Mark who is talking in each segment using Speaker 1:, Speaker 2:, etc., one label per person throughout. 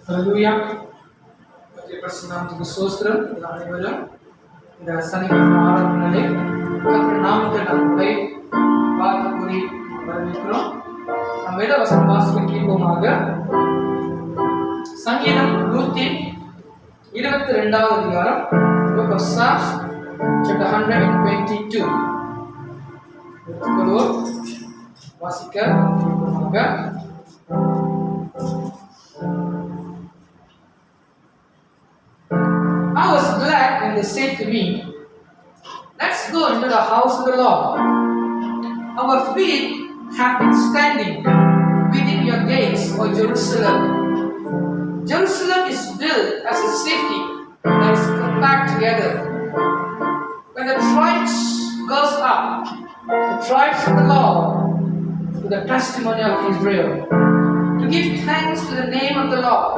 Speaker 1: ஹல்லேலூயா. கர்த்தருடைய பரிசுத்த நாமத்துக்கு ஸ்தோத்திரம். அனைவரும் இந்த சனிக்கிழமை ஆராதனையிலே கர்த்தருடைய நாமத்தை நம்மை வாழ்த்து கூறி வரவேற்கிறோம். நாம் வேத வசனம் வாசிக்க கேட்போமாக. சங்கீதம் 122வது அதிகாரம், Book of Psalms, chapter 122. வாசிக்க கேட்போமாக. I was glad when they said to me, "Let's go into the house of the Lord." Our feet have been standing within your gates, O Jerusalem. Jerusalem is built as a city that is compact together. When the tribes goes up, the tribes of the Lord, to the testimony of Israel, to give thanks to the name of the Lord.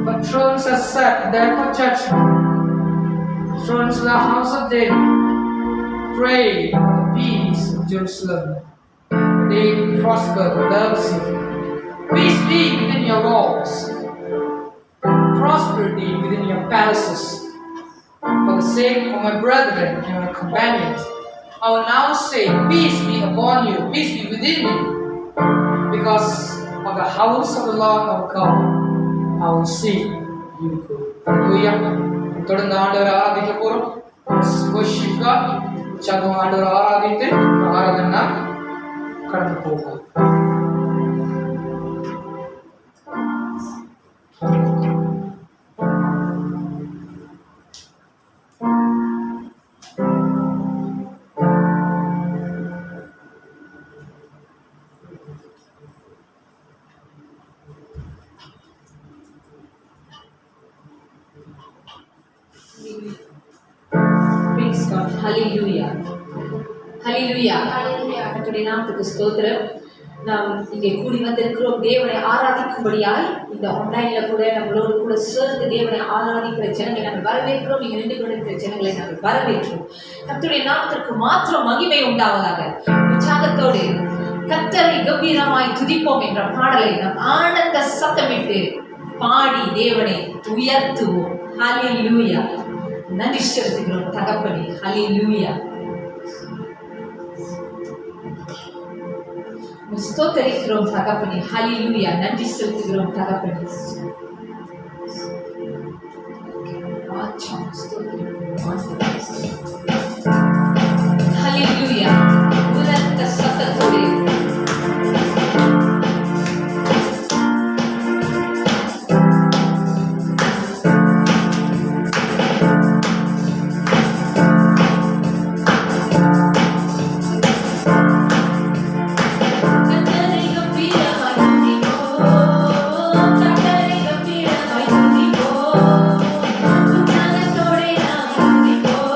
Speaker 1: For thrones are set there for judgment, thrones in the house of David. Pray for the peace of Jerusalem. They prosper who loves you. Peace be within your walls, prosperity within your palaces. For the sake of my brethren and my companions, I will now say, peace be upon you, peace be within you, because of the house of the Lord our God. I will see you good. Hallelujah. தொடர்ந்து ஆண்டவரை ஆராதிக்க போறோம். worship God. உற்சாகம் ஆண்டவரை ஆராதித்து ஆராதனை கடந்து போவோம்.
Speaker 2: Praise God. Hallelujah. Hallelujah. Hallelujah. கர்த்தருடைய நாமத்துக்கு ஸ்தோத்திரம். நாம் இங்கே கூடி வந்திருக்கிறோம் தேவனை ஆராதிக்கும்படியாய். இந்த ஆன்லைன்ல கூட நம்மளோடு கூட சேர்ந்து தேவனை ஆராதிக்கிற ஜனங்களை நாங்கள் வரவேற்கிறோம். இங்கே நின்று கொண்டிருக்கிற ஜனங்களை நாங்கள் வரவேற்கிறோம். கர்த்தருடைய நாமத்திற்கு மாத்திரம் மகிமை உண்டாவதாக. உற்சாகத்தோடு கர்த்தரை கம்பீரமாய் துதிப்போம் என்ற பாடலை நாம் ஆனந்த சத்தமிட்டு பாடி தேவனை உயர்த்துவோம். ஹல்லேலூயா. நன்றி செலுத்துகிறோம் தகப்பனே. ஹல்லேலூயா. ஸ்தோத்திரிக்கிறோம் தகப்பனே. ஹல்லேலூயா. நன்றி செலுத்துகிறோம் தகப்பனே. ஹல்லேலூயா. உரத்த சத்தத்தோடு
Speaker 3: Thank you.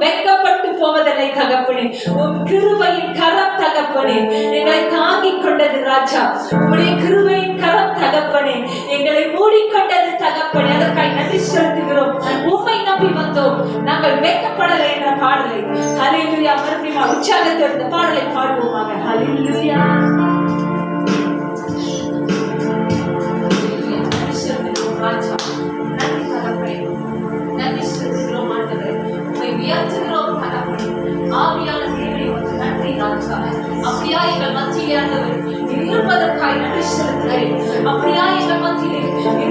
Speaker 2: வெட்கப்பட்டு போவதில்லை தகப்பனே. உம் கிருபையின் கரம் தகப்பனே எங்களை தாங்கிக் கொண்டது ராஜா. உம்முடைய கிருபையின் கரம் தகப்பனே எங்களை மூடிக்கொண்டது தகப்பனே. அதற்காக நன்றி செலுத்துகிறோம். உம்மை நம்பி வந்தோம், நாங்கள் வெட்கப்படலை என்ற பாடலை ஹல்லேலூயா மறுபடியும் உற்சாகத்தோடு இந்த பாடலை பாடுவோமாக. ஹல்லேலூயா. நன்றி செலுத்துகிறோம் ராஜா. நன்றி தகப்பனே. நன்றி செலுத்துகிறோம் ஆண்டவரே. உம்மை உயர்த்துகிறோம் தகப்பனே. ஆவியான தேவனே உமக்கு நன்றி ராஜா. அப்படியா எங்கள் மத்தியிலே ஆண்டவர் இருப்பதற்காய் நன்றி செலுத்துகிறேன். அப்படியா எங்கள் மத்தியிலே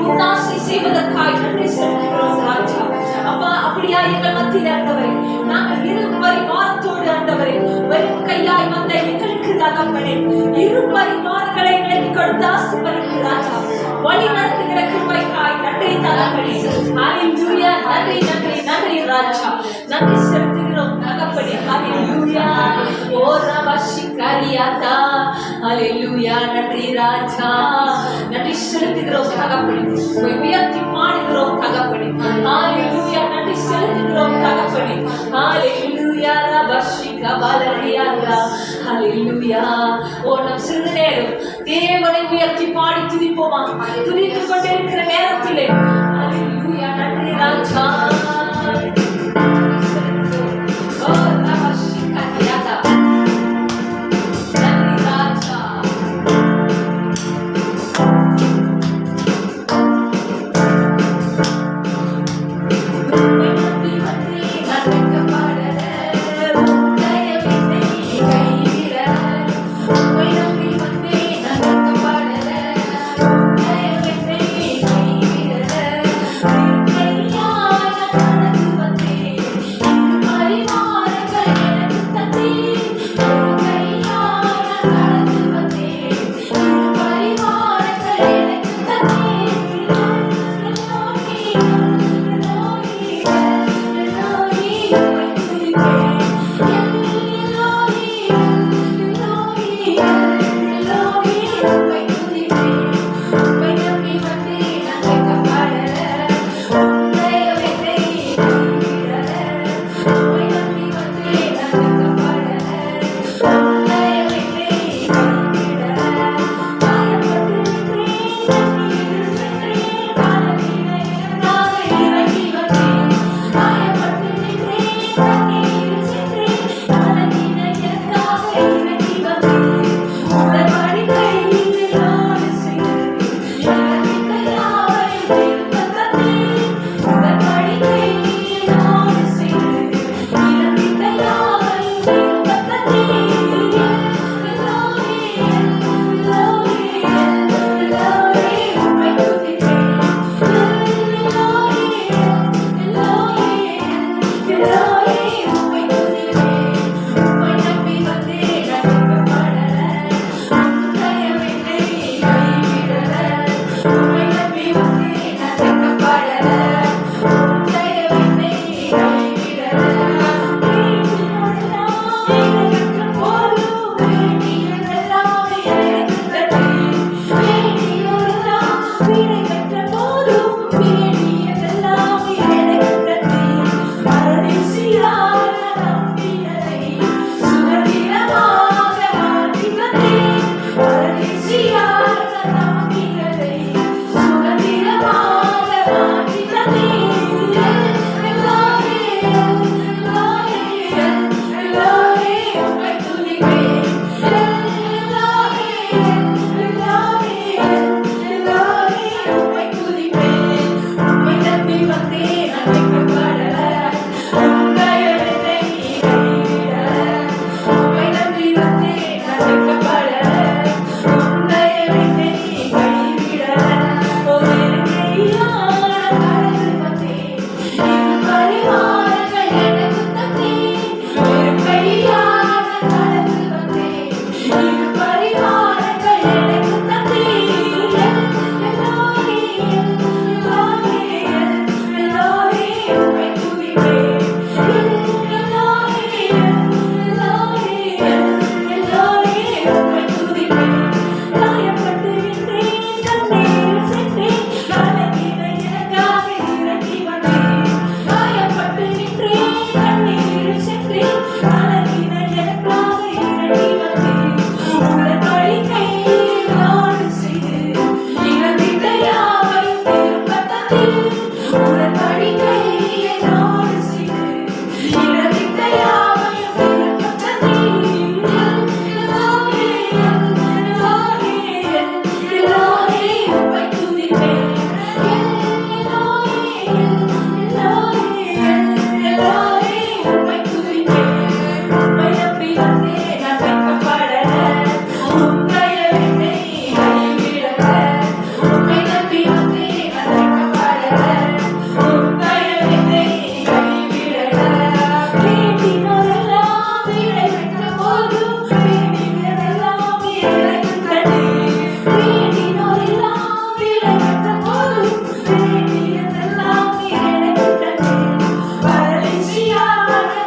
Speaker 2: உத்தாசை செய்வதற்காய் நன்றி செலுத்துகிறோம் ராஜா. அப்பா அப்படியா எங்கள் மத்தியிலே ஆண்டவரே நாங்கள் இருபரி வாரத்தோடு ஆண்டவரே வெறும் கையாய் வந்த எங்களுக்கு தகப்பனே இருபரி வாரங்களை எங்களுக்கு கொடுத்து ஆசீர்வதிங்க ராஜா. வழி நடத்துகிற கிருபைக்காய் நன்றி தகப்பனே. ஹல்லேலூயா. நன்றி நன்றி நன்றி ராஜா. நன்றி செலுத்துகிறோம் தகப்பனே. ஹல்லேலூயா. ஓ ரபஷிகரியாதா. ஹல்லேலூயா. நன்றி ராஜா. நன்றி செலுத்துகிறோம் தகப்பனே. உயர்த்தி பாடுகிறோம் தகப்பனே. ஹல்லேலூயா. நன்றி செலுத்துகிறோம் தகப்பனே. ஹல்லேலூயா. ரபஷிகபலரியாதா. ஹல்லேலூயா. ஓ நம் சிறிது நேரம் தேவனை உயர்த்தி பாடி துதிப்போமா? துதித்துக் கொண்டிருக்கிற நேரத்திலே ஹல்லேலூயா. நன்றி ராஜா. ஓ ரபஷிகரியாதா. நன்றி ராஜா.
Speaker 3: I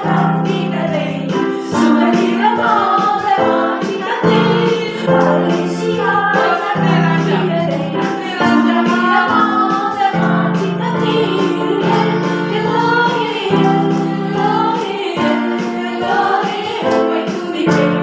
Speaker 2: காட்டினதை சுமதிரமாக மாற்றினதை மலேசியாய் நடத்தினதை சுமதிரமாக மாற்றினதை எல்லாரே உம்மை துதிப்பேன்.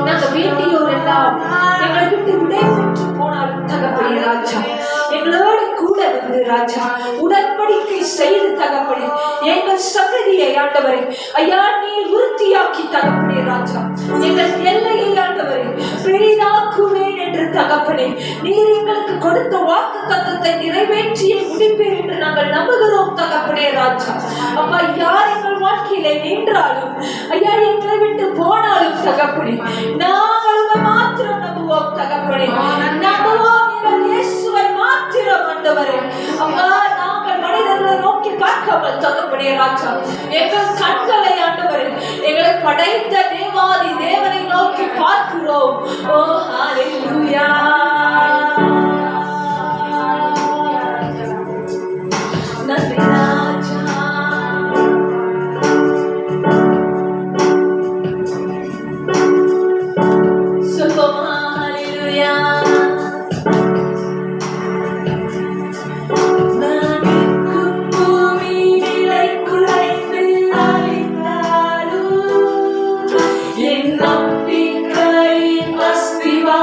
Speaker 2: நாங்க வேண்டியோர் எல்லாம் எங்களை விட்டு விடை பெற்று போனாலும் தகப்பனே ராஜா, எங்களோடு கூட வந்து ராஜா உடன்படிக்கை செய்து தகப்பனே எங்கள் சந்ததியை ஆண்டவரே ஐயா நீர் உறுதியாக்கி தகப்பனே ராஜா, எங்கள் எல்லையை ஆண்டவரே பெரிதாக்குவேன் என்று தகப்பனே நீர் எங்களுக்கு கொடுத்த வாக்கு தத்தத்தை நிறைவேற்றிய முடிப்பேன் என்று நாங்கள் நம்புகிறோம் தகப்பனே ராஜா. அப்பா யார் எங்கள் வாழ்க்கையிலே நின்றாலும் ஐயா எங்களை விட்டு போனாலும் தகப்பனே நாங்கள் மாத்திரம் நம்புவோம் தகப்பனே, நம்புவோம் எங்கள் இயேசுவை மாத்திரம் ஆண்டவரே. அப்பா நாங்கள் மனிதர்களை நோக்கி பார்க்காமல் தகப்பனே ராஜா எங்கள் கண்களை ஆண்டவரே எங்களை படைத்த தேவாதி தேவனை நோக்கி பார்க்கிறோம். ஓ ஹalleluya. நன்றி ராஜா. Viva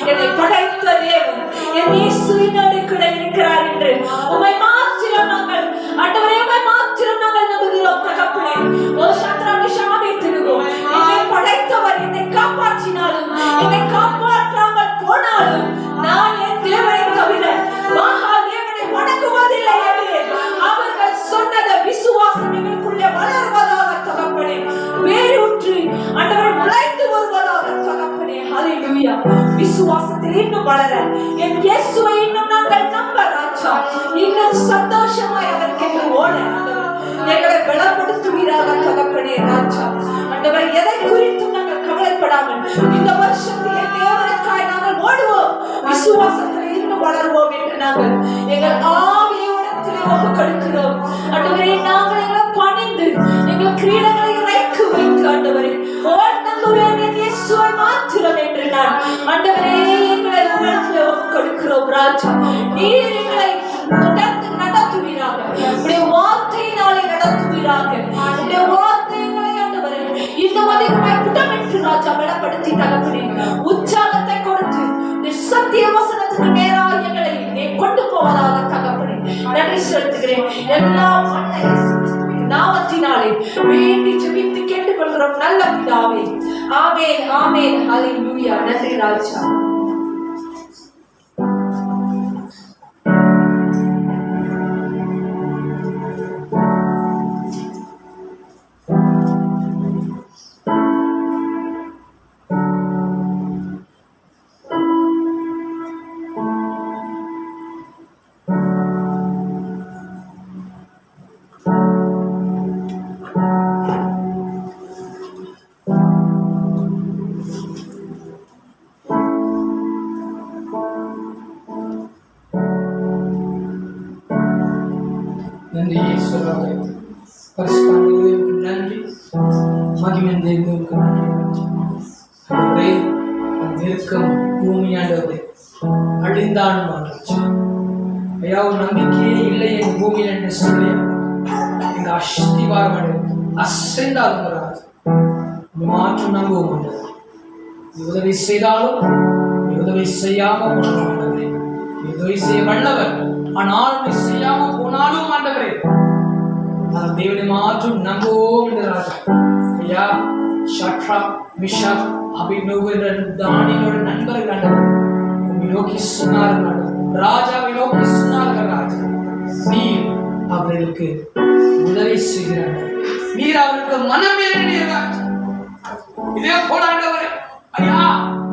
Speaker 2: என்னை படைத்த தேவன் என் இயேசுவினோடு கூட இருக்கிறார் என்று உம்மை மாத்திரம் நாங்கள் ஆண்டவரே உம்மை மாத்திரம் நாங்கள் நம்புகிறோம் தகப்பனே. ஓ சத்ராமி ஷாமி திருவோம் என்னை படைத்தவர் என்னை காப்பாற்றினாலும் என்னை காப்பாற்றாமல் போனாலும் நான் என் தேவனை தவிர மகா தேவனை வணங்குவதில்லை என்று அவர்கள் சொன்னத விசுவாசம் எங்களுக்குள்ளே வளர்வதாக தகப்பனே, வேரூற்று ஆண்டவரை முளைத்து வருவதாக தகப்பனே. ஹல்லேலூயா. விசுவாசத்தில் இன்னும் வளர என் இயேசுவை இன்னும் நாங்கள் நம்ப ராஜா, இன்னும் சந்தோஷமாய் அதற்கு ஓட எங்களை பலப்படுத்துவீராக தகப்பனே ராஜா. ஆண்டவரை எதை குறித்தும் நாங்கள் கவலைப்படாமல் இந்த வருஷத்திலே தேவனுக்காய் நாங்கள் ஓடுவோம், விசுவாசத்தில் இன்னும் வளருவோம் என்று நாங்கள் எங்கள் ஆவியோடத்திலே ஒப்புக்கொடுக்கிறோம். ஆண்டவரே நாங்கள் எங்களை பணிந்து எங்கள் கிரீடங்களை இறக்கி வைத்து ஆண்டவரே மாத்திரம் என்று நான் ஆண்டவரே எங்களை உங்களிடத்திலே ஒப்புக்கொடுக்கிறோம் ராஜா. நீர் எங்களை தொடர்ந்து நடத்துவீராக, உடைய வார்த்தையினாலே நடத்துவீராக, உடைய வார்த்தைகளை ஆண்டவரே இன்னும் அதிகமாய் புடமிட்டு ராஜா பலப்படுத்தி தகப்பனே உச்ச எல்லாம் வல்ல இயேசு கிறிஸ்துவின் நாமத்தினாலே வேண்டி ஜெபித்து கேட்டுக்கொள்கிறோம் நல்ல பிதாவே. ஆமென், ஆமென். ஹல்லேலூயா. நன்றி ராஜா.
Speaker 1: நன்றி இயேசுவே. பரிசுத்த தேவனுக்கு நன்றி. மகிமையின் தேவனுக்கு நன்றி. ஆண்டவரே, அந்த இருக்கும் பூமி ஆண்டவரே அழிந்தாலும் ஆண்டவரே, ஐயா ஒரு நம்பிக்கையே இல்லை என் பூமியில் என்று சொல்லி எங்கள் அஸ்திவாரம் அசைந்தாலும் மாற்றம் நம்புவோம் ஆண்டவரே. நீ உதவி செய்தாலும் நீ உதவி செய்யாமல் போனாலும் ஆண்டவரே, நீ உதவி செய்ய வல்லவர். ஆனால் நீ செய்யாம போனாலும் ஆண்டவரே, நான் தேவனை மாற்றும் நம்புவோம் என்று ராஜா. ஐயா, ஷட்ராக், மிஷாக், அபிநோகு என்ற தானியேலோட நண்பர்கள் ஆண்டவரே உம்மை நோக்கி சொன்னார்கள் ஆண்டவரே. ராஜாவை நோக்கி சொன்னார்கள் ராஜா. நீர் அவர்களுக்கு உதவி செய்கிறார்கள். நீர் அவர்களுக்கு மனம் இறங்கிய ராஜா. இதே போல ஆண்டவரே, ஐயா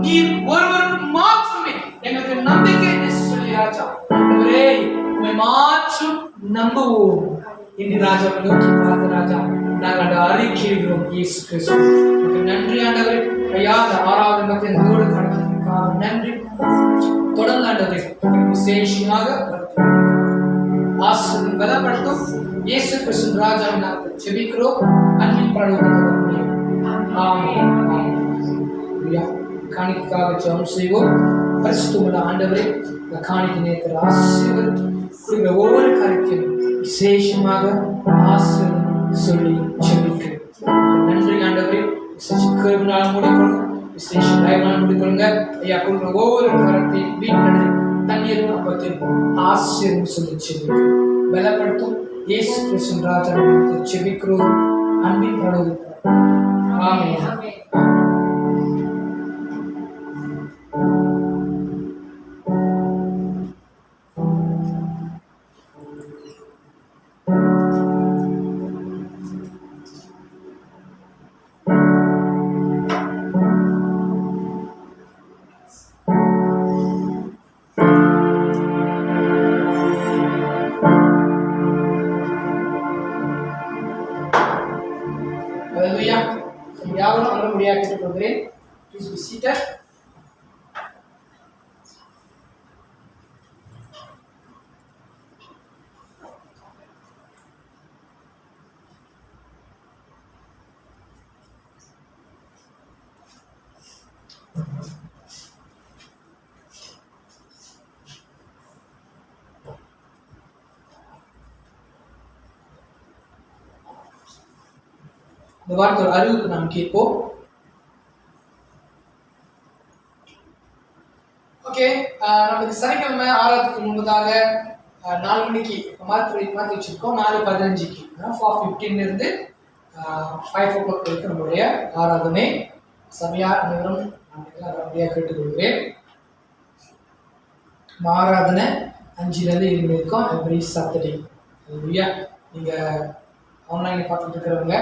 Speaker 1: நீர் ஒருவருக்கு மாற்றுமே எங்களுக்கு நம்பிக்கை என்று சொல்லி ராஜா. ஆண்டவரே, உம்மை மாற்றும் நம்புவோம் என்று ராஜாவை நோக்கி பார்த்த ராஜா நாங்கள் அறிக்கையிடுகிறோம். இயேசு கிறிஸ்து நன்றி ஆண்டவரே. ஐயா அந்த 6வது நம்பத்தோடு கடந்ததற்காக நன்றி. தொடர்ந்து ஆண்டவரே விசேஷமாக ஆசீர்வதித்து பலப்படுத்தும். இயேசு கிறிஸ்து ராஜாவை நாங்கள் ஜெபிக்கிறோம். அன்பின் பரலோகத்திலே ஆமென், ஆமென். ஐயா காணிக்கைக்காக ஜெபம் செய்வோம். பரிசுத்தமுள்ள ஆண்டவரே, இந்த காணிக்கை நேரத்தில் ஆசீர்வதித்து கொடுக்கிற ஒவ்வொரு காரியத்தையும் விசேஷமாக ஆசீர்வாதம் சொல்லி ஜெபிக்கிறேன். நன்றி ஆண்டவரே. விசேஷ மூடிக்கொள்ளுங்க, விசேஷ தயவால் மூடிக்கொள்ளுங்க. ஐயா கொடுக்கிற ஒவ்வொரு காரியத்தையும் வீட்டில் தண்ணீர் அப்பத்தையும் ஆசீர்வாதம் சொல்லி ஜெபிக்கிறேன். பலப்படுத்தும் இயேசு கிறிஸ்து ராஜாவை ஜெபிக்கிறோம். அன்பின் பரலோகத்திலே ஆமென். Hallelujah. யாவரும் நல்லபடியாக கேட்டுக்கொள்கிறேன். Please be seated. இந்த வார்த்தை ஒரு அறிவுக்கு நாம் கேட்போம். ஓகே, நமக்கு சனிக்கிழமை ஆராதனைக்கு முன்பதாக 4 மணிக்கு மாற்றி வச்சிருக்கோம். 4:15 4:15 இருந்து 5 o'clock வரைக்கும் நம்மளுடைய ஆராதனை. சபையார் அனைவரும் நான் எல்லாம் அப்படியாக கேட்டுக்கொள்கிறேன். ஆராதனை 5லேருந்து 7 மணி இருக்கும் எவ்ரி சாட்டர்டே. இல்லையா, நீங்கள் ஆன்லைனில் பார்த்துட்டு இருக்கிறவங்க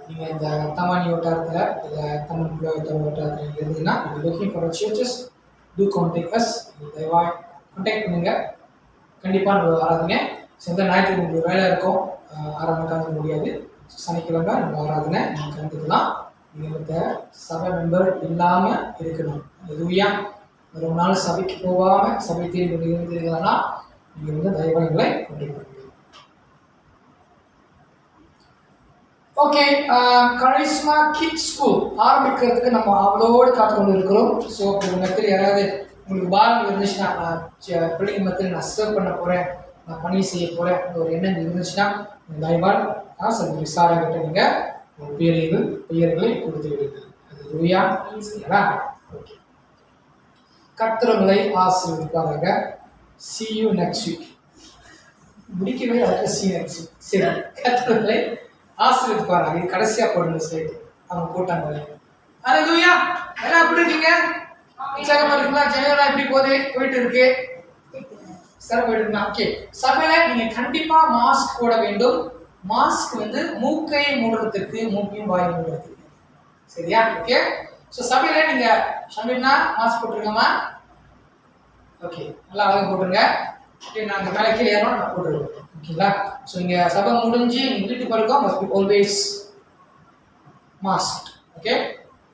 Speaker 1: நீங்கள் இந்த தமானி வட்டாரத்தில் இல்லை தமிழ் வட்டாரத்தில் இருந்தீங்கன்னா இது looking for churches to contact us. தயவாக கான்டாக்ட் பண்ணுங்கள். கண்டிப்பாக நம்ம ஆராதனை சொந்த ஞாயிற்றுக்கிழமை உங்களுக்கு வேலை இருக்கும், ஆராதனை கலந்துக்க முடியாது. சனிக்கிழமை நம்ம ஆராதனை நீங்கள் கலந்துக்கலாம். நீங்கள் இந்த சபை மெம்பர் இல்லாமல் இருக்கணும். எதுவியா ஒரு நாள் சபைக்கு போகாமல் சபை தேடி கொண்டு இருந்தீங்கன்னா நீங்கள் தயவாகளை கான்டாக்ட் பண்ணுங்கள். ஓகே, கரிஸ்மா கிட்ஸ் ஸ்கூல் ஆரம்பிக்கிறதுக்கு நம்ம அவளோடு காத்துக்கொண்டு இருக்கிறோம். ஸோ உங்கள் மத்தியில் யாராவது உங்களுக்கு பாரம் இருந்துச்சுன்னா, நான் பிள்ளைங்க மத்தியில் நான் சர்வ் பண்ண போகிறேன், நான் பணி செய்ய போகிறேன் அந்த ஒரு எண்ணம் இருந்துச்சுன்னா தயவால் சரி விசாரங்கிட்ட நீங்கள் உங்கள் பெயர்களை கொடுத்து விடுங்கள். அது ரூயா ஈஸியா. ஓகே, கர்த்தர் உங்களை ஆசீர்வதிப்பாராக. See you next week. முடிக்கவே அதுக்கு சீன் ஆயிடுச்சு. சரி, கர்த்தர்களை ஆசீர்வதிப்பாராக. இது கடைசியா போடுங்க ஸ்லைடு. அவங்க போட்டாங்க. ஹல்லேலூயா. எல்லாம் எப்படி இருக்கீங்க? உற்சாகமா இருக்குங்களா? ஜெனரலா எப்படி போயிட்டு இருக்கு? சார் போயிட்டு இருக்கா? ஓகே. சபையில நீங்க கண்டிப்பா மாஸ்க் போட வேண்டும். மாஸ்க் வந்து மூக்கை மூடுறதுக்கு, மூக்கையும் வாய் மூடுறதுக்கு. சரியா? ஓகே. ஸோ சபையில நீங்க சமையல்னா மாஸ்க் போட்டுருங்கம்மா. ஓகே, நல்லா அழகாக போட்டுருங்க. ஓகே, நாங்கள் மேலே கீழே ஏறோம், நான் போட்டுருவேன். ஓகேங்களா? ஸோ இங்கே சபை முடிஞ்சு நீங்கள் வீட்டுக்கு போகிறோம், must be always mask. Okay,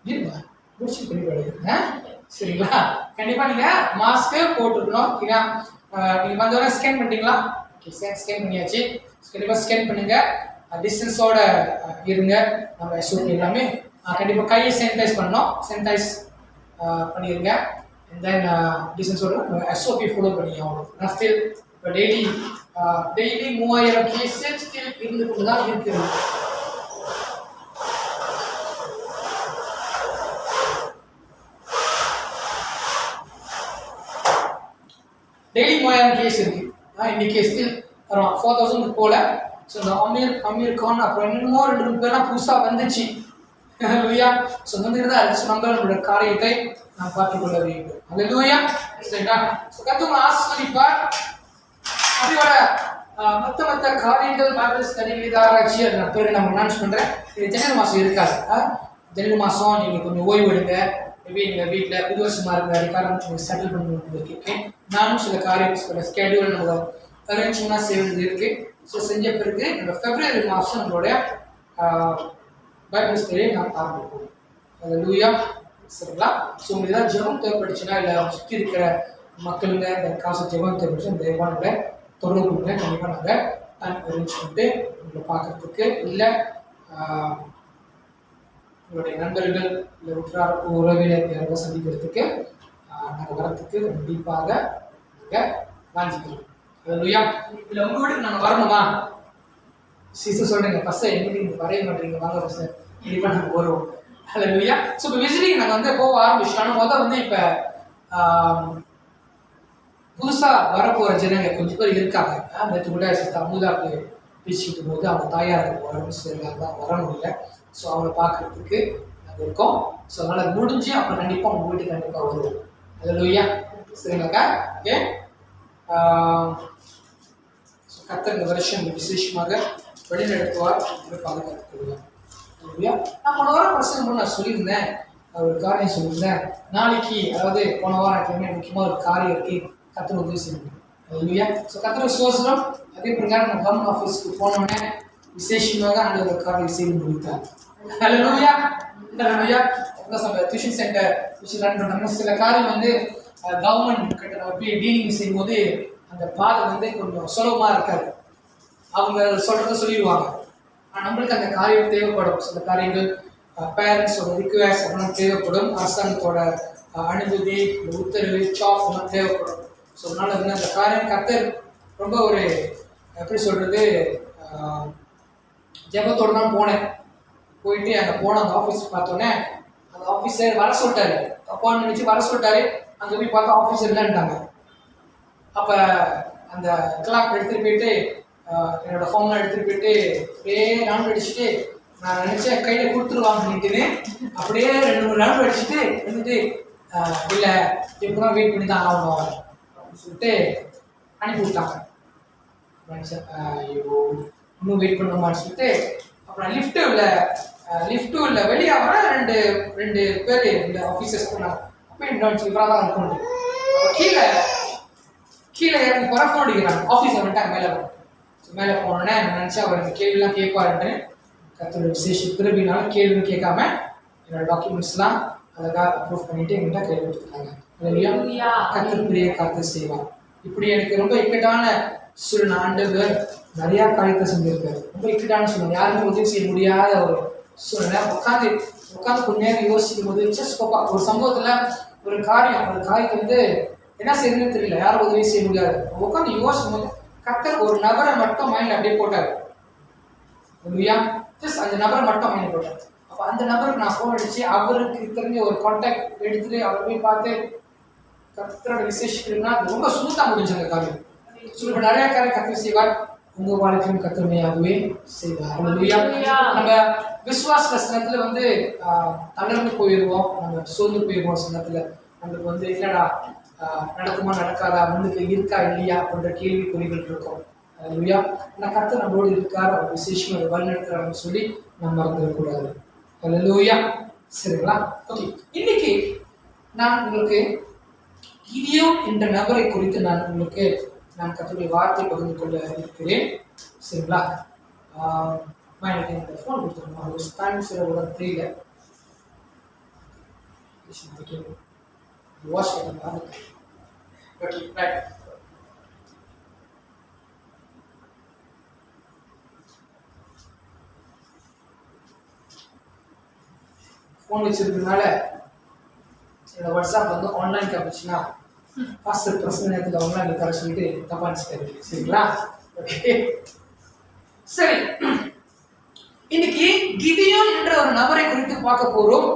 Speaker 1: இல்லைங்களா? முடிச்சு பண்ணி போயிடுங்க. சரிங்களா? கண்டிப்பாக நீங்கள் மாஸ்க்கு போட்டுருக்கணும். ஓகேங்களா? நீங்கள் வந்தோடனே ஸ்கேன் பண்ணிட்டீங்களா? ஓகே, ஸ்கேன் பண்ணியாச்சு. கண்டிப்பாக ஸ்கேன் பண்ணுங்க. டிஸ்டன்ஸோட இருங்க. நம்ம SOP எல்லாமே கண்டிப்பாக கையை சானிடைஸ் பண்ணணும். சானிடைஸ் பண்ணிடுங்க. அண்ட் தென் டிஸ்டன்ஸோட SOP ஃபாலோ பண்ணி ஆகணும். நான் ஸ்டில் இப்போ டெய்லி 3000 கேஸஸ் ஸ்டில் இருந்து கொண்டு தான் இருக்குது. டெய்லி 3000 கேஸ் இருக்கு. இன்னைக்கு ஸ்டில் அரௌண்ட் 4000 போல. ஸோ இந்த அமீர் கான் அப்புறம் இன்னுமோ 2-3 பேர்லாம் புதுசாக வந்துச்சு. ஹல்லேலூயா. ஸோ வந்துட்டு தான் அரிசி நம்மளோட காரியத்தை நாம் பார்த்துக்கொள்ள வேண்டும். ஹல்லேலூயா. சரிங்களா? ஸோ கர்த்தர் ஆசீர்வதிப்பார். அதோட மற்ற காரியங்கள் பைபிள் ஸ்டடி ஆராய்ச்சி நான் பேர் நம்ம அனௌன்ஸ் பண்ணுறேன். இது ஜனவரி மாதம் இருக்காது. ஜனவரி மாதம் நீங்கள் கொஞ்சம் ஓய்வு எடுங்க. மேபி நீங்கள் வீட்டில் புது வருஷமாக இருக்க அதிகாரம் நீங்கள் செட்டில் பண்ணிருக்கேன். நானும் சில காரியம் சில ஸ்கெடியூல் நம்ம அரேஞ்ச்மெண்ட்டாக செய்வது இருக்குது. ஸோ செஞ்ச பிறகு நம்ம February மாதம் நம்மளுடைய பைபிள் ஸ்டடியை நாம் ஆரம்பிப்போம். ஹல்லேலூயா. சரிங்களா? ஸோ உங்களுக்கு ஏதாவது ஜெபம் தேவைப்படுச்சுன்னா இல்லை சுற்றி இருக்கிற மக்களுங்க இந்த காசு ஜெபம் தேவைப்படுச்சு இந்த தேவானங்களை தொடர்பு கொடுங்க. கண்டிப்பாக நாங்கள் டைம் அரேஞ்ச் பண்ணிட்டு உங்களை பார்க்குறதுக்கு இல்லை உங்களுடைய நண்பர்கள் இல்லை உறவினர் யாராவது சந்திக்கிறதுக்கு நாங்கள் வரத்துக்கு கண்டிப்பாக நாங்கள் வாங்கிக்கிறோம். ஹல்லேலூயா. இல்லை உங்கள் வீட்டுக்கு நாங்கள் வரணுமா? சிஸ்டர் சொல்கிறீங்க பஸ்ஸை எங்கிட்ட இங்கே வரைய மாட்டீங்க, வாங்க பஸ்ஸை கண்டிப்பாக நாங்கள் வருவோம். ஹல்லேலூயா. ஸோ இப்போ விசிட்டிங் நாங்கள் வந்து போக ஆரம்பிச்சிட்டோம். வந்து இப்போ புதுசாக வரப்போகிற ஜனங்க கொஞ்சம் பேர் இருக்காங்க. நேற்று கூட சிஸ்டர் அமுதாக்கு பேசிக்கிட்டு போது அவங்க தாயாருக்கு உடம்பு சரியில்லாத தான் வர முடியல. ஸோ அவங்கள பார்க்குறதுக்கு நாங்கள் இருக்கோம். ஸோ அதனால் முடிஞ்சு அப்புறம் கண்டிப்பாக உங்கள் வீட்டுக்கு கண்டிப்பாக வருவோம். ஹல்லேலூயா. சரிங்களாக்கா? ஓகே. ஸோ கர்த்தர் இந்த வருஷம் விசேஷமாக வழிநடத்துவார் என்று பாதுகாத்துக் கொள்வார். ஹல்லேலூயா. நான் போன வாரம் பிரசங்கம் நான் சொல்லியிருந்தேன், ஒரு காரியம் சொல்லியிருந்தேன். நாளைக்கு அதாவது போன வாரம் முக்கியமாக ஒரு காரியம் இருக்கு, கர்த்தர் உதவி செய்யணும். ஹல்லேலூயா. ஸோ கர்த்தர் சோசனம் அதே பிரகாரம் நான் கவர்மெண்ட் ஆஃபீஸ்க்கு போனோடனே விசேஷமாக அந்த ஒரு காரியம் செய்து முடித்தார். ஹல்லேலூயா. ஹல்லேலூயா. டியூஷன் சென்டர் ரன் பண்ணுறாங்க. சில காரியம் வந்து கவர்மெண்ட் கிட்ட நம்ம போய் டீலிங் செய்யும்போது அந்த பாதை வந்து கொஞ்சம் சுலபமாக இருக்காது. அவங்க சொல்கிறத சொல்லிடுவாங்க. நம்மளுக்கு அந்த காரியம் தேவைப்படும். சில காரியங்கள் பேரண்ட்ஸோட ரிக்வெஸ்ட் அப்படிலாம் தேவைப்படும். அரசாங்கத்தோட அனுமதி உத்தரவு சாப்லாம் தேவைப்படும். ஸோ அதனால வந்து அந்த காரியம் கர்த்தர் ரொம்ப ஒரு எப்படி சொல்கிறது ஜெபத்தோடு தான் போனேன். போயிட்டு அங்கே போன அந்த ஆஃபீஸ் பார்த்தோன்னே அந்த ஆஃபீஸர் வர சொல்லிட்டாரு. அப்பாயின்மெண்ட் வச்சு வர சொல்லிட்டாரு. அங்கே போய் பார்த்தா ஆஃபீஸர் இல்லைன்ட்டாங்க. அப்போ அந்த கிளாக் எடுத்துகிட்டு போயிட்டு என்னோடய ஃபோன்லாம் எடுத்துகிட்டு போயிட்டு அப்படியே ரவுண்ட் அடிச்சுட்டு நான் நினச்சேன் கையில் கொடுத்துருவாங்கன்னுட்டுன்னு அப்படியே 2-3 ரவுண்ட் அடிச்சுட்டு வந்துட்டு இல்லை எப்படிதான் வெயிட் பண்ணி தான் ஆகணும் அப்படின்னு சொல்லிட்டு அனுப்பி விட்டாங்க. நினச்சேன் ஐயோ இன்னும் வெயிட் பண்ணுமான்னு சொல்லிட்டு அப்புறம் லிஃப்ட்டும் இல்லை வெளியே வர ரெண்டு பேர் இந்த ஆஃபீஸர்ஸ் போனாங்க. அப்போ இன்னொன்று இவராக தான் இருக்கணும். கீழே இறங்கி போகிற ஃபோன் அடிக்கிறாங்க. ஆஃபீஸில் வந்துட்டாங்க மேலே போனோன்னே நான் நினச்சேன் அவர் இந்த கேள்விலாம் கேட்பாருன்னு. கர்த்தரோட விசேஷ திரும்பினால கேள்வி கேட்காம என்னோட டாக்குமெண்ட்ஸ்லாம் அழகாக அப்ரூவ் பண்ணிட்டு எங்கிட்ட கேள்வி கொடுத்துருக்காங்க. கர்த்தர் பெரிய காத்து செய்வார். இப்படி எனக்கு ரொம்ப இக்கட்டான சூழ்நிலை ஆண்டவர் நிறையா காரியத்தை செஞ்சிருக்காரு. ரொம்ப இக்கட்டான சூழ்நிலை, யாருக்கும் உதவி செய்ய முடியாத ஒரு சூழ்நிலை. உட்காந்து கொஞ்ச நேரம் யோசிக்கும் போது ஒரு சம்பவத்தில் ஒரு காரியத்தை வந்து என்ன செய்யணும்னு தெரியல, யாரும் உதவி செய்ய முடியாது. உட்காந்து யோசிக்கும் போது கர்த்தர் ஒரு நபரை மட்டும் மைண்டில் அப்படியே போட்டார். ஜஸ்ட் அந்த நபரை மட்டும் மைண்டில் போட்டார். அப்போ அந்த நபருக்கு நான் ஃபோன் அடித்து அவருக்கு தெரிஞ்ச ஒரு கான்டாக்ட் எடுத்துகிட்டு அவரை போய் பார்த்து கர்த்தரோட விசேஷிக்கிறதுனா ரொம்ப ஸ்மூத்தாக முடிஞ்ச அந்த காரியம். ஸோ இப்போ நிறையா காரியம் கர்த்தர் செய்வார். உங்க வாழ்க்கையும் கத்தமையாகவே செய்வார். ஹல்லேலூயா. நம்ம விசுவாச சனத்துல வந்து தளர்ந்து போயிடுவோம், நம்ம சோர்ந்து போயிடுவோம். சனத்துல நம்மளுக்கு வந்து என்னடா நடக்குமா நடக்காதா, முன்னுக்கு இருக்கா இல்லையா அப்படின்ற கேள்விக்குறிகள் இருக்கும். ஹல்லேலூயா. ஆனால் கர்த்தர் நம்மளோடு இருக்கார், அவர் விசேஷம் அதை வழிநடத்துறாருன்னு சொல்லி நம்ம மறந்துடக்கூடாது. ஹல்லேலூயா. சரிங்களா? ஓகே, இன்னைக்கு நான் உங்களுக்கு கிதியோன் என்ற நபரை குறித்து நான் கர்த்தருடைய வார்த்தை பகிர்ந்து கொள்ள இருக்கிறேன். சரிங்களா? எனக்கு இந்த ஃபோன் கொடுத்துருமா, ஒரு ஸ்பேன் சில உடனே தெரியல. வாஷ் பண்ண ஓகே, ரைட். ஃபோன் வச்சிருக்கிறதுனால இந்த வாட்ஸ்அப் வந்து ஆன்லைன் காமிச்சுன்னா பாஸ்டர் பிரச்சனை நேரத்தில் ஆன்லைன் தர சொல்லிட்டு தப்பா நினைச்சிட்டாரு. சரிங்களா? ஓகே, சரி. இன்னைக்கு கிதியோன் என்ற ஒரு நபரை குறித்து பார்க்க போறோம்.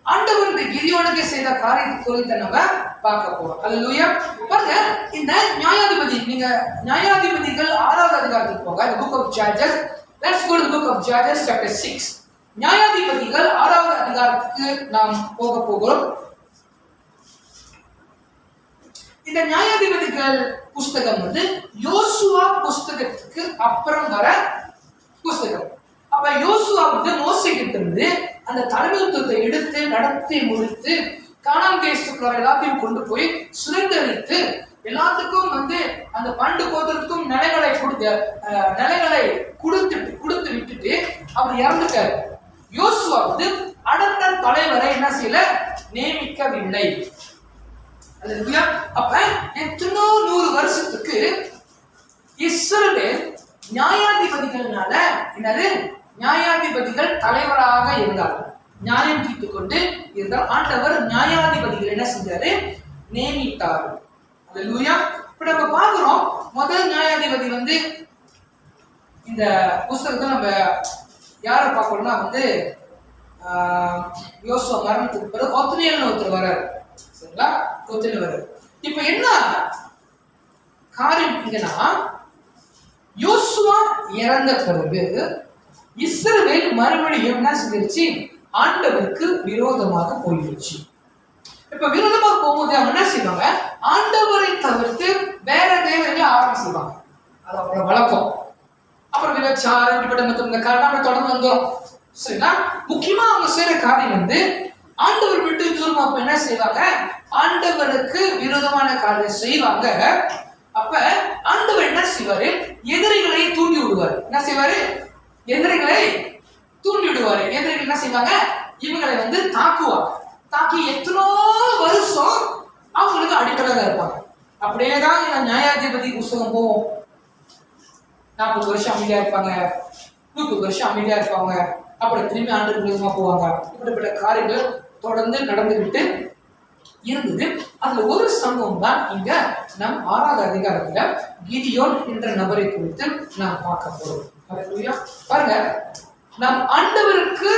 Speaker 1: ஆண்டவர் இந்த கிதியோனுக்கு செய்த காரியத்தை குறித்து நம்ம பார்க்க போறோம். ஹல்லேலூயா. பாருங்க, இந்த நியாயாதிபதி, நீங்க நியாயாதிபதிகள் 6வது அதிகாரத்துக்கு போங்க. The book of Judges. Let's go to the book of Judges chapter 6. நியாயாதிபதிகள் 6வது அதிகாரத்துக்கு நாம் போக போகிறோம். இந்த நியாயாதிபதிகள் புஸ்தகம் வந்து யோசுவா புஸ்தகத்துக்கு அப்புறம் வர புஸ்தகம். அப்ப யோசுவா வந்து மோசே கிட்ட இருந்து அந்த தலைமைத்துவத்தை எடுத்து நடத்தி முடித்து கானான் தேசத்துக்குள்ள எல்லாத்தையும் கொண்டு போய் சுதந்திரித்து எல்லாத்துக்கும் வந்து அந்த 12 கோத்திரத்துக்கும் நிலைகளை கொடுத்து விட்டுட்டு அவர் இறந்துட்டாரு. யோசுவா வந்து அடுத்த தலைவரை என்ன செய்யல, நியமிக்கவில்லை. அப்ப எத்தனோ 100 வருஷத்துக்கு இஸ்ரவேல் நியாயாதிபதிகள்னால என்னது, நியாயாதிபதிகள் தலைவராக இருந்தார்கள், நியாயம் தீர்த்துக் கொண்டு இருந்தால் ஆண்டவர் நியாயாதிபதிகள் என்ன செஞ்சாரு, நியமித்தார். ஹல்லேலூயா. இப்ப நம்ம பார்க்கிறோம், முதல் நியாயாதிபதி வந்து இந்த புஸ்தகத்தை நம்ம யாரை பார்க்கணும்னா வந்து யோசுவா மரணத்துக்கு பிறகு ஒத்னியல்னு ஒருத்தர் வர்றாரு. சரிங்களா? ஒத்னியல் வர்றாரு. இப்ப என்ன காரியம் இங்கன்னா, யோசுவா இறந்த பிறகு இஸ்ரவேல் மறுபடியும் என்ன செஞ்சிருச்சு, ஆண்டவருக்கு விரோதமாக போயிடுச்சு. இப்ப விரோதமாக போகும்போது அவங்க என்ன செய்வாங்க, ஆண்டவரை தவிர்த்து வேற தேவர்களை ஆராதனை செய்வாங்க. அது அவங்களோட வழக்கம். அப்புறம் விபச்சாரம் இப்படிப்பட்ட மற்ற இந்த காரணம் தொடர்ந்து வந்தோம். சரிங்களா? முக்கியமா அவங்க செய்யற காரியம் வந்து ஆண்டவர் விட்டு தூரமா போய் என்ன செய்வாங்க, ஆண்டவருக்கு விரோதமான காரியம் செய்வாங்க. அப்ப ஆண்டவர் என்ன செய்வாரு, எதிரிகளை தூண்டி விடுவாரு. என்ன செய்வாரு, எதிரிகளை தூண்டி விடுவாரு. எதிரிகள் என்ன செய்வாங்க, இவங்களை வந்து தாக்குவாங்க. தாக்கி எத்தனோ வருஷம் அவங்களுக்கு அடிப்படையாக இருப்பாங்க. அப்படியேதான் நியாயாதிபதி புஸ்தகம் போவோம். 40 வருஷம் அமைதியா இருப்பாங்க, 100 வருஷம் அமைதியா இருப்பாங்க, அப்புறம் திரும்பி ஆண்டு விரோதமா போவாங்க. இப்படிப்பட்ட காரியங்கள் தொடர்ந்து நடந்துகிட்டு இருந்தது. அதுல ஒரு சம்பவம் தான் இங்க நம் 6வது அதிகாரத்துல கிதியோன் என்ற நபரை குறித்து நாம் பார்க்க போறோம். பாருங்க, நம் ஆண்டவருக்கு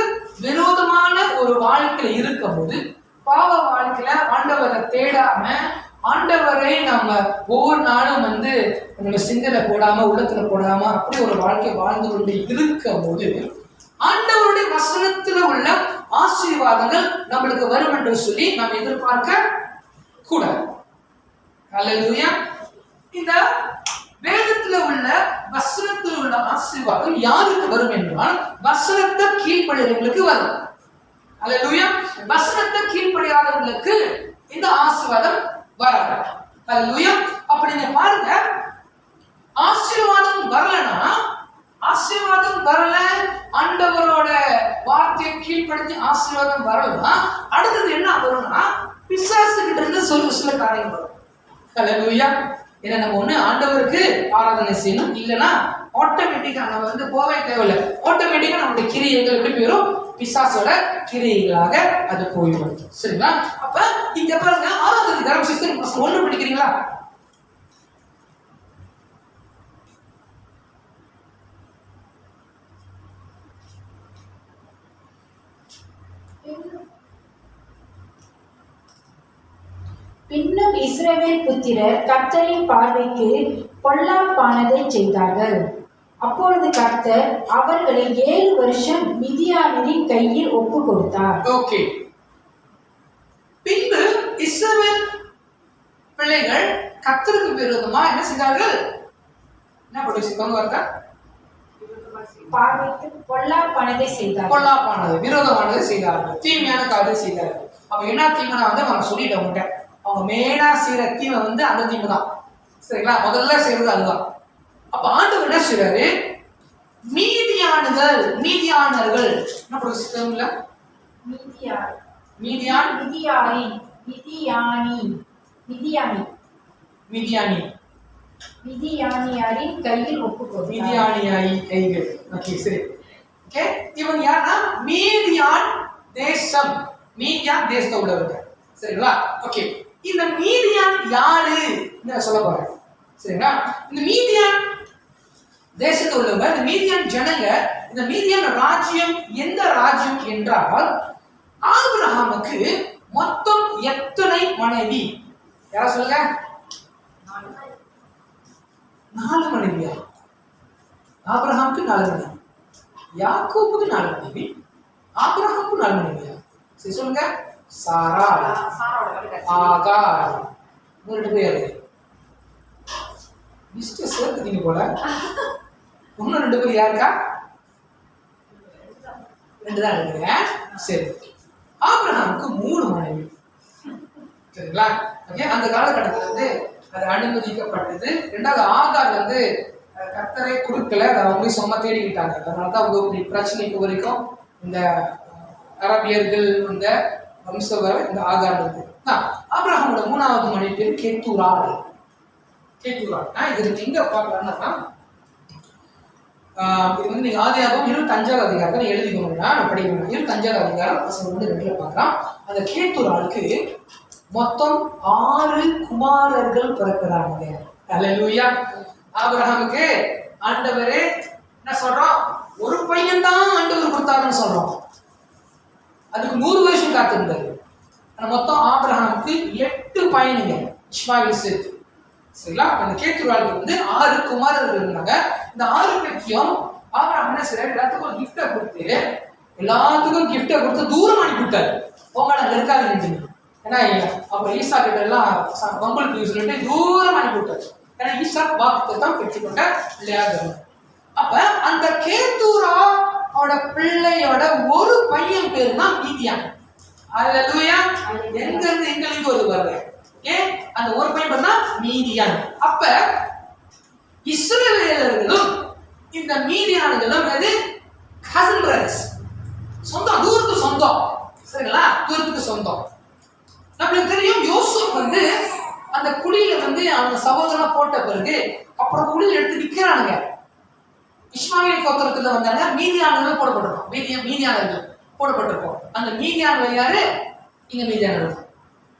Speaker 1: விரோதமான ஒரு வாழ்க்கையில இருக்கும் போது, பாவ வாழ்க்கையில ஆண்டவரை தேடாம, ஆண்டவரை நம்ம ஒவ்வொரு நாளும் வந்து நம்ம சிந்தனை போடாம, உள்ளத்துல போடாம அப்படி ஒரு வாழ்க்கை வாழ்ந்து கொண்டு இருக்கும் போது, ஆண்டவருடைய வசனத்துல உள்ள ஆசீர்வாதங்கள் நம்மளுக்கு வரும் என்று சொல்லி நாம் எதிர்பார்க்க கூடாது. ஹல்லேலூயா. இந்த வேதத்துல உள்ள வசனத்தில் உள்ள ஆசீர்வாதம் யாருக்கு வரும் என்றால், வசனத்தை கீழ்ப்படிறவங்களுக்கு வரும். ஹல்லேலூயா. வசனத்தை கீழ்ப்படியாதவங்களுக்கு இந்த ஆசீர்வாதம் வராது. ஹல்லேலூயா. அப்படி நீங்க பாருங்க, ஆசீர்வாதம் வரலன்னா, ஆசீர்வாதம் வரல, ஆண்டவரோட வார்த்தையை கீழ்ப்படுத்தி ஆசீர்வாதம் வரலன்னா அடுத்தது என்ன வரும்னா, பிசாசு கிட்ட இருந்து சில காரியம் வரும். ஹல்லேலூயா. ஏன்னா நம்ம ஒண்ணு ஆண்டவருக்கு ஆராதனை செய்யணும், இல்லைன்னா ஆட்டோமேட்டிக்கா நம்ம வந்து போவே தேவையில்லை, ஆட்டோமேட்டிக்கா நம்மளுடைய கிரியைகள் எப்படி போயிடும், பிசாசோட கிரியைகளாக அது போயிடும். சரிங்களா? அப்ப இங்க பாருங்க, 6வது அதிகாரம் 1 படிக்கிறீங்களா?
Speaker 3: பின்னும் இஸ்ரவேல் புத்திரர் கர்த்தரின் பார்வைக்கு பொல்லாப்பானதை செய்தார்கள். அப்பொழுது கர்த்தர் அவர்களை 7 வருஷம் மிதியானின் கையில் ஒப்பு கொடுத்தார்.
Speaker 1: ஓகே. பின்பு இஸ்ரவேல் பிள்ளைகள் கர்த்தருக்கு விரோதமா என்ன செய்தார்கள்? என்ன படிச்சிருக்காங்க வார்த்தை?
Speaker 3: பார்வைக்கு பொல்லாப்பானதை செய்தார்கள்.
Speaker 1: பொல்லாப்பானது, விரோதமானதை செய்தார்கள், தீமையான காரியத்தை செய்தார்கள். அப்ப என்ன தீமைனா வந்து அவங்க சொல்லிட்டு அவங்க அவங்க மெயினா செய்யற தீமை வந்து அந்த தீமை தான். சரிங்களா? முதல்ல செய்யறது அதுதான். அப்ப ஆண்டவர் என்ன செய்றாரு? மீதியானர்கள் என்ன படிச்சிருக்காங்கல்ல?
Speaker 3: மிதியானியாரின் கையில் ஒப்பு கொடுத்தார்.
Speaker 1: மிதியானியாரி கைகள். ஓகே, சரி. ஓகே, இவங்க யாருன்னா மீதியான் தேசம், மீதியான் தேசத்தை உள்ளவங்க. சரிங்களா? ஓகே, இந்த மீதியான் யாரு சொல்ல போறேன். சரிங்களா? இந்த மீதியான் தேசத்தில் உள்ளவங்க, இந்த மீதியான் ஜனங்க, இந்த மீதியான் ராஜ்யம் எந்த ராஜ்யம் என்றால் ஆபிரகாமுக்கு மொத்தம் எத்தனை மனைவி? யாரா சொல்லுங்க? 4 மனைவியா? ஆபிரகாமுக்கு 4 மனைவி, யாக்கோபுக்கு 4 மனைவி, ஆபிரகாமுக்கு 4 மனைவியா? சரி சொல்லுங்க. சாரா, ஆகார், 2 பேர். லிஸ்ட் சேர்த்துட்டீங்க போல. இன்னும் 2 பேர் யாருக்கா? 2 தான் இருக்குங்க. சரி, ஆபிரகாமுக்கு 3 மனைவி. சரிங்களா? ஓகே, அந்த காலகட்டத்தில் வந்து அது அனுமதிக்கப்பட்டது. 2வது ஆகார் வந்து கர்த்தரை கொடுக்கல, அதை அவங்க சும்மா தேடிக்கிட்டாங்க. அதனால தான் அவங்க பிரச்சனைக்கு வரைக்கும் இந்த அரபியர்கள் இந்த வம்சவர் இந்த ஆகார் இருக்கு. ஆபிரகாமோட 3வது மனைவி பேர் கேத்தூராள். இது எங்க பார்க்கலாம்னா இது வந்து நீங்க ஆதியாகமம் 25வது அதிகாரத்தை எழுதிக்கணும்னா நான் படிக்கணும். 25வது அதிகாரம் வசனம் 1-2 பார்க்கலாம். அந்த கேத்தூராளுக்கு மொத்தம் 6 குமாரர்கள் பிறக்கிறாங்க. அல்லேலூயா. ஆபிரகாமுக்கு ஆண்டவரே என்ன சொல்றோம்? ஒரு பையன் தான் ஆண்டவர் கொடுத்தாருன்னு சொல்றோம். அதுக்கு 100 வருஷம் காத்திருந்தாரு. மொத்தம் ஆபிரகாமுக்கு 8 பையனுங்க, இஸ்மாயில் சேர்த்து. சரிங்களா? அந்த கேத்தூராளுக்கு வந்து 6 குமாரர்கள் இருந்தாங்க. இந்த 6 பேருக்கும் ஆபிரகாம் என்ன செய்யறாரு? எல்லாத்துக்கும் கிஃப்டை கொடுத்து தூரம் அனுப்பிவிட்டாரு. போங்க, நாங்க இருக்காது. ஏன்னா அப்ப ஈசா கிட்ட எல்லாம் பம்பளுக்கு சொல்லிட்டு தூரம் அனுப்பிவிட்டாரு. ஏன்னா ஈசா வாக்குத்தை தான் பெற்றுக்கொண்ட பிள்ளையாக. அப்ப அந்த கேத்தூராவோட பிள்ளையோட ஒரு பையன் பேர் தான் மீதியான். அல்லேலூயா. எங்க இருந்து எங்களுக்கு ஒரு வருது. அந்த ஒரு பையன் பேர் தான் மீதியான். அப்ப இஸ்ரவேலர்களும் இந்த மீதியான்களும் எது? கசின் பிரதர்ஸ், சொந்தம், தூரத்துக்கு சொந்தம். சரிங்களா? தூரத்துக்கு சொந்தம். நம்மளுக்கு தெரியும் யோசேப் வந்து அந்த குழியில வந்து அவங்க சகோதரனா போட்ட பிறகு அப்புறம் குழியில எடுத்து விற்கிறானுங்க. இஸ்மாயில் கோத்திரத்துல வந்தாங்க, மீதியானர்கள் போடப்பட்டிருக்கோம். மீதியானர்கள் போடப்பட்டிருக்கோம். அந்த மீதியானர்கள் யாரு? இங்க மீதியானர்கள்.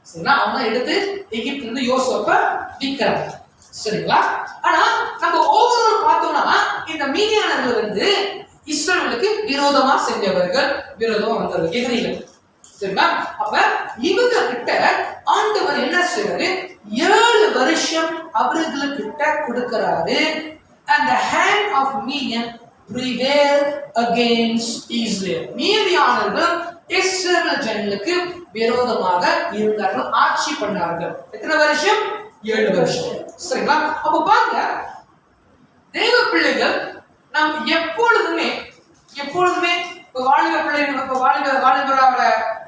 Speaker 1: சரிங்களா? அவங்க எடுத்து எகிப்துல இருந்து யோசேப்ப விற்கிறாங்க. சரிங்களா? ஆனா நம்ம ஓவரால் பார்த்தோம்னா இந்த மீதியானர்கள் வந்து இஸ்ரவேலுக்கு விரோதமா செஞ்சவர்கள், விரோதமா வந்தவர்கள், எதிரிகள். சரிங்களா? அப்ப இவங்க கிட்ட ஆண்டவர் என்ன செய்யறாரு? 7 வருஷம் அவர்களுக்கிட்ட கொடுக்கிறாரு. And the hand of Midian prevailed against Israel. மீதியானர்கள் இஸ்ரவேல் ஜனங்களுக்கு விரோதமாக இருந்தார்கள், ஆட்சி பண்ணார்கள். எத்தனை வருஷம்? 7 வருஷம். சரிங்களா? அப்ப பாருங்க, தேவ பிள்ளைகள் நாம் எப்பொழுதுமே வாலிபரோட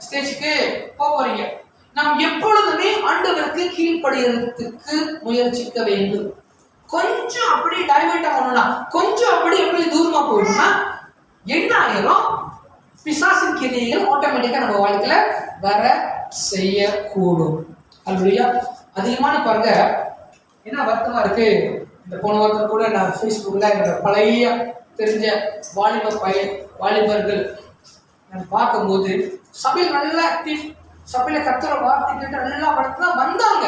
Speaker 1: ஸ்டேஜுக்கு போறீங்க. நாம் எப்பொழுதுமே ஆண்டவருக்கு கீழ்ப்படுகிறதுக்கு முயற்சிக்க வேண்டும். கொஞ்சம் அப்படி டைவர்ட் ஆகணும்னா, கொஞ்சம் அப்படி தூரமா போயிடும்னா என்ன ஆயிரும்? பிசாசின் கிரியைகள் ஆட்டோமேட்டிக்கா நம்ம வாழ்க்கையில வர செய்யக்கூடும். அல்லேலூயா. அதிகமான பாருங்க, என்ன வருத்தமா இருக்கு. இந்த போன வாரத்தில் கூட நான் ஃபேஸ்புக்கில் என்னோட பழைய தெரிஞ்ச வாலிபர்கள் நான் பார்க்கும்போது சபையில் நல்லா ஆக்டிவ், சபையில் கத்துற வார்த்தை கேட்டு நல்லா வந்தாங்க.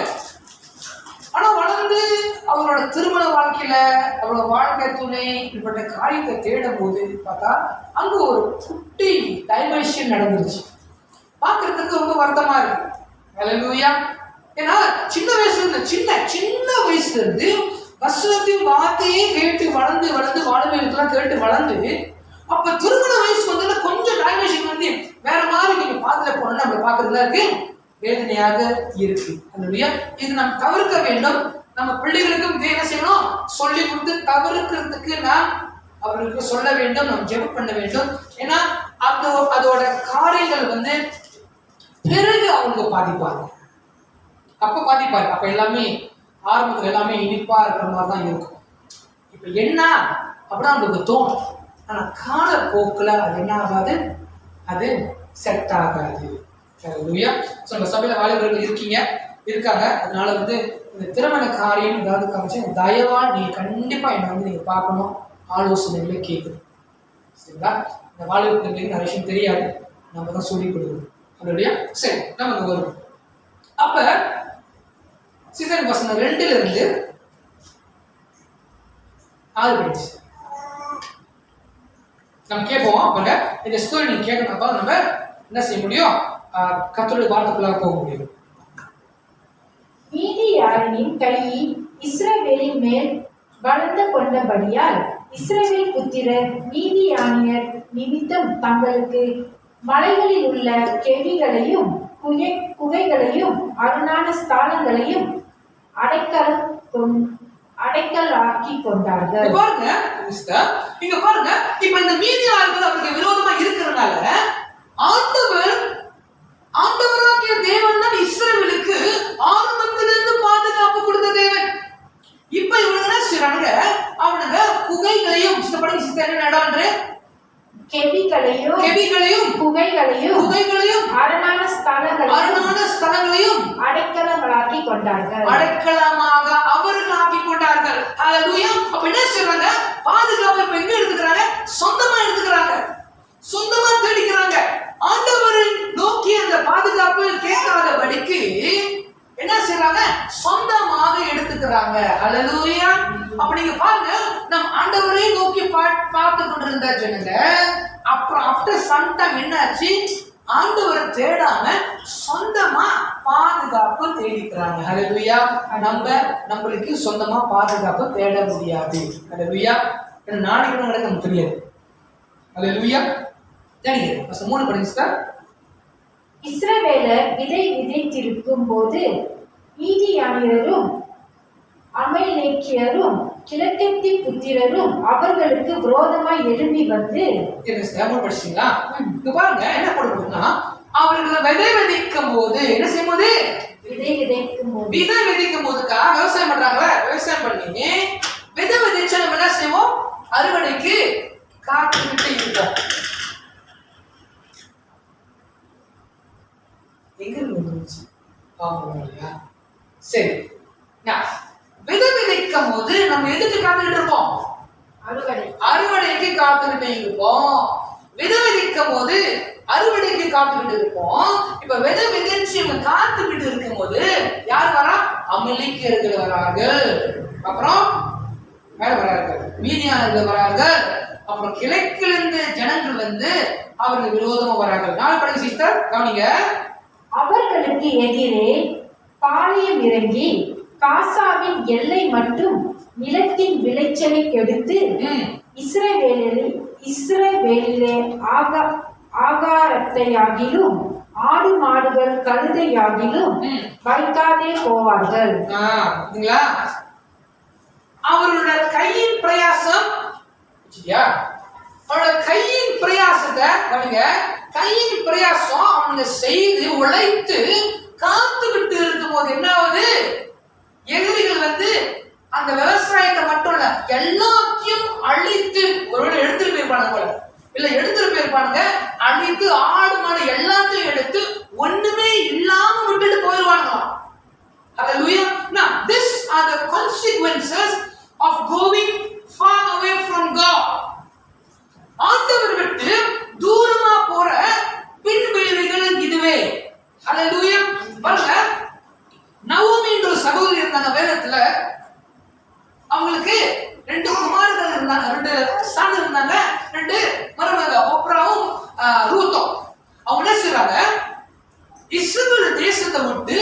Speaker 1: ஆனால் வளர்ந்து அவங்களோட திருமண வாழ்க்கையில அவரோட வாழ்க்கை துணை இப்படிப்பட்ட காரியத்தை தேடும் போது பார்த்தா அங்க ஒரு குட்டி டைவர்ஷன் நடந்துருச்சு. பார்க்கறதுக்கு ரொம்ப வருத்தமா இருக்கு. அல்லேலூயா. ஏன்னா சின்ன வயசுல இருந்து வசனத்தின் வார்த்தையே கேட்டு வளர்ந்து வளர்ந்து வாழ்வியெல்லாம் கேட்டு வளர்ந்து அப்ப திருமண வயசு வந்து கொஞ்சம் டைமென்ஷன் வந்து வேற மாதிரி நீங்க பாத்துல போனோம்னா நம்ம பாக்குறதுல இருக்கு வேதனையாக இருக்கு. அல்லையா? இது நாம் தவிர்க்க வேண்டும். நம்ம பிள்ளைகளுக்கும் இதை என்ன செய்யணும், சொல்லி கொடுத்து தவிர்க்கிறதுக்கு நாம் அவர்களுக்கு சொல்ல வேண்டும், நாம் ஜெபம் பண்ண வேண்டும். ஏன்னா அதோட காரியங்கள் வந்து பிறகு அவங்க பாதிப்பாங்க. அப்ப பாதிப்பாரு. அப்ப எல்லாமே ஆரம்பத்தில் எல்லாமே இனிப்பா இருக்கிற மாதிரி தான் இருக்கும். இப்ப என்ன அப்படின்னா நம்மளுக்கு தோணும். ஆனா காலப்போக்கில் அது என்ன ஆகாது, அது செட் ஆகாது. நம்ம சபையில வாலிபர்கள் இருக்காங்க. அதனால வந்து இந்த திருமண காரியம் ஏதாவது காமிச்சு தயவா நீங்க கண்டிப்பா என்னை வந்து நீங்க பார்க்கணும், ஆலோசனைகளை கேட்கணும். சரிங்களா? இந்த வாலிபர்களுக்கு நிறைய விஷயம் தெரியாது, நம்ம தான் சொல்லிக் கொடுக்கணும். இல்லையா? சரி, நம்ம வருவோம். அப்ப சீசன் வசனம் 2ல இருந்து 6 படிச்சு நம்ம கேட்போம். அப்ப இந்த ஸ்டோரி நீங்க கேட்கணும். நம்ம என்ன செய்ய முடியும், கர்த்தருடைய வார்த்தைக்குள்ளாக போக முடியும்.
Speaker 3: மீதியானின் கை இஸ்ரவேலின் மேல் வளர்ந்து கொண்டபடியால் இஸ்ரவேல் புத்திரர் மீதியானியர் நிமித்தம் தங்களுக்கு மலைகளில் உள்ள கெவிகளையும் குகைகளையும் அருணான ஸ்தானங்களையும் அடைக்கலாக்கி கொண்டார்கள்.
Speaker 1: பாருங்க இங்க பாருங்க, இப்ப இந்த மீதியார்கள் அவருக்கு விரோதமா இருக்கிறதுனால ஆண்டவராகிய தேவன் தான் இஸ்ரவேலுக்கு ஆரம்பத்திலிருந்து பாதுகாப்பு கொடுத்த தேவன். இப்ப இவங்க என்ன செய்றாங்க, அவனுங்க குகைகளையும்
Speaker 3: கெவிகளையும் குகைகளையும் அரணான ஸ்தலங்களையும் அடைக்கலங்களாக்கி கொண்டார்கள்.
Speaker 1: அடைக்கலமாக அவர்கள் ஆக்கி கொண்டார்கள். ஹல்லேலூயா. அப்ப என்ன செய்றாங்க, பாதுகாப்பு இப்ப எங்க எடுத்துக்கிறாங்க, சொந்தமா எடுத்துக்கிறாங்க, சொந்தமா தேடிக்கிறாங்க. ஆண்டவரை நோக்கி அந்த பாதுகாப்பு கேட்காதபடிக்கு என்ன செய்றாங்க, சொந்தமாக எடுத்துக்கிறாங்க. ஹல்லேலூயா. அப்ப நீங்க பாருங்க, நம் ஆண்டவரை நோக்கி பார்த்து கொண்டிருந்த ஜனங்க அப்புறம் ஆஃப்டர் சம் டைம் என்னாச்சு, ஆண்டவரை தேடாம சொந்தமா பாதுகாப்பு தேடிக்கிறாங்க. ஹல்லேலூயா. நம்மளுக்கு சொந்தமா பாதுகாப்பு தேட முடியாது. ஹல்லேலூயா. நாளைக்கு நடக்க நமக்கு தெரியாது. ஹல்லேலூயா. தெரியுது. 3 படிங்க.
Speaker 3: இஸ்ரவேலர் விதை விதைத்திருக்கும் போது மீதியானியரும் அமலேக்கியரும் கிழக்கத்தி புத்திரரும் அவர்களுக்கு விரோதமாய் எழும்பி வந்து
Speaker 1: படிச்சீங்களா? இங்க பாருங்க என்ன போடுறதுன்னா, அவர்களை விதை விதைக்கும் போது என்ன செய்யும் போது, விதை விதைக்கும் போதுக்கா விவசாயம் பண்றாங்க. விவசாயம் பண்ணி விதை விதைச்சா நம்ம என்ன செய்வோம், அறுவடைக்கு காத்துக்கிட்டு இருப்போம். எங்க இருந்துச்சு? இல்லையா? சரி, விதை விதைக்கும் போது நம்ம எதுக்கு காத்துக்கிட்டு இருப்போம், அறுவடைக்கு காத்துக்கிட்டு இருப்போம். விதை விதைக்கும் போது அறுவடைக்கு காத்துக்கிட்டு இருப்போம். இப்ப விதை விதைச்சு காத்துக்கிட்டு இருக்கும் போது யார் வரா, அமலேக்கியர்கள் வரார்கள், அப்புறம் மேல வரார்கள், மீதியானவர்கள் வரார்கள், அப்புறம் கிழக்கிலிருந்து ஜனங்கள் வந்து அவர்கள் விரோதமா வரார்கள். 4 படிங்க சிஸ்டர், கவனிங்க.
Speaker 3: அவர்களுக்கு எதிரே பாளையம் இறங்கி காசாவின் எல்லை மற்றும் நிலத்தின் விளைச்சலை கெடுத்து இஸ்ரவேலிலே ஆகாரத்தையாகிலும் ஆடு மாடுகள் கழுதையாகிலும் வைக்காதே போவார்கள்.
Speaker 1: அவரோட கையின் பிரயாசம், அவரோட கையின் பிரயாசத்தை கவனிங்க. கையின் பிரயாசம் அவங்க செய்து உழைத்து காத்துக்கிட்டு இருக்கும் போது என்ன ஆகுது, எதிரிகள் வந்து அந்த விவசாயத்தை மட்டும் இல்ல எல்லாத்தையும் அழித்து, ஒருவேளை எடுத்துட்டு போயிருப்பானுங்க போல, இல்ல எடுத்துட்டு போயிருப்பானுங்க, அழித்து ஆடு மாடு எல்லாத்தையும் எடுத்து ஒண்ணுமே இல்லாம விட்டுட்டு போயிருவாங்களாம். Hallelujah. Now these are the consequences of going far away from God. ஆண்டவர் விட்டு தூரமா போற பின்விளைவுகள் இதுவே. ஹல்லேலூயா. பாருங்க, நவோமி என்ற சகோதரி இருந்தாங்க வேதத்துல. அவங்களுக்கு 2 குமாரர்கள் இருந்தாங்க, 2 சன் இருந்தாங்க, 2 மருமக, ஒப்ராவும் ரூத்தும். அவங்க என்ன செய்றாங்க, இஸ்ரவேல் தேசத்தை விட்டு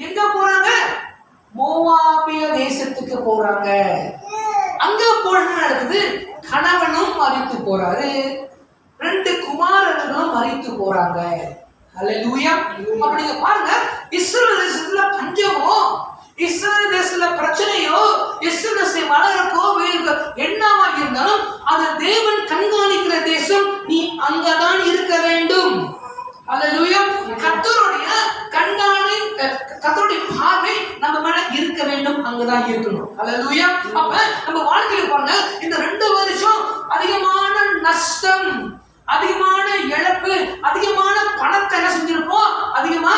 Speaker 1: எங்க போறாங்க, மோவாபிய தேசத்துக்கு தேசத்துக்கு போறாங்க. அங்க போன நடக்குது, கணவனும் மரித்து போறாரு, 2 குமாரர்களும் மரித்து போறாங்க. ஹல்லேலூயா. அப்ப நீங்க பாருங்க, இஸ்ரவேல் தேசத்துல பஞ்சமோ, இஸ்ரவேல் தேசத்துல பிரச்சனையோ, இஸ்ரவேல் தேசம் வளரக்கோ என்னவா இருந்தாலும் அது தேவன் கண்காணிக்கிற தேசம். நீ அங்கதான் இருக்க வேண்டும். ஹல்லேலூயா. கர்த்தருடைய கண்காணி, கர்த்தருடைய பார்வை நம்ம மேல இருக்க வேண்டும், அங்கதான் இருக்கணும். ஹல்லேலூயா. அப்ப நம்ம வாழ்க்கையில பாருங்க, இந்த 2 வருஷம் அதிகமான நஷ்டம், அதிகமான இழப்பு, அதிகமான பணத்தை என்ன செஞ்சிருப்போம், அதிகமா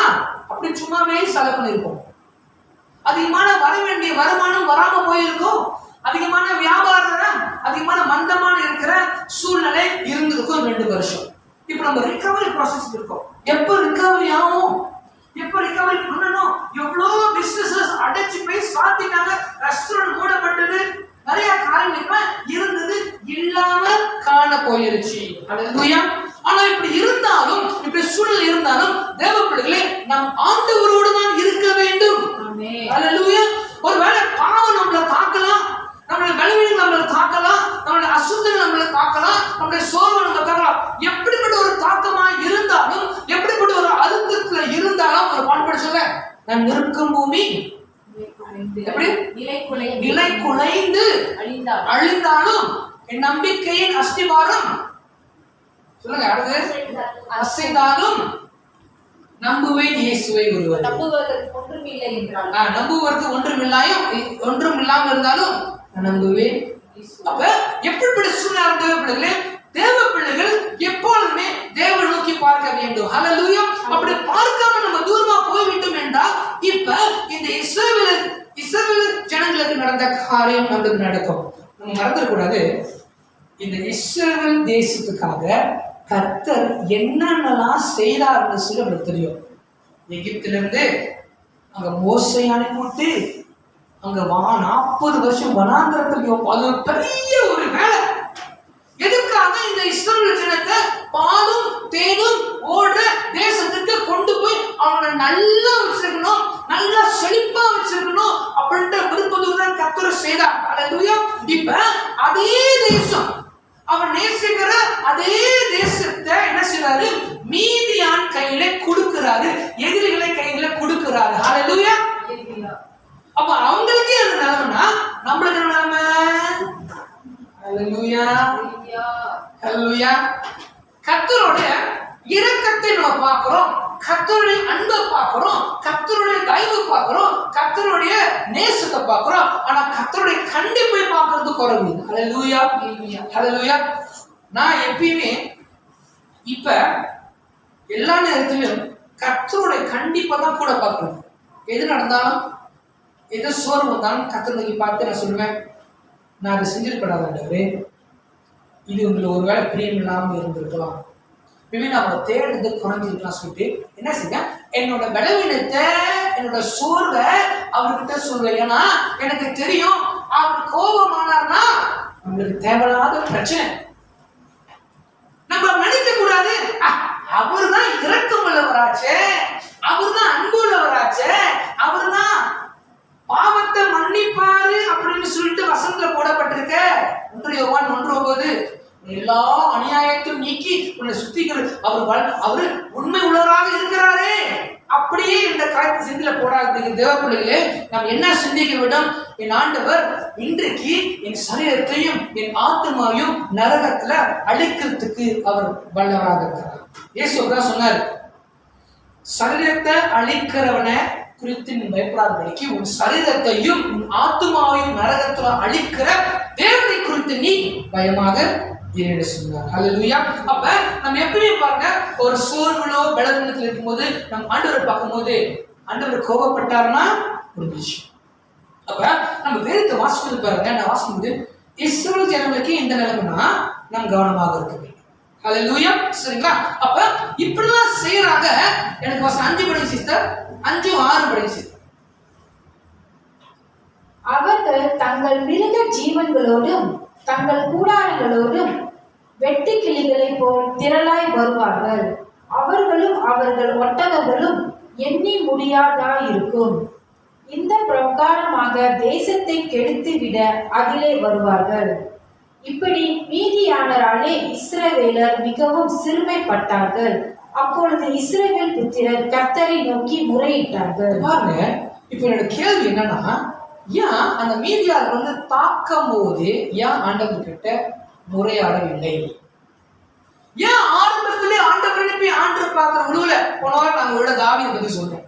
Speaker 1: அப்படி சும்மாவே செலவு பண்ணிருப்போம். அதிகமான வர வேண்டிய வருமானம் வராம போயிருக்கும். அதிகமான வியாபாரம், அதிகமான மந்தமான இருக்கிற சூழ்நிலை இருந்திருக்கும் 2 வருஷம். இப்ப நம்ம ரிகவரி ப்ராசஸ் இருக்கோம். எப்ப ரிகவரி ஆகும், எப்ப ரிகவரி பண்ணணும்? எவ்வளவு பிசினஸ் அடைச்சு போய் சாத்திட்டாங்க, ரெஸ்டாரண்ட் மூடப்பட்டது, நிறைய காரியங்கள் இருந்தது இல்லாம காண போயிருச்சு. ஹல்லேலூயா. ஆனா இப்படி இருந்தாலும், இப்படி சூழல் இருந்தாலும் தேவ பிள்ளைகளே, நாம் ஆண்டவரோடு தான் இருக்க வேண்டும். ஆமென். ஹல்லேலூயா. ஒருவேளை பாவம் நம்மளை தாக்கலாம், நம்மளுடைய பலவீனம் நம்மளை தாக்கலாம், நம்மளுடைய அசுத்தம் நம்மளை தாக்கலாம், நம்மளுடைய சோர்வு நம்மளை தாக்கலாம். எப்படிப்பட்ட ஒரு தாக்கமா இருந்தாலும், எப்படிப்பட்ட ஒரு அழுத்தத்துல இருந்தாலும், ஒரு பாட்டு சொல்ல, நான் நிற்கும் பூமி எப்படி நிலை குலைந்து அழிந்தாலும் என் நம்பிக்கையின் அஸ்திவாரம் சொல்லுங்க, அடுத்து அசைந்தாலும் நம்புவேன் இயேசுவை ஒருவர்.
Speaker 2: நம்புவதற்கு ஒன்றுமில்லை என்றால்,
Speaker 1: நம்புவதற்கு ஒன்றும் இல்லாம இருந்தாலும் நம்புவேன். அப்ப எப்படிப்பட்ட சூழ்நிலை தேவ பிள்ளைகள் எப்பொழுதுமே தேவனை நோக்கி பார்க்க வேண்டும். ஹல்லேலூயா. அப்படி பார்க்காம நம்ம தூரமா போய்விட்டோம் என்றால், இப்ப இந்த இஸ்ரவேல் ஜனங்களுக்கு நடந்த காரியம் நமக்கு நடக்கும். நம்ம மறந்துடக்கூடாது, இந்த இஸ்ரவேல் தேசத்துக்காக கர்த்தர் என்னென்னலாம் செய்தார்னு சொல்லி நமக்கு தெரியும். எகிப்திலிருந்து அங்க மோசை அனுப்பிவிட்டு அங்க 40 வருஷம் வனாந்திரத்துக்கு, அது பெரிய ஒரு வேலை. எதுக்காக இந்த இஸ்ரவேல் ஜனத்தை பாலும் தேனும் ஓடுற தேசத்துக்கு கொண்டு போய் அவங்களை நல்லா வச்சிருக்கணும், நல்லா செழிப்பா வச்சிருக்கணும் அப்படின்ற விருப்பத்துடன் கர்த்தர் செய்தார். ஹல்லேலூயா. இப்ப அதே தேசம், அவர் நேசிக்கிற அதே தேசத்தை என்ன செய்றாரு, மீதியான் கையில கொடுக்கிறாரு, எதிரிகளை கையில கொடுக்கிறாரு. ஹல்லேலூயா. அப்ப அவங்களுக்கே அந்த நிலைமைனா நம்மளுக்கு என்ன நிலைமை? ஹல்லேலூயா. ஹல்லேலூயா. கர்த்தருடைய இரக்கத்தை நம்ம பார்க்கிறோம், கர்த்தருடைய அன்பை பார்க்கிறோம், கர்த்தருடைய தயவு பார்க்கிறோம், கர்த்தருடைய நேசத்தை பார்க்கிறோம். ஆனா கர்த்தருடைய கண்டிப்பை பார்க்கிறது குறைவு. ஹல்லேலூயா. ஹல்லேலூயா. நான் எப்பயுமே இப்ப எல்லா நேரத்திலும் கர்த்தருடைய கண்டிப்பை தான் கூட பார்க்கிறேன். எது நடந்தாலும், எது சோர்வு வந்தாலும் கர்த்தரை பார்த்து நான் சொல்லுவேன், நான் அதை செஞ்சிருப்படாதே, இது உங்களுக்கு ஒருவேளை பிரியம் இல்லாமல் இருந்திருக்கலாம், நான் அவரை தேடுறது குறைஞ்சிருக்கலாம் சொல்லிட்டு என்ன செய்ய, என்னோட பலவீனத்தை, என்னோட சோர்வை அவர்கிட்ட சொல்வேன். ஏன்னா எனக்கு தெரியும், அவர் கோபமானார்னா நம்மளுக்கு தேவையில்லாத பிரச்சனை. நம்ம நினைக்க கூடாது, அவர் தான் இரக்கம் உள்ளவராச்சே, அவர் தான் அன்பு உள்ளவராச்சே, அவர் தான் பாவத்தை மன்னிப்பாரு அப்படின்னு சொல்லிட்டு வசனத்துல போடப்பட்டிருக்க. 1 யோவான் 1:9, எல்லா அநியாயத்தையும் நீக்கி உன்னை சுத்திகள் அவரு உண்மை உள்ளவராக இருக்கிறாரே. அப்படியே இந்த காரியத்தை சிந்தில போடாது. தேவ பிள்ளைகளே, நாம் என்ன சிந்திக்க வேண்டும்? என் ஆண்டவர் இன்றைக்கு என் சரீரத்தையும் என் ஆத்மாவையும் நரகத்துல அழிக்கிறதுக்கு அவர் வல்லவராக இருக்கிறார். இயேசு தான் சொன்னார், சரீரத்தை அழிக்கிறவனை குறித்து நீ பயப்படாதபடிக்கு உன் சரீரத்தையும் உன் ஆத்மாவையும் நரகத்துல அழிக்கிற தேவனை குறித்து நீ பயமாக சொன்னார். ஹல்லேலூயா. அப்ப நம்ம எப்படியும் பாருங்க, ஒரு சோர்வுலோ பலவீனத்தில் இருக்கும்போது நம்ம ஆண்டவரை பார்க்கும்போது ஆண்டவர் கோபப்பட்டாருன்னா முடிஞ்சிச்சு. அப்ப நம்ம வேதத்தை வாசிக்கிறது பாருங்க, நான் வாசிக்கும்போது இஸ்ரவேல் ஜனங்களுக்கு இந்த நிலைமைனா நம்ம கவனமாக இருக்க வேண்டும். ஹல்லேலூயா. சரிங்களா? அப்ப இப்படிலாம் செய்யறாங்க. எனக்கு வசனம் 5 படி சிஸ்டர், 5:6 படி சிஸ்டர்.
Speaker 3: அவர்கள் தங்கள் மிருக ஜீவன்களோடும் தங்கள் கூடாரங்களோடும் வெட்டு கிளிகளை போல் திரளாய் வருவார்கள். அவர்களும் அவர்கள் ஒட்டகங்களும் எண்ணி முடியாதா இருக்கும். இந்த பிரகாரமாக தேசத்தை கெடுத்துவிட அதிலே வருவார்கள். இப்படி மீதியானராலே இஸ்ரவேலர் மிகவும் சிறுமைப்பட்டார்கள். அப்பொழுது இஸ்ரவேல் புத்திரர் கர்த்தரை நோக்கி முறையிட்டார்கள்.
Speaker 1: பாருங்க, இப்ப என்னோட கேள்வி என்னன்னா, ஏன் அந்த மீதியார் தாக்கும் போது ஏன் ஆண்டவர் கிட்ட முறையாடவில்லை? ஏன் ஆரம்பத்திலே ஆண்டவர் அனுப்பி ஆண்டவர் பார்க்கிற உணவுல போனவரை நாங்க விட தாவீதை பத்தி சொன்னேன்.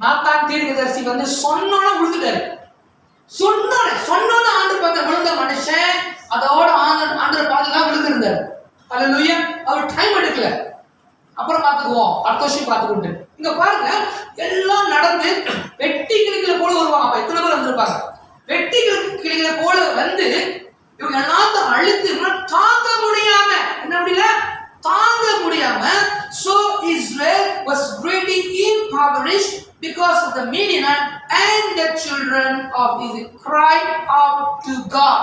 Speaker 1: நாத்தான் தீர்க்கதரிசி சொன்னோட விழுந்துட்டாரு. சொன்னோட ஆண்டவர் பார்க்க விழுந்த மனுஷன் அதோட ஆண்டவர் பார்த்துதான் விழுந்திருந்தாரு. அல்லேலூயா. அவர் டைம் எடுக்கல, அப்புறம் பார்த்துக்குவோம், அடுத்த வருஷம் பார்த்துக்கிட்டு. இங்க பாருங்க, எல்லாம் நடந்து வெட்டி கிளிகளை போல வருவாங்க. அப்ப எத்தனை பேர் வந்திருப்பாங்க? வெட்டி கிளிகளை போல வந்து இவங்க எல்லாத்தையும் அழுத்து தாங்க முடியாம, என்ன முடியல, தாங்க முடியாம, so Israel was greatly impoverished because of the Midianite, and the children of Israel cried out to God.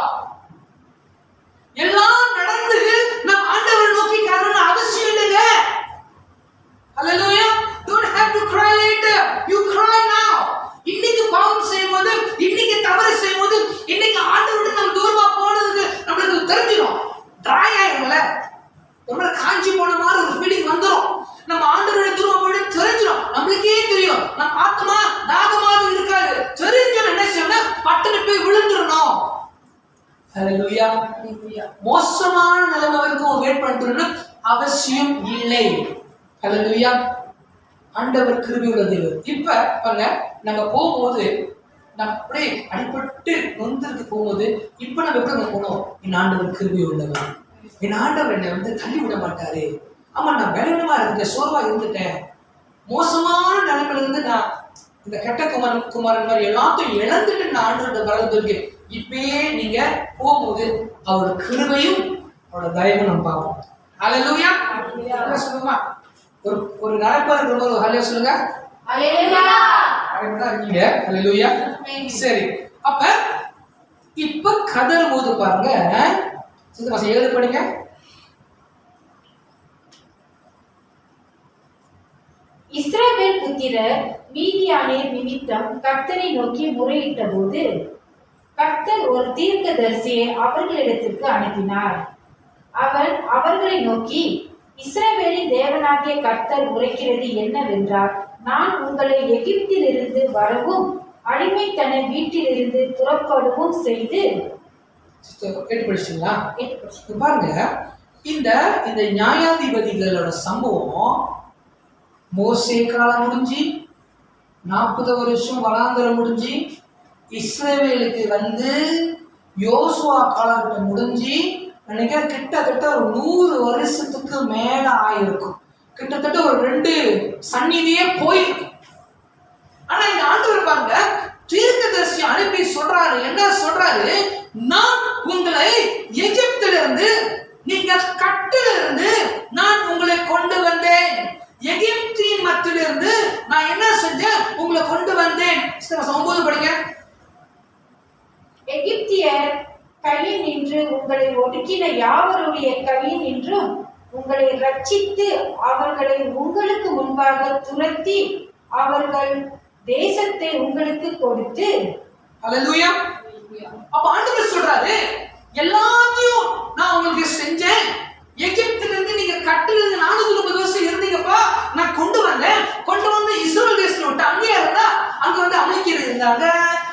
Speaker 1: எல்லாம் நடந்து நாம் ஆண்டவரை நோக்கி கதற அவசியம் இல்லைங்க. Hallelujah. Don't have to cry later. You cry now. இன்னைக்கு பாவம் செய்யும்போது, இன்னைக்கு தவறு செய்யும்போது, இன்னைக்கு ஆண்டவரோட நம்ம தூரமா போனதுக்கு நம்மளுக்கு தெரிஞ்சிடும். ட்ரை ஆயிரும்ல, ரொம்ப காஞ்சி போன மாதிரி ஒரு ஃபீலிங் வந்துடும். நம்ம ஆண்டவரோட தூரமா போயிட்டு தெரிஞ்சிடும். நம்மளுக்கே தெரியும் நம்ம ஆத்மா தாகமாக இருக்காது. தெரிஞ்சும் என்ன செய்யணும், பட்டனை போய் விழுந்துடணும். ஹல்லேலூயா. மோசமான நிலைமை வரைக்கும் வெயிட் பண்ணிட்டு அவசியம் இல்லை. ஹல்லேலூயா. ஆண்டவர் கிருபை உள்ள தேவன். இப்ப பாருங்க, நம்ம போகும்போது நம்ம அப்படியே அடிபட்டு நொந்திருக்கு போகும்போது இப்ப நம்ம எப்படி போனோம்? என் ஆண்டவர் கிருபை உள்ளவர், என் ஆண்டவர் என்னை தள்ளி விட மாட்டாரு. ஆமா, நான் பலவீனமா இருந்துட்டேன், சோர்வா இருந்துட்டேன், மோசமான நிலைமையில இருந்து நான் இந்த கெட்ட குமாரன் மாதிரி எல்லாத்தையும் இழந்துட்டு நான் ஆண்டவரோட வரது இருக்கு. இப்பயே நீங்க போகும்போது அவரோட கிருபையும் அவரோட தயவும் நம்ம பார்ப்போம். அல்லேலூயா. சொல்லுமா, ஒரு நரப்பா இருக்கிற ஒரு ஹல்லேலூயா சொல்லுங்க.
Speaker 2: அல்லேலூயா.
Speaker 1: கரெக்டா இருக்கீங்க. அல்லேலூயா. சரி, அப்ப இப்ப கதறும் போது பாருங்க, எழுத படிங்க.
Speaker 3: இஸ்ரவேல் புத்திரர் மீதியானியர் நிமித்தம் கர்த்தரை நோக்கி முறையிட்ட போது கர்த்தர் ஒரு தீர்க்கதரிசியை அவர்களிடத்திற்கு அனுப்பினார். அவன் அவர்களை நோக்கி, இஸ்ரவேலின் தேவனாகிய கர்த்தர் உரைக்கிறது என்னவென்றால், நான் உங்களை எகிப்திலிருந்து வரவும் அடிமைத்தன வீட்டிலிருந்து புறப்படவும் செய்து.
Speaker 1: பாருங்க, இந்த நியாயாதிபதிகளோட சம்பவம் மோசே காலம் முடிஞ்சு 40 வருஷம் வனாந்தரம் முடிஞ்சு இஸ்ரவேலுக்கு யோசுவா காலகட்டம் முடிஞ்சு நினைக்கிறேன் கிட்டத்தட்ட ஒரு 100 வருஷத்துக்கு மேல ஆயிருக்கும். கிட்டத்தட்ட ஒரு 2 சந்நிதியே போயிருக்கு. ஆனா இந்த ஆண்டவர் பாருங்க, தீர்க்கதரிசி அனுப்பி சொல்றாரு. என்ன சொல்றாரு? நான் உங்களை எகிப்திலிருந்து, நீங்க கட்டிலிருந்து நான் உங்களை கொண்டு வந்தேன். எகிப்தின் மத்தியிலிருந்து நான் என்ன செஞ்சேன்? உங்களை கொண்டு வந்தேன். 9 படிங்க.
Speaker 3: எகிப்தியர் கையில் நின்று உங்களை ஒடுக்கின யாவருடைய கையில் நின்றும் உங்களை ரட்சித்து அவர்களை உங்களுக்கு முன்பாக துரத்தி அவர்கள் தேசத்தை உங்களுக்கு கொடுத்து.
Speaker 1: அல்லேலூயா. அப்ப ஆண்டவர் சொல்றாரு, எல்லாத்தையும் நான் உங்களுக்கு செஞ்சேன். எகிப்திலிருந்து நீங்க கட்டிலிருந்து 430 வருஷம் இருந்தீங்கப்பா, நான் கொண்டு வந்தேன். கொண்டு வந்து இஸ்ரவேல் தேசத்துல விட்டு அங்கேயே இருந்தா, அங்க அமெரிக்கர் இருந்தாங்க,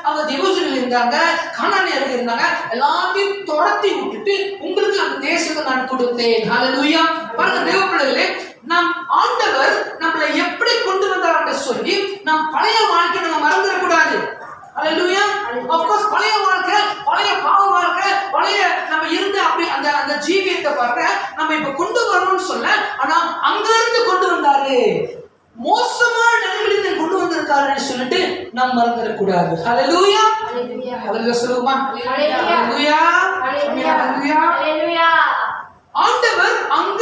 Speaker 1: அங்க ஜெபூசியர்கள் இருந்தாங்க, கானானியர்கள் இருந்தாங்க. எல்லாத்தையும் துரத்தி விட்டுட்டு உங்களுக்கு அந்த தேசத்தை நான் கொடுத்தேன். ஹல்லேலூயா. பாருங்க தேவ பிள்ளைகளே, நாம் ஆண்டவர் நம்மளை எப்படி கொண்டு வந்தார் என்று சொல்லி நாம் பழைய வாழ்க்கையை நம்ம மறந்துடக்கூடாது. ஹல்லேலூயா. ஆஃப் கோர்ஸ் பழைய வாழ்க்கை, பழைய பாவ வாழ்க்கை, பழைய நம்ம இருந்த அப்படி அந்த ஜீவியத்தை பாருங்க நம்ம இப்ப கொண்டு வரணும்னு சொல்ல, ஆனா அங்க இருந்து கொண்டு வந்தாரு, மோசமான நிலைமையிலிருந்து கொண்டு வந்திருக்காருன்னு சொல்லிட்டு நாம் மறந்துடக்கூடாது. ஹல்லேலூயா. ஹல்லேலூயா சொல்லுமா. ஹல்லேலூயா. ஹல்லேலூயா. ஆண்டவர் அங்க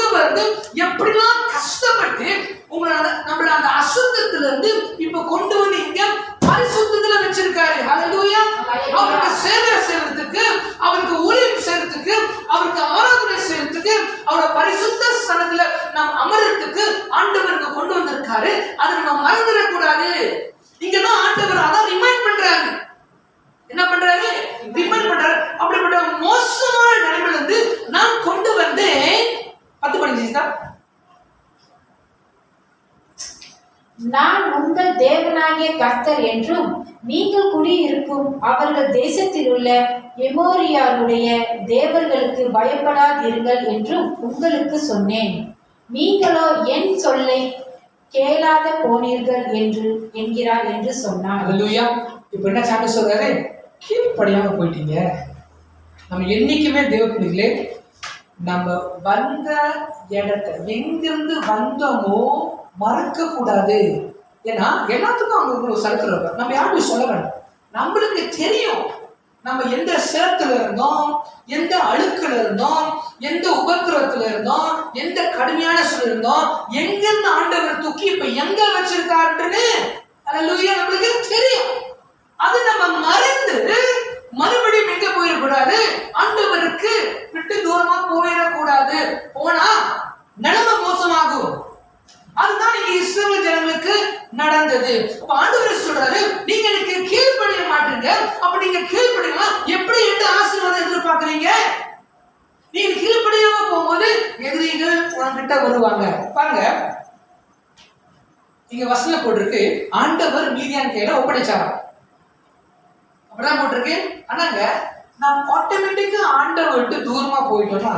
Speaker 1: எப்படிலாம் கஷ்டப்பட்டு நம்மள அந்த அசுத்தத்துல இருந்து இப்ப கொண்டு வந்து இங்க பரிசுத்தத்துல வச்சிருக்காரு. ஹல்லேலூயா. அவருக்கு சேவை செய்யறதுக்கு, அவருக்கு ஊழியம் செய்யறதுக்கு, அவருக்கு ஆராதனை செய்யறதுக்கு, அவரோட பரிசுத்த ஸ்தலத்துல நாம் அமர்றதுக்கு ஆண்டவருக்கு கொண்டு வந்திருக்காரு. அதை நம்ம மறந்துடக்கூடாது. இங்கதான்
Speaker 3: நான் உங்கள் தேவனாகிய கர்த்தர் என்றும் நீங்கள் குடியிருக்கும் அவர்கள் தேசத்தில் உள்ள எமோரியாருடைய தேவர்களுக்கு பயப்படாதிருங்கள் என்றும் உங்களுக்கு சொன்னேன். நீங்களோ என் சொல்லை கேளாத போனீர்கள் என்கிறார் என்று சொன்னார்.
Speaker 1: அல்லேலூயா. இப்போ என்ன சாப்பிட்டு சொல்றாரு? கீழ்ப்படியாம போயிட்டீங்க. நம்ம என்னைக்குமே தேவ பிள்ளைகளே, நம்ம வந்த இடத்தை எங்கிருந்து வந்தோமோ மறக்க கூடாது. ஏன்னா எல்லாத்துக்கும் அவங்க ஒரு சரத்துல இருப்போம். நம்ம யாரும் சொல்ல வேண்டாம். நம்மளுக்கு தெரியும் நம்ம எந்த சேத்துல இருந்தோம், எந்த அழுக்குல இருந்தோம், எந்த உபத்திரத்துல இருந்தோம், எந்த கடுமையான சூழல் இருந்தோம், எங்கிருந்து ஆண்டவர் தூக்கி இப்ப எங்க வச்சிருக்காருன்னு அல்லேலூயா நம்மளுக்கு தெரியும். அது நம்ம மறந்து மறுபடியும் எங்க போயிடக்கூடாது, ஆண்டவருக்கு விட்டு தூரமா போயிடக்கூடாது. போனா நிலைமை மோசமாகும். அதுதான் இங்க இஸ்ரவேல் ஜனங்களுக்கு நடந்தது. அப்ப ஆண்டவர் சொல்றாரு, நீங்க எனக்கு கீழ்ப்படிய மாட்டீங்க. அப்ப நீங்க கீழ்ப்படினா எப்படி எந்த ஆசீர்வாதம் எதிர்பார்க்கறீங்க? நீங்க கீழ்ப்படியாம போகும்போது எதிரிகள் உங்ககிட்ட வருவாங்க. பாருங்க, இங்க வசனம் போட்டிருக்கு, ஆண்டவர் மீதியான் கையில ஒப்படைச்சாராம். அப்படிதான் போட்டிருக்கு. ஆனாங்க நாம் ஆட்டோமேட்டிக்கா ஆண்டவர் விட்டு தூரமா போயிட்டோம்னா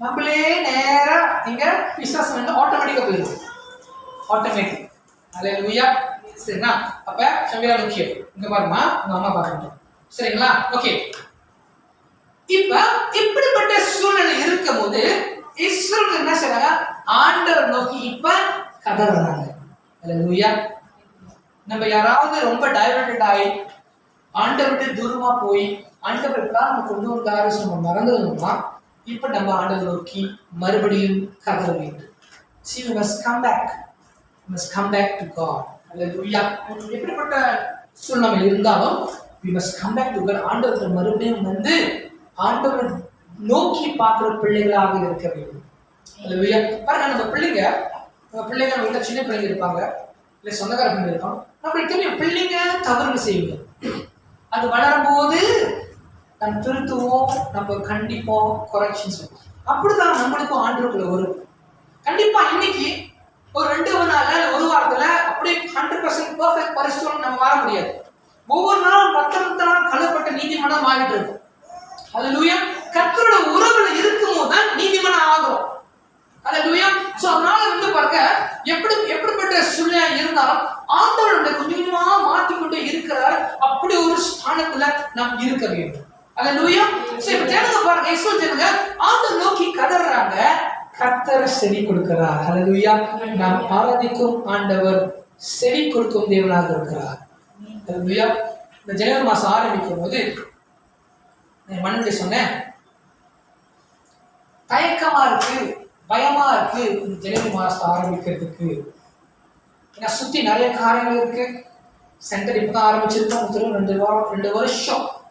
Speaker 1: நம்மளே நேரா இங்க பிசாசு வந்து ஆட்டோமேட்டிக்கா போயிடுது. ஆட்டோமேட்டிக். அல்லேலூயா. சரிங்களா? அப்ப சமீரா முக்கியம். இங்க பாருமா, உங்க அம்மா பாருங்க. சரிங்களா? ஓகே. இப்ப இப்படிப்பட்ட சூழ்நிலை இருக்கும் போது இஸ்ரவேல் என்ன செய்றாங்க? ஆண்டவர் நோக்கி இப்ப கதறாங்க. அல்லேலூயா. நம்ம யாராவது ரொம்ப டைவர்டட் ஆகி ஆண்டவர்கிட்ட தூரமா போய் ஆண்டவர்கிட்ட நம்ம கொண்டு வந்தாரு நம்ம மறந்துருந்தோம்னா இப்ப நம்ம ஆண்டவர் நோக்கி மறுபடியும் கதற வேண்டும். See, we must come back. We must come back to God. Hallelujah. எப்படிப்பட்ட சூழ்நிலை இருந்தாலும் we must come back to God. ஆண்டவர் மறுபடியும் வந்து ஆண்டவர் நோக்கி பார்க்கிற பிள்ளைகளாக இருக்க வேண்டும். Hallelujah. பாருங்க, நம்ம பிள்ளைங்க வீட்டில் சின்ன பிள்ளைங்க இருப்பாங்க, இல்லை சொந்தக்கார பிள்ளைங்க இருப்பாங்க. நம்மளுக்கு தெரியும் பிள்ளைங்க தவறு செய்யுங்க. அது வளரும் போது நம்ம திருத்துவோம், நம்ம கண்டிப்போம், கரெக்ஷன் சொல்லுவோம். அப்படிதான் நம்மளுக்கும் ஆண்டவருக்குள்ள வரும். கண்டிப்பா இன்னைக்கு ஒரு 2 நாள்ல ஒரு வாரத்துல அப்படியே 100% பெர்ஃபெக்ட் பரிசுத்தம் நம்ம வர முடியாது. ஒவ்வொரு நாளும் ரத்த நாள் கழுவப்பட்ட நீதிமன்றம் ஆகிட்டு இருக்கும். அல்லேலூயா. கர்த்தரோட உறவுல இருக்கும் போது தான் நீதிமன்றம் ஆகும். அல்லேலூயா. சோ அதனால வந்து பாருங்க, எப்படிப்பட்ட சூழ்நிலை இருந்தாலும் ஆண்டவருடைய கொஞ்சமா மாற்றிக்கொண்டே இருக்கிறார். அப்படி ஒரு ஸ்தானத்துல நாம் இருக்க வேண்டும். அல்லேலூயா. சரி, ஜனங்க பாருங்க, இஸ்ரவேல் ஜனங்க ஆண்டவர் நோக்கி கதறாங்க, கர்த்தர் செவி கொடுக்கிறார். அல்லேலூயா. நாம் ஆராதிக்கும் ஆண்டவர் செவி கொடுக்கும் தேவனாக இருக்கிறார். அல்லேலூயா. இந்த ஜனவரி மாசம் ஆரம்பிக்கும் போது நான் மனதில் சொன்னேன், தயக்கமா இருக்கு, பயமா இருக்கு இந்த ஜனவரி மாசம் ஆரம்பிக்கிறதுக்கு. ஏன்னா சுத்தி நிறைய காரியங்கள் இருக்கு. சென்டர் இப்பதான் ஆரம்பிச்சிருக்கோம்.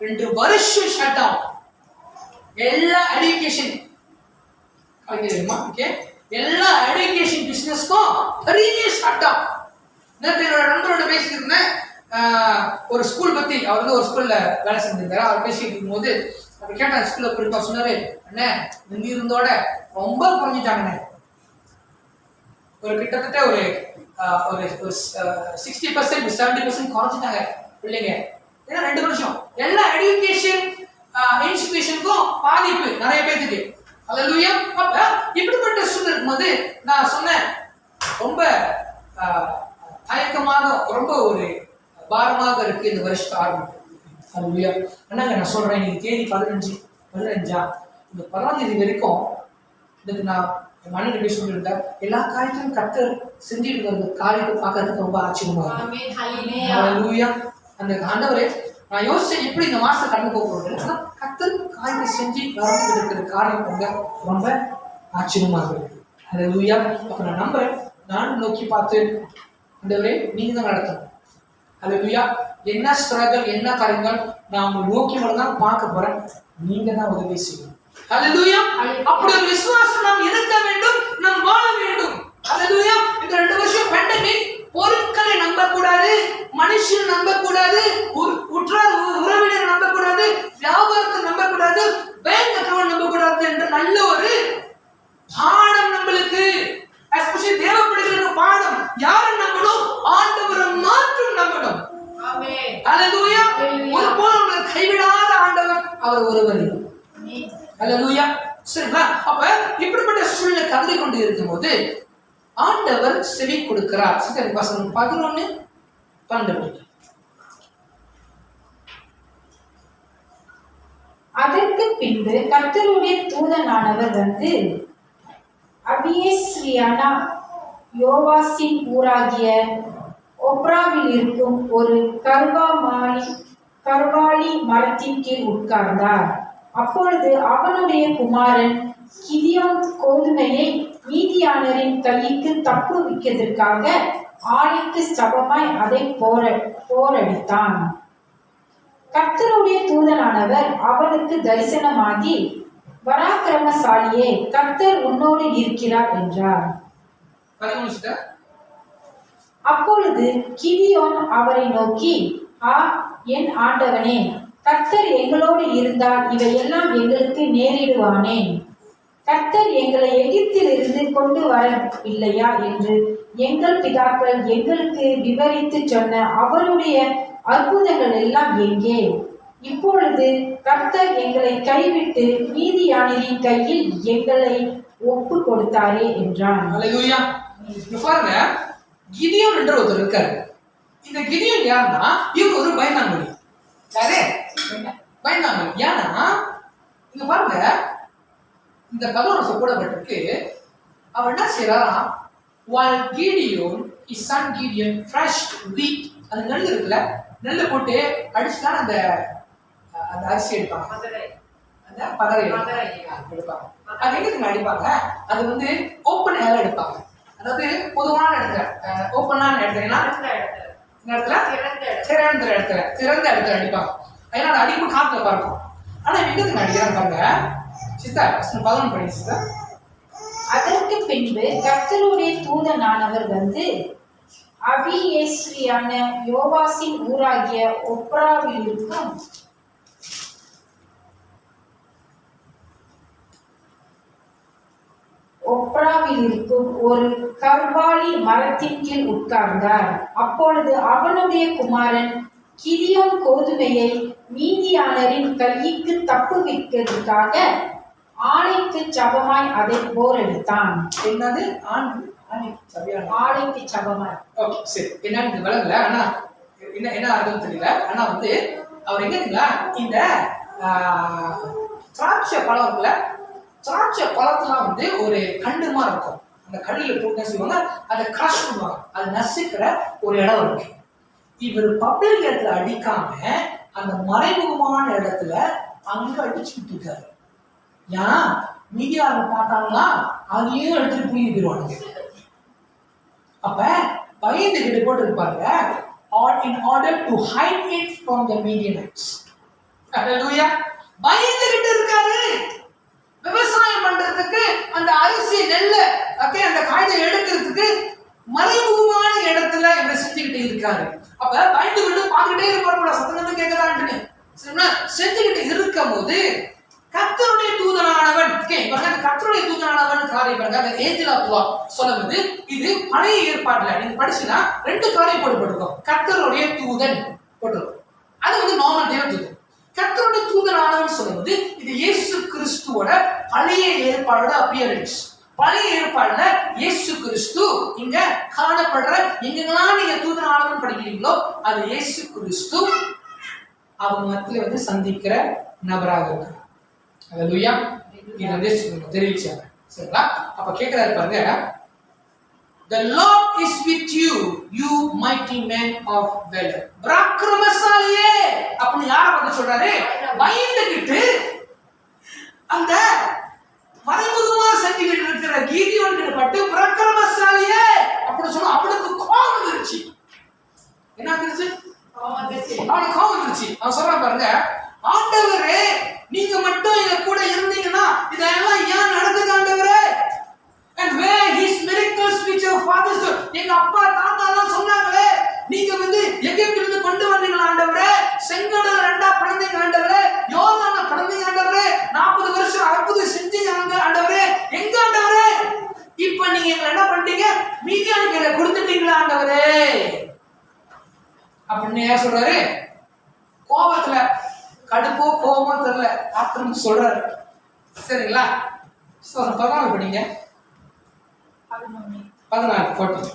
Speaker 1: 2 வருஷம் ஷட் டவுன். எல்லா எடுகேஷன் எல்லா எடுகேஷன் பிசினஸ்க்கும் பெரிய ஷட் டவுன். என்னோட நண்பரோட பேசிட்டு இருந்தேன். ஒரு ஸ்கூல் பத்தி, அவர் வந்து ஒரு ஸ்கூல்ல வேலை செஞ்சிருந்தாரு. அவர் பேசிட்டு இருக்கும்போது அவர் கேட்டார், ஸ்கூல்ல பிரிப்பா சொன்னாரு, அண்ணே முந்தி இருந்தோட ரொம்ப குறைஞ்சிட்டாங்கண்ணே. ஒரு கிட்டத்தட்ட ஒரு 60% 70% குறைஞ்சிட்டாங்க பிள்ளைங்க. ஏன்னா 2 வருஷம் எல்லா எஜுகேஷன் இன்ஸ்டிடியூஷனுக்கும் பாதிப்பு நிறைய பேருக்கு. அல்லேலூயா. அப்ப இப்படிப்பட்ட சூழ்நிலை இருக்கும்போது நான் சொன்னேன், ரொம்ப தயக்கமாக, ரொம்ப ஒரு பாரமாக இருக்கு இந்த வருஷம் ஆரம்பிக்கும். அல்லேலூயா. அண்ணாங்க நான் சொல்றேன், இன்னைக்கு தேதி 15 இந்த 10ஆம் தேதி வரைக்கும் இதுக்கு நான் மனைவி பேச சொல்லியிருந்தேன். எல்லா காரியத்தையும் கர்த்தர் செஞ்சுட்டு வருது. காரியத்தை பார்க்கறதுக்கு ரொம்ப ஆச்சரியமா இருக்கு. அல்லேலூயா. அந்த ஆண்டவரே, நான் யோசிச்சேன் எப்படி இந்த மாசம் கடந்து போகிறோம். கர்த்தர் காரியத்தை செஞ்சு வரது இருக்கிற காரியம் ரொம்ப ஆச்சரியமாக இருக்கு. அல்லேலூயா. அப்ப நான் நம்புறேன், நானும் நோக்கி பார்த்து ஆண்டவரே நீங்க தான் நடத்தணும். அல்லேலூயா. என்ன ஸ்ட்ரகல், என்ன காரியங்கள் நான் உங்களை நோக்கி தான் பார்க்க போறேன். நீங்க தான் உதவி செய்யணும். அல்லேலூயா. அப்படி ஒரு விசுவாசம் நாம் இருக்க வேண்டும், நாம் வாழ வேண்டும். அல்லேலூயா. இந்த 2 வருஷம் பேண்டமிக், பொருட்களை நம்பக்கூடாது, மனுஷன் நம்பக்கூடாது, உற்றார் உறவினர் நம்பக்கூடாது, வியாபாரத்தை நம்பக்கூடாது, பேங்க் அக்கௌண்ட் நம்பக்கூடாது என்ற நல்ல ஒரு பாடம் நம்மளுக்கு, எஸ்பெஷலி தேவைப்படுகிற பாடம் போது ஆண்டவர் செவி கொடுக்கிறார். சிஸ்டர் வசனம் 11, 12.
Speaker 3: அதற்கு பின்பு கர்த்தருடைய தூதனானவர் வந்து அபியேஸ்ரியானா யோவாசின் ஊராகிய ஒப்ராவில் இருக்கும் ஒரு கர்வாலி மரத்தின் கீழ் உட்கார்ந்தார். அப்பொழுது அவனுடைய குமாரன் கிதியோன் கோதுமையை மீதியானரின் கைக்கு தப்புவிக்கிறதற்காக ஆணைக்கு சபமாய் அதை போரடித்தான். கர்த்தருடைய தூதனானவர் அவனுக்கு தரிசனமாகி, பராக்கிரமசாலியே, கர்த்தர் உன்னோடு இருக்கிறார் என்றார். அப்பொழுது கிதியோன் அவரை நோக்கி, என் ஆண்டவனே, கர்த்தர் எங்களோடு இருந்தால் இவையெல்லாம் எங்களுக்கு நேரிடுவானேன்? கர்த்தர் எங்களை எகிப்திலிருந்து கொண்டு வரவில்லையா என்று எங்கள் பிதாக்கள் எங்களுக்கு விவரித்து சொன்ன அவருடைய அற்புதங்கள் எல்லாம் எங்கே? இப்பொழுது கர்த்தர் எங்களை கைவிட்டு மீதியானரின் கையில் எங்களை ஒப்பு கொடுத்தாரே என்றான்.
Speaker 1: அல்லேலூயா. பாருங்க, கிதியோன் என்ற ஒருத்தர் இருக்காரு. இந்த கிதியோன் யாருன்னா, இவர் ஒரு பயந்தாங்கொலி. யாரு? பயந்தாங்கொலி. ஏன்னா இங்க பாருங்க, இந்த கதோட போடப்பட்டிருக்கு. அவர் என்ன செய்யறாரா, while Gideon, his son Gideon, threshed wheat, அந்த நெல் இருக்குல்ல, நெல்லை போட்டு அடிச்சுதான் அந்த அரிசி எடுப்பாங்க, அந்த பதரை எடுப்பாங்க. அது எங்க அடிப்பாங்க? அது வந்து ஓப்பன் ஏர்ல எடுப்பாங்க. அதாவது பொதுவான இடத்துல, ஓப்பனான இடத்துல, திறந்த இடத்துல அடிப்பாங்க. அதனால அது அடிப்பு காத்துல பறக்கும். ஆனா எங்க அடிக்கிறாங்க பாருங்க சிஸ்டர், 11 படி சிஸ்டர்.
Speaker 3: அதற்கு பின்பு கர்த்தருடைய தூதனானவர் வந்து அபியேஸ்ரியான யோவாசின் ஊராகிய ஒப்ராவில் இருக்கும் ஒரு கர்வாலி மரத்தின் கீழ் உட்கார்ந்தார். அப்பொழுது அவனுடைய குமாரன் கிதியோன் கோதுமையை மீதியானரின் கைக்கு தப்புவிக்கிறதுக்காக ஆணைக்கு சபமாய் அதை போரடித்தான்.
Speaker 1: என்னது?
Speaker 3: ஆணைக்கு சபமாய்.
Speaker 1: ஓகே, சரி. என்னன்னு விளங்கல, ஆனா என்ன அர்த்தம் தெரியல. ஆனா வந்து அவர் எங்க இந்த திராட்சை பழம் இருக்குல்ல, திராட்சை பழத்துல வந்து ஒரு கண்டு மாதிரி இருக்கும். அந்த கல்லில் போட்டு செய்வாங்க, அதை கிரஷ் பண்ணுவாங்க, அதை நசுக்கிற ஒரு இடம் இருக்கு. இவர் பப்ளிக் இடத்துல அடிக்காம அந்த மறைமுகமான இடத்துல அங்க அடிச்சுட்டு இருக்காரு. ஏன் மீடியாவை பார்த்தாங்களா, அதையும் எடுத்துட்டு போயிருவானுங்க. அப்ப பயந்துகிட்டு போட்டு இருப்பாங்க, in order to hide it from the Midianites. ஹல்லேலூயா. பயந்துகிட்டு இருக்காரு. விவசாயம் பண்றதுக்கு அந்த அரிசி நெல்ல அந்த காய்கறி எடுக்கிறதுக்கு மறைமுகமான இடத்துல இவரை செஞ்சுக்கிட்டு இருக்காரு. அப்ப பயந்துகிட்டு பார்த்துக்கிட்டே இருப்பாரு, சத்தம் கேட்கலான்ட்டு செஞ்சுக்கிட்டு இருக்கும் போது கர்த்தருடைய தூதனானவன், கர்த்தருடைய தூதனானவன் காரியம் பாருங்க, அந்த ஏஞ்சல் ஆஃப் காட் சொல்லும்போது இது பழைய ஏற்பாட்டுல நீங்க படிச்சுன்னா 2 காரியம் போட்டுருக்கும். கர்த்தருடைய தூதன் போட்டுருக்கும், அது வந்து நார்மல் தேவ தூதன். கர்த்தருடைய தூதனானவன் சொல்லும்போது இது இயேசு கிறிஸ்துவோட பழைய ஏற்பாடோட அப்பியரன்ஸ். பழைய ஏற்பாடுல இயேசு கிறிஸ்து இங்க காணப்படுற, எங்கெல்லாம் நீங்க தூதனானவன் படிக்கிறீங்களோ அது இயேசு கிறிஸ்து அவங்க மத்தியில வந்து சந்திக்கிற நபராக இருக்காங்க. ஹல்லேலூயா. இது வந்து தெரிவிச்சாங்க. சரிங்களா? அப்ப கேக்குறாரு பாருங்க, the Lord is with you, you mighty men of valor. பராக்கிரமசாலியே அப்படின்னு யாரை பார்த்து சொல்றாரு? பயந்துகிட்டு அந்த மறைமுகமா செஞ்சுக்கிட்டு இருக்கிற கீதியோன் கிட்ட பட்டு பராக்கிரமசாலியே அப்படின்னு சொன்னா அவனுக்கு கோபம் வந்துருச்சு. என்ன வந்துருச்சு? அவனுக்கு கோபம் வந்துருச்சு. அவன் சொல்றான் பாருங்க, ஆண்டவரே நீங்க மட்டும் எங்க கூட இருந்தீங்கன்னா இதெல்லாம் ஏன் நடக்குது ஆண்டவரே? And where his miracles which your fathers, எங்க அப்பா தாத்தா எல்லாம் சொன்னாங்களே, நீங்க வந்து எகிப்திலிருந்து கொண்டு வந்தீங்களா ஆண்டவரே? செங்கடல் 2 பிளந்தீங்க ஆண்டவரே, யோர்தானை பிளந்தீங்க ஆண்டவரே, 40 வருஷம் அற்புதம் செஞ்சீங்க ஆண்டவரே, எங்க ஆண்டவரே? இப்ப நீங்க எங்களை என்ன பண்ணிட்டீங்க? மீதியான் கையில கொடுத்துட்டீங்களா ஆண்டவரே அப்படின்னு ஏன் சொல்றாரு? கோபத்துல, கடுப்போ கோபமோ தெரியல, ஆத்திரம் சொல்றாரு. சரிங்களா? 14 படிங்க. 14.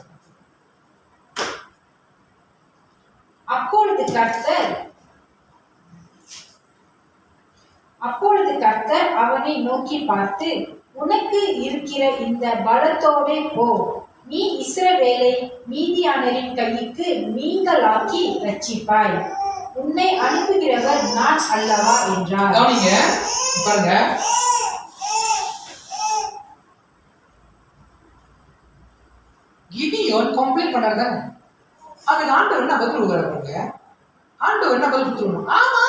Speaker 3: அப்பொழுது கர்த்தர் அவனை நோக்கி பார்த்து, உனக்கு இருக்கிற இந்த பலத்தோடே போ, நீ இஸ்ரவேலை மீதியானரின் கைக்கு நீங்களாக்கி ரட்சிப்பாய், உன்னை அனுப்புகிறவர் நான் அல்லவா என்றார்.
Speaker 1: கவனிங்க பாருங்க, கிதியோன் கம்ப்ளைண்ட் பண்ணாரு. அதுக்கு ஆண்டவர் என்ன பதில் கொடுக்குறாங்க? ஆண்டவர் என்ன பதில் கொடுத்துருவோம்? ஆமா,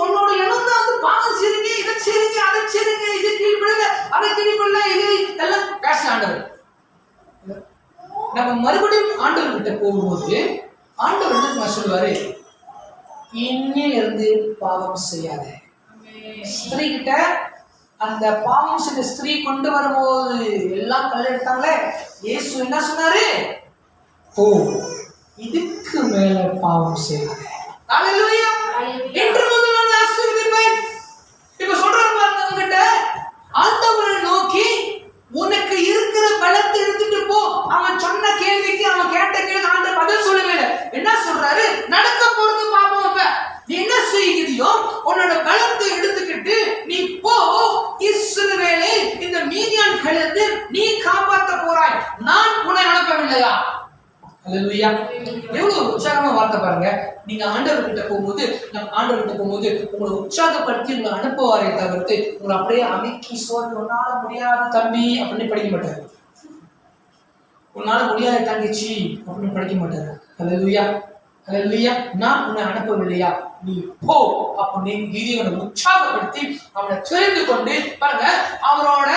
Speaker 1: உன்னோட இடம் தான் வந்து பாவம் செய்யுங்க, இதை செய்யுங்க, அதை செய்யுங்க, இது கீழ்படுங்க, அதை கீழ்படல, இது எல்லாம் பேச ஆண்டவர். நம்ம மறுபடியும் ஆண்டவர் கிட்ட போகும்போது ஆண்டவர் என்ன சொல்லுவாரு? இன்னிலிருந்து பாவம் செய்யாத. ஸ்திரீ கிட்ட அந்த பாவம் செய்த ஸ்திரீ கொண்டு வரும்போது எல்லாம் கல் எடுத்தாங்களே, இயேசு என்ன சொன்னாரு? ஓ, இதுக்கு மேல பாவம் செய்யாத. ஹalleluya. என்று முதல்ல நான் ஆசீர்வதிப்பேன். இப்ப சொல்றாரு பாருங்க உங்ககிட்ட, ஆண்டவரை நோக்கி உனக்கு இருக்கிற பலத்தை எடுத்துட்டு போ. அவன் சொன்ன கேள்விக்கு, அவன் கேட்ட கேள்வி ஆண்டவர் பதில் சொல்லவே இல்லை. என்ன சொல்றாரு? நடக்க போறது பாப்போம். அப்ப நீ என்ன செய்கிறியோ உன்னோட பலத்தை எடுத்துக்கிட்டு நீ போ, இஸ்ரவேலை இந்த மீதியான்களிலிருந்து நீ காப்பாற்ற போறாய், நான் உன்னை அனுப்பவில்லையா? ஹalleluya. எவ்வளவு உற்சாகமா வார்த்தை பாருங்க. நீங்க ஆண்டவர் கிட்ட போகும்போது, நம்ம ஆண்டவர் கிட்ட போகும்போது உங்களை உற்சாகப்படுத்தி உங்களை அனுப்புவாரே தவிர்த்து உங்களை அப்படியே அமைக்கி சோறு உன்னால முடியாது தம்பி அப்படின்னு படிக்க மாட்டாரு, உன்னால முடியாது தங்கச்சி அப்படின்னு படிக்க மாட்டாரு. ஹalleluya, ஹalleluya. நான் உன்னை அனுப்பவில்லையா, நீ போ அப்படின்னு கிதியோனை உற்சாகப்படுத்தி அவனை தெரிந்து கொண்டு பாருங்க, அவரோட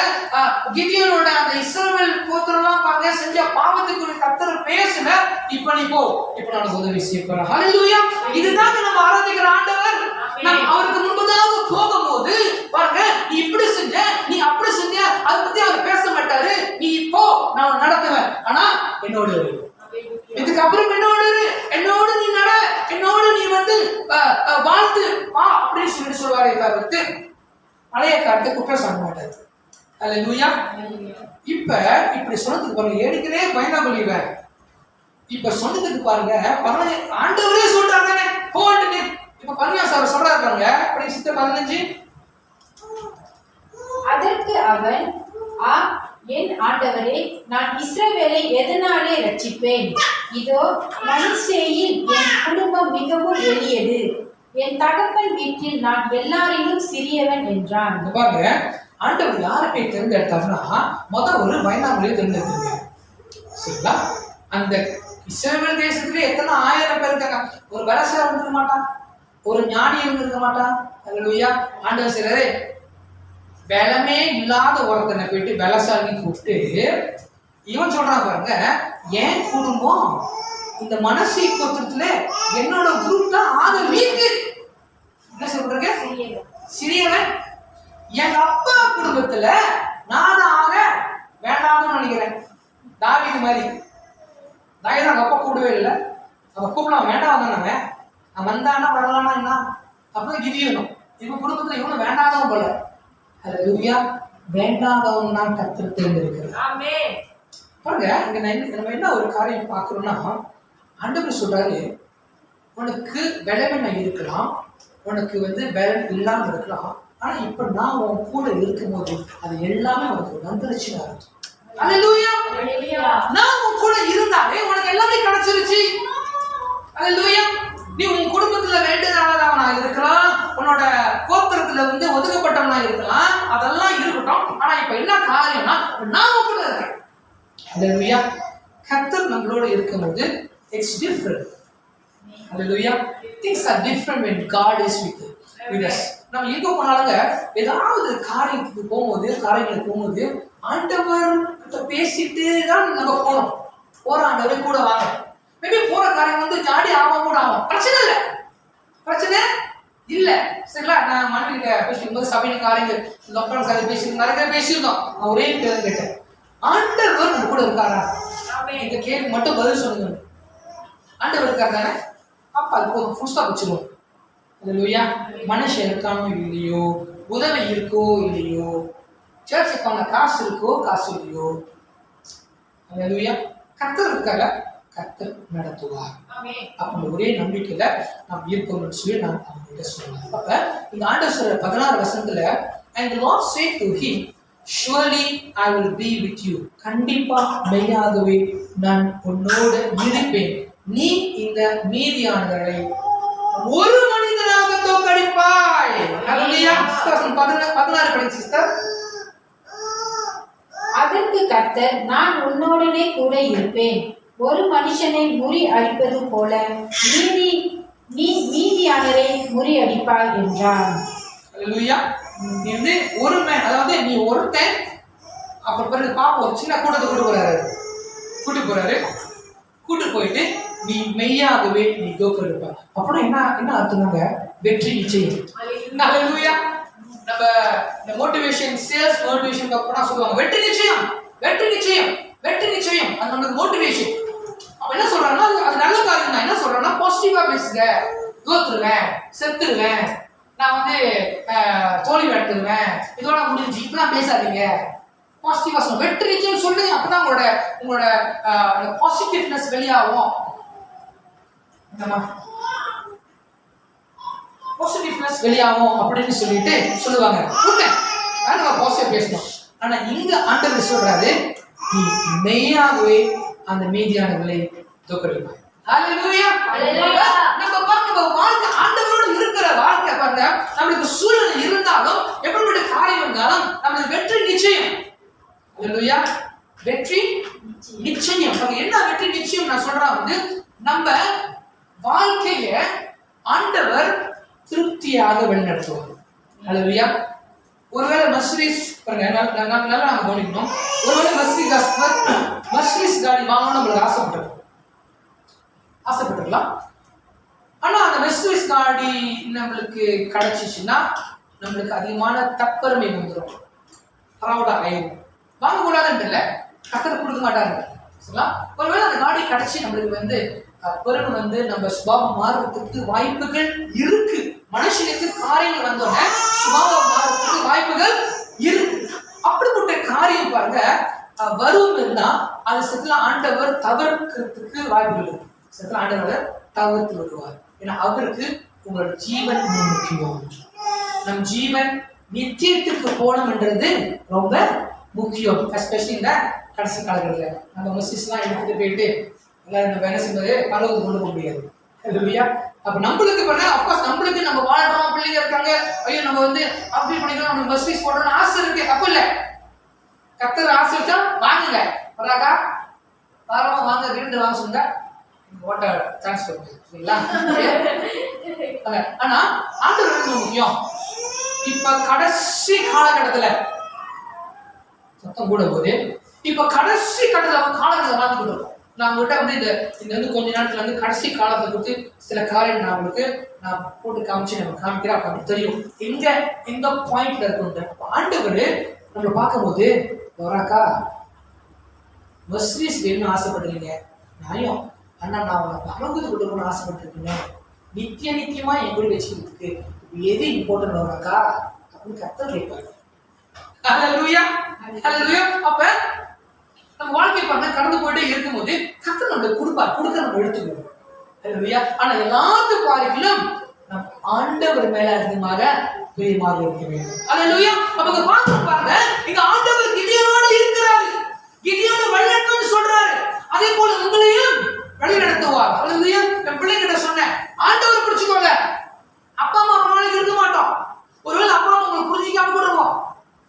Speaker 1: கிதியோனோட அந்த இஸ்ரவேல் கோத்திரம்லாம் பாருங்க செஞ்ச பாவத்துக்கு கர்த்தர் பேசல. இப்ப நீ போ, இப்ப நான் உதவி செய்யப்படுறேன். ஹalleluya. இதுதான் நம்ம ஆராதிக்கிற ஆண்டவர். நாம் அவருக்கு முன்பதாக போகும்போது பாருங்க, நீ இப்படி செஞ்ச, நீ அப்படி செஞ்ச, அதை பத்தி அவர் பேச மாட்டாரு. நீ போ, நான் நடத்துவேன், ஆனா என்னோடு இதுக்கப்புறம் என்னோடு நீ நட, என்னோடு நீ வந்து வாழ்த்து வா அப்படின்னு சொல்லி சொல்வாரே தவிர்த்து பழைய காலத்தை குற்றம் சொல்ல மாட்டாரு. ஹalleluya. இப்ப இப்படி சொன்னதுக்கு பாருங்க, ஏற்கனவே பயந்தா கொள்ளிடுவேன். இப்ப சொன்னதுக்கு பாருங்க, ஆண்டவரே சொல்றாங்க போன்னு. இப்ப பன்னியாசார் சொல்றாரு பாருங்க, அப்படி சித்த 15.
Speaker 3: அதற்கு அவன், என் ஆண்டவரே, நான் இஸ்ரவேலை எதனாலே ரட்சிப்பேன்? இதோ மனிசேயில் என் குடும்பம் மிகவும் எளியது, என் தகப்பன் வீட்டில் நான் எல்லாரிலும் சிறியவன் என்றான்.
Speaker 1: பாருங்க, ஆண்டவர் யாரை போய் தேர்ந்தெடுத்தாருன்னா ஒரு வயநாடுகளை தேர்ந்தெடுத்தாங்க. சரிங்களா? அந்த இஸ்ரவேல் தேசத்துல எத்தனை 1000 பேர் இருக்காங்க. ஒரு பலசாலி இருந்திருக்க மாட்டான், ஒரு ஞானி இருந்திருக்க மாட்டான். ஹalleluya. ஆண்டவர் சொல்றாரு, பலமே இல்லாத ஒருத்தனை போயிட்டு பலசாலி கூப்பிட்டு இவன் சொல்றான் பாருங்க, என் குடும்பம் இந்த மனசை கோத்திரத்துல என்னோட குரூப் தான் ஆக வீக்கு. என்ன சொல்றீங்க? சிறியவன். எங்க அப்பா குடும்பத்துல நான் ஆக வேண்டாம்னு நினைக்கிறேன். தாவீது மாதிரி. தாவீது அவங்க அப்பா கூடவே இல்லை, அவன் கூப்பிடலாம் வேண்டாம் தானே, அவன் வந்தானா வரலானா என்ன அப்பதான் கிதியோனும் இவன் குடும்பத்துல இவனும் வேண்டாதவன் போல. ஹalleluya. வேண்டாதவன் தான் கர்த்தர் தேர்ந்தெடுக்கிறார். ஆமென். பாருங்க, இங்க நம்ம என்ன ஒரு காரியம் பார்க்கிறோம்னா, ஆண்டவர் சொல்றாரு, உனக்கு பலவீனம் இருக்கலாம், உனக்கு பலன் இல்லாம இருக்கலாம், ஆனா இப்ப நான் உன் கூட இருக்கும்போது அது எல்லாமே உனக்கு வந்துருச்சுன்னு அர்த்தம். ஹalleluya. நான் உன் கூட இருந்தாலே உனக்கு எல்லாமே கிடைச்சிருச்சு. ஹalleluya. நீ உன் குடும்பத்துல வேண்டுதலாதவனா இருக்கலாம், உன்னோட கோத்திரத்துல ஒதுக்கப்பட்டவனா இருக்கலாம், அதெல்லாம் இருக்கட்டும். ஆனா இப்ப என்ன காரியம்னா, நான் உன் கூட இருக்கேன். ஹalleluya. கர்த்தர் நம்மளோட இருக்கும்போது it's different. Hallelujah. things are different when God is with us. நம்ம எங்க போனாலுங்க ஏதாவது காரியங்களுக்கு போகும்போது ஆண்டவர் கிட்ட பேசிட்டு தான் நம்ம போறோம். போற ஆண்டவரே கூட வாங்க. மேபி போற காரியம் ஜாடி ஆகும் கூட ஆகும், பிரச்சனை இல்லை. சரிங்களா? நான் மனைவி கிட்ட பேசிக்கும்போது சபையின் காரியங்கள் லாக்டவுன் காரியம் பேசியிருந்தோம். நான் ஒரே பேர் கேட்டேன், ஆண்டவர் நம்ம கூட இருக்காரா? இந்த கேள்வி மட்டும் பதில் சொல்லுங்க. ஆண்டவர் இருக்காரு தானே? அப்ப அது போதும், ஃபுல் ஸ்டாப் வச்சுருவோம். ஹalleluya. மனுஷன் இருக்கானோ இல்லையோ, உதவி இருக்கோ இல்லையோ, சர்ச்சுக்கு போன காசு இருக்கோ காசு இல்லையோ, அல்லேலூயா, கர்த்தர் இருக்காங்க, கர்த்தர் நடத்துவார் அப்படி ஒரே நம்பிக்கையில நாம் இருக்கணும்னு சொல்லி நான் அவங்ககிட்ட சொன்னேன். அப்ப இந்த ஆண்டவர் சொல்ற 16 வசனத்துல, and the Lord said to him, surely I will be with you. கண்டிப்பா மெய்யாகவே நான் உன்னோடு இருப்பேன். நீ இந்த மீதியானவர்களை ஒரு மனிதனாக தோற்கடிப்பாய். அல்லேலூயா. 16 படிங்க சிஸ்டர்.
Speaker 3: அதற்கு கர்த்தர், நான் உன்னோடனே கூட இருப்பேன். ஒரு மனுஷனை முறி அடிப்பது போல மீதியானரை முறி அடிப்பாய் என்றார்.
Speaker 1: அல்லேலூயா. நீ வந்து ஒரு மேன், அதாவது நீ ஒருத்தன், அப்புறம் பிறகு பாப்போம் ஒரு சின்ன கூட்டத்தை கூட்டு போயிட்டு நீ மெய்யாகவே நீ தோற்கடிப்ப. அப்புறம் என்ன அர்த்தம்னாங்க, வெற்றி நிச்சயம். அல்லேலூயா. நம்ம இந்த மோட்டிவேஷன், சேல்ஸ் மோட்டிவேஷன் அப்புறம் சொல்லுவாங்க வெற்றி நிச்சயம், வெற்றி நிச்சயம், வெற்றி நிச்சயம். அது நமக்கு மோட்டிவேஷன். அவன் என்ன சொல்றான்னா, அது நல்ல காரியம் தான். என்ன சொல்றான்னா, பாசிட்டிவா பேசுங்க. தோத்துருவேன், செத்துருவேன், நான் வந்து தோல்வி எடுத்துருவேன், இதோட முடிஞ்சு, இப்பெல்லாம் பேசாதீங்க, பாசிட்டிவா சொல்லுங்க. வெற்றி நிச்சயம் சொல்லி அப்பதான் உங்களோட பாசிட்டிவ்னஸ் வெளியாகும். பாசிட்டிவ்னஸ் வெளியாகும் அப்படின்னு சொல்லிட்டு சொல்லுவாங்க. நம்ம பாசிட்டிவ் பேசணும். ஆனா இங்க ஆண்டவர் சொல்றாரு, நீ மெய்யாகவே அந்த மீதியானவர்களை தோற்கடிப்பாய். ஹல்லேலூயா. நம்ம வாழ்க்கை ஆண்டவரோடு இருக்கிற வாழ்க்கை பாருங்க. நம்மளுக்கு சூழ்நிலை இருந்தாலும், எப்படிப்பட்ட காரியம் இருந்தாலும் நம்மளுக்கு வெற்றி நிச்சயம். ஹல்லேலூயா. வெற்றி நிச்சயம். என்ன வெற்றி நிச்சயம் நான் சொல்றேன் வந்து, நம்ம வாழ்க்கைய ஆண்டவர் திருப்தியாக வழிநடத்துவார். ஹல்லேலூயா. ஒருவேளை மர்சிடிஸ் பாருங்க, நல்லா நாம கவனிக்கணும். ஒருவேளை மர்சிடிஸ் காடி வாங்கணும் நம்மளுக்கு ஆசைப்பட்டுக்கலாம். ஆனா அந்த மெர்சிடிஸ் காடி நம்மளுக்கு கிடைச்சிச்சுன்னா நம்மளுக்கு அதிகமான தப்பெருமை வந்துடும், ப்ரௌடா ஆயிடும். வாங்கக்கூடாதுன்னு இல்லை, கத்தர் கொடுக்க மாட்டாங்க. ஒருவேளை அந்த காடி கிடைச்சி நம்மளுக்கு வந்து பிறகு வந்து நம்ம சுபாவம் மாறுறதுக்கு வாய்ப்புகள் இருக்கு. மனுஷனுக்கு காரியங்கள் வந்தோடனே சுபாவம் மாறுறதுக்கு வாய்ப்புகள் இருக்கு. அப்படிப்பட்ட காரியம் பாருங்க வரும் இருந்தா அது செத்துல ஆண்டவர் தவிர்க்கிறதுக்கு வாய்ப்புகள் இருக்கு. செத்துல ஆண்டவர் தவிர்த்து விடுவார். ஏன்னா அவருக்கு உங்களோட ஜீவன் முக்கியம். நம் ஜீவன் நித்தியத்துக்கு போனோம்ன்றது ரொம்ப முக்கியம். எஸ்பெஷலி இந்த கடைசி காலங்களில் நம்ம மெசேஜ்லாம் எடுத்துட்டு போயிட்டு எல்லாரும் இந்த வேலை செய்வது பரவத்து கொண்டு போக முடியாது. இல்லையா? அப்ப நம்மளுக்கு பண்ண அப்கோர்ஸ் நம்மளுக்கு நம்ம வாழ்றோம், பிள்ளைங்க இருக்காங்க, ஐயோ நம்ம வந்து அப்படி பண்ணிக்கலாம், நம்ம மெசேஜ் போடணும்னு ஆசை இருக்கு. அப்ப இல்லை, கத்தர் ஆசை வச்சா வாங்குங்க. வராக்கா தாராளமா வாங்க, 2 வாங்க சொல்லுங்க, ஓட்ட சான்ஸ் கொடுங்க. சரிங்களா? ஆனா ஆண்டவர் ரொம்ப முக்கியம். இப்ப கடைசி காலகட்டத்துல சத்தம் கூட போது, இப்ப கடைசி காலகட்டத்தில் வாழ்ந்துட்டு இருக்கோம். நான் உங்கள்கிட்ட வந்து இந்த வந்து கொஞ்ச நேரத்துல வந்து கடைசி காலத்தை கொடுத்து சில காரியம் நான் உங்களுக்கு போட்டு காமிச்சு நம்ம காமிக்கிறேன். அப்ப தெரியும் எந்த பாயிண்ட்ல இருக்கு. ஆண்டவர் நம்மளை பார்க்கும்போது, வராக்கா மர்சிடிஸ் வேணும்னு ஆசைப்படுறீங்க, நியாயம். ஆனா நான் உங்களை பரவத்து கொடுக்கணும்னு ஆசைப்பட்டிருக்கீங்க, நித்தியமா என் கூட வச்சுக்கிறதுக்கு எது இம்பார்ட்டன்ட் வராக்கா அப்படின்னு கர்த்தர் கேட்பாரு. ஹல்லேலூயா. ஹல்லேலூயா. அப்ப நம்ம வாழ்க்கை பண்ண கடந்து போயிட்டே இருக்கும்போது கர்த்தர் நம்மளுக்கு கொடுக்க நம்ம எடுத்துக்கணும். ஹல்லேலூயா. ஆனா எல்லாத்துக்கும் பாருங்களும் நம் ஆண்டவர் மேல அதிகமாக பிரியமாக இருக்க வேண்டும். ஹல்லேலூயா. அப்ப பாருங்க, இங்க ஆண்டவர் கிதியோனோட இருக்கிறாரு. கிதியோனை வழிநடத்துன்னு சொல்றாரு. அதே போல உங்களையும் வழி நடத்துவார். ஹல்லேலூயா. என் பிள்ளைகிட்ட சொன்னேன், ஆண்டவர் பிடிச்சுக்கோங்க. அப்பா அம்மா ரொம்ப நாளைக்கு இருக்க மாட்டோம். ஒருவேளை அப்பா அம்மா உங்களுக்கு புரிஞ்சிக்காம கூட இருவோம்,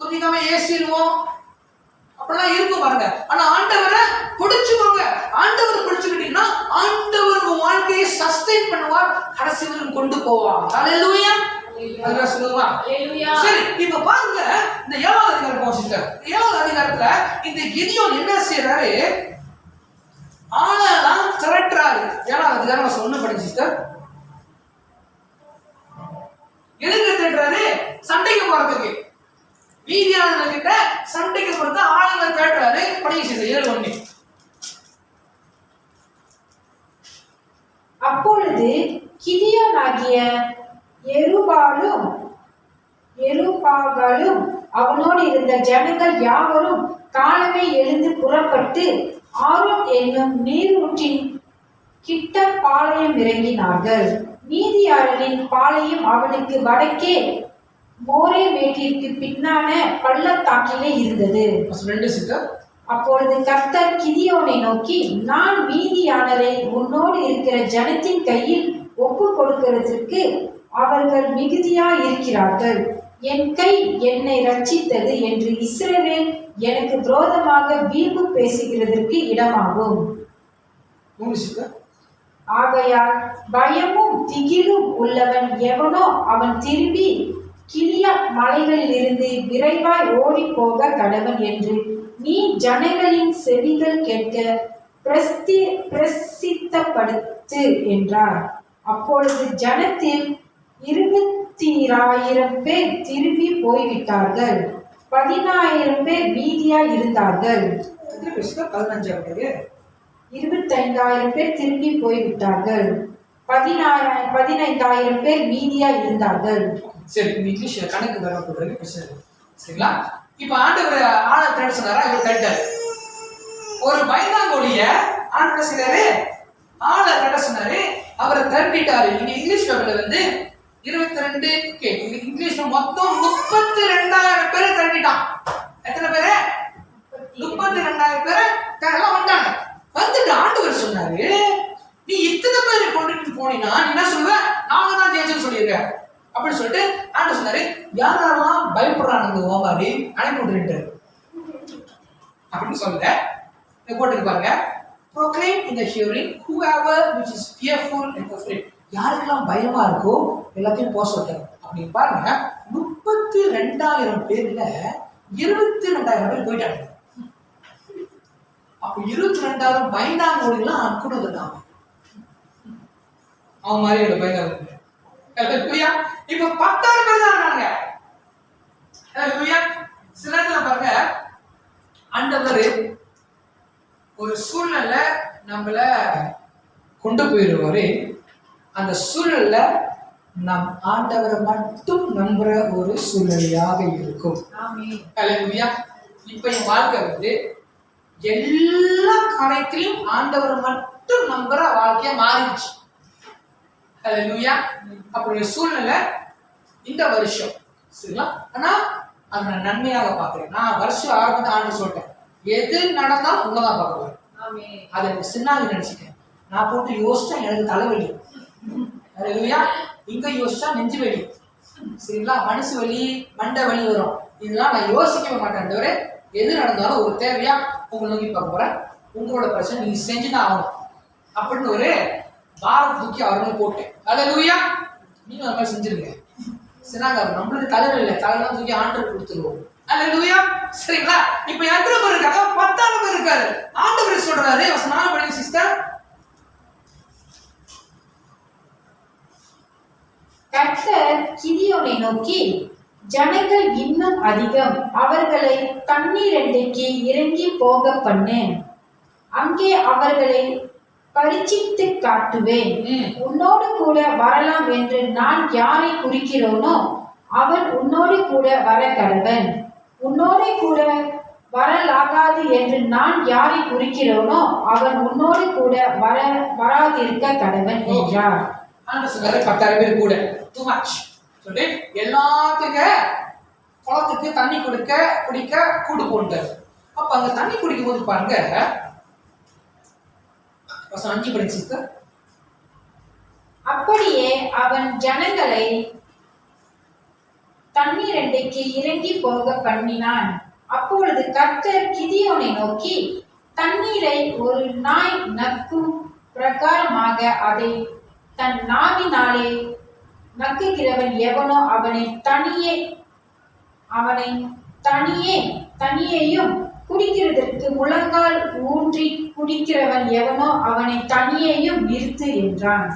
Speaker 1: புரிஞ்சிக்காம ஏசிடுவோம், அப்படிலாம் இருக்கும் பாருங்க. ஆனா ஆண்டவரை பிடிச்சுக்கோங்க. ஆண்டவரை பிடிச்சுக்கிட்டீங்கன்னா ஆண்டவர் உங்க வாழ்க்கையை சஸ்டெயின் பண்ணுவார், கடைசி வரைக்கும் கொண்டு போவார். ஹல்லேலூயா. அதுதான் சொல்லுவா. சரி, இப்ப பாருங்க, இந்த 7வது அதிகாரம் போவோம் சிஸ்டர். 7வது அதிகாரத்துல இந்த கிதியோன் என்ன செய்யறாரு, ஆளெல்லாம் திரட்டுறாரு. 7வது அதிகாரம் சொன்ன படிங்க சிஸ்டர். எதுக்கு திரட்டுறாரு? சண்டைக்கு போறதுக்கு. மீதியானவர்கிட்ட சண்டைக்கு போறது ஆளுங்களை திரட்டுறாரு. படிங்க சிஸ்டர் 7:1.
Speaker 3: அப்பொழுது கிதியோனாகிய யெருபாலும் எருபாகாலும் அவனோடு இருந்த ஜனங்கள் யாவரும் காலமே எழுந்து புறப்பட்டு ஆரோன் என்னும் நீரூற்றின் கிட்ட பாளையம் இறங்கினார்கள். மீதியாரின் பாளையம் அவனுக்கு வடக்கே மோரே மேட்டிற்கு பின்னான பள்ளத்தாக்கிலே இருந்தது. அப்பொழுது கர்த்தர் கிதியோனை நோக்கி, நான் மீதியானரை உன்னோடு இருக்கிற ஜனத்தின் கையில் ஒப்பு கொடுக்கிறதற்கு அவர்கள் மிகுதியா இருக்கிறார்கள். என் கை என்னை ரட்சித்தது என்று இஸ்ரவேல் எனக்கு விரோதமாக வீம்பு பேசுகிறதற்கு இடமாகும். ஆகையால் பயமும் திகிலும் உள்ளவன் எவனோ அவன் திரும்பி கிளிய மலைகளிலிருந்து விரைவாய் ஓடி போக கடவன் என்று நீ ஜனங்களின் செவிகள் கேட்க பிரசித்தப்படுத்து என்றார். அப்பொழுது ஜனத்தில் 20,000 பேர் திரும்பி போய்விட்டார்கள். 10,000 பேர் மீதியாய் இருந்தார்கள். 25,000 பேர் திரும்பி போய்விட்டார்கள். 15,000 பேர் மீதியாய் இருந்தார்கள்.
Speaker 1: சரி, இங்கிலீஷ் கணக்கு வர போடுறது பிரச்சனை சரிங்களா? இப்ப ஆண்டவர் ஆளை தேட சொன்னாரா? இவர் தேட்டாரு. ஒரு பயந்தாங்கோலிய ஆண்டவர் செய்யறாரு, ஆளை தேட சொன்னாரு, அவரை திரட்டிட்டாரு. இங்க இங்கிலீஷ் பேப்பர்ல வந்து 22 இங்கிலீஷ்ல மொத்தம் 32,000 பேரை திரட்டிட்டான். எத்தனை பேரு? 32,000 பேரை எல்லாம் வந்தாங்க. வந்துட்டு ஆண்டவர் சொன்னாரு, நீ இத்தனை பேரை கொண்டுட்டு போனீங்கன்னா நீ என்ன சொல்லுவ? நாங்க தான் ஜெயிச்சோம்னு சொல்லியிருக்க அப்படின்னு சொல்லிட்டு ஆண்டவர் சொன்னாரு, யாரெல்லாம் பயப்படுறாங்க ஓமாரி அனுப்பி விட்டுட்டு அப்படின்னு சொல்லுங்க. போட்டுக்கு பாருங்க. proclaim in the hearing whoever which is fearful and afraid. யாருக்கெல்லாம் பயமா இருக்கோ எல்லாத்தையும் போக சொல்லிட்டாங்க அப்படின்னு பாருங்க. 32,000 பேர்ல 22,000 பேர் போயிட்டாங்க. அப்ப 22,000 பயந்தாங்கோலிலாம் கூட வந்துட்டாங்க. அவன் மாதிரி பயந்தாங்க. இப்ப 10,000 பேர் தான் இருக்காங்க. சில நேரத்துல பாருங்க, ஆண்டவர் ஒரு சூழ்நிலை நம்மள கொண்டு போயிடுவாரு. அந்த சூழ்நிலை நம் ஆண்டவரை மட்டும் நம்புற ஒரு சூழ்நிலையாக இருக்கும். இப்ப என் வாழ்க்கை வந்து எல்லா காரியத்திலையும் ஆண்டவரை மட்டும் நம்புற வாழ்க்கையா மாறிடுச்சு. அப்படி சூழ்நிலை இந்த வருஷம் சரிங்களா? ஆனா அது நான் நன்மையாக பார்க்கிறேன். நான் வருஷம் ஆரம்பத்தை ஆண்டு சொல்லிட்டேன், எது நடந்தாலும் உங்களதான் பார்க்க. அதை எனக்கு சின்னாக நினைச்சிட்டேன். நான் போட்டு யோசிச்சா எனக்கு தலைவலி, இங்க யோசிச்சா நெஞ்சு வலி சரிங்களா, மனசு வலி, மண்டை வலி வரும். இதெல்லாம் நான் யோசிக்கவே மாட்டேன். தவிர எது நடந்தாலும் ஒரு தேவையா உங்களை நோக்கி பார்க்க போறேன். உங்களோட பிரச்சனை நீங்க செஞ்சுதான் ஆகணும் அப்படின்னு ஒரு பாரத் தூக்கி அவர்களும் போட்டேன். அல்லேலூயா. நீங்க அந்த மாதிரி செஞ்சிருங்க. சரிங்க, நம்மளுக்கு தலைவர் இல்லை, தலைவெல்லாம் தூக்கி ஆண்டவர் கொடுத்துருவோம். அல்லேலூயா. சரிங்களா? இப்ப எத்தனை பேர் இருக்காங்க? 10,000 பேர் இருக்காரு. ஆண்டவர் சொல்றாரு, வசனம் படிங்க சிஸ்டர்.
Speaker 3: கர்த்தர் கிதியோனை நோக்கி, ஜனங்கள் இன்னும் அதிகம், அவர்களை தண்ணீர் அண்டைக்கு இறங்கி போக பண்ணு, அங்கே அவர்களை பரிச்சித்து காட்டுவேன். உன்னோடு கூட வரலாம் என்று நான் யாரை குறிக்கிறோனோ அவன் உன்னோடு கூட வர கடவன். உன்னோடு கூட வரலாகாது என்று நான் யாரை குறிக்கிறோனோ அவன் உன்னோடு கூட வராதிருக்க கடவன் என்றார்.
Speaker 1: 10,000 பேர் கூட too much சொல்லி எல்லாத்துக்கு குளத்துக்கு தண்ணி குடிக்க கூட்டு போட்டாரு. அப்ப அங்க தண்ணி குடிக்கும் போது பாருங்க, 5 படிச்சு,
Speaker 3: அப்படியே அவன் ஜனங்களை தண்ணீர் அண்டைக்கு இறங்கி போக பண்ணினான். அப்பொழுது கர்த்தர் கிதியோனை நோக்கி, தண்ணீரை ஒரு நாய் நக்கும் பிரகாரமாக அதை தன் நாவினாலே நக்குகிறவன் எவனோ தனியேயும் குடிக்கிறதற்கு முழங்கால் ஊன்றி குடிக்கிறவன் எவனோ அவனை தனியேயும் நிறுத்து என்றான்.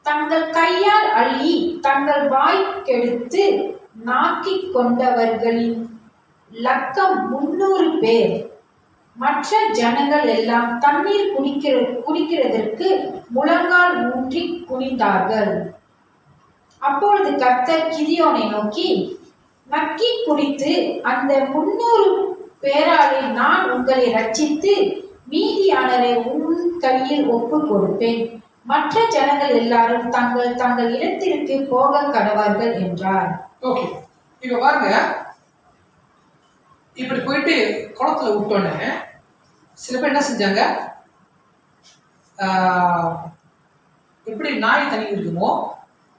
Speaker 3: தங்கள் கையால் அள்ளி தங்கள் வாய் கெடுத்து நாக்கிக் கொண்டவர்களின் லக்கம் 300 பேர். மற்ற ஜனங்கள் எல்லாம் தண்ணீர் குடிக்கிறதற்கு முழங்கால் ஊன்றி குனிந்தார்கள். அப்பொழுது கர்த்தர் கிதியோனை நோக்கி, நக்கி குடித்து அந்த 300 பேராலே நான் உங்களை ரட்சித்து மீதியானரை உன் கையில் ஒப்பு கொடுப்பேன். மற்ற ஜனங்கள் எல்லாரும் தங்கள் தங்கள் இடத்திற்கு போக கடவார்கள் என்றார்.
Speaker 1: ஓகே, இப்ப பாருங்க, இப்படி போயிட்டு குளத்துல விட்டோன்னே சில பேர் என்ன செஞ்சாங்க, எப்படி நாய் தண்ணி இருக்குமோ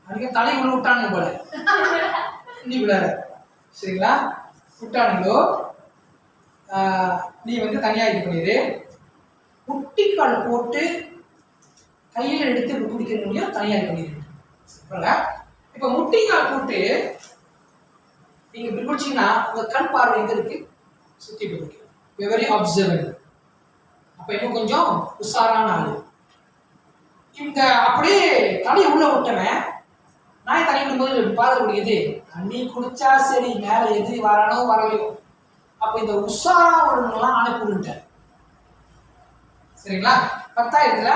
Speaker 1: அதுக்கு தலை உள்ள விட்டானுங்க போல, இன்னைக்குள்ளார சரிங்களா, விட்டானுங்களோ நீ வந்து தனியா இது பண்ணிடு, முட்டிக்கால் போட்டு கையில் எடுத்து குடிக்கிற முடியும், தனியா இது பண்ணிடு. இப்ப முட்டிக்கால் போட்டு நீங்க இப்படி குடிச்சீங்கன்னா உங்க கண் பார்வை எங்க இருக்கு, சுத்தி இருக்கு, வெரி அப்சர்வன்ட். அப்ப இன்னும் கொஞ்சம் உஷாரான ஆளு. இந்த அப்படியே தண்ணி உள்ள விட்டவன் நாய் தண்ணி விடும்போது பாதல் முடியுது, தண்ணி குடிச்சா சரி, மேல எதிரி வரானோ வரலையோ. அப்ப இந்த உஷாரா உள்ளவங்கெல்லாம் அனுப்பிவிட்டார். சரிங்களா, 10,000த்துல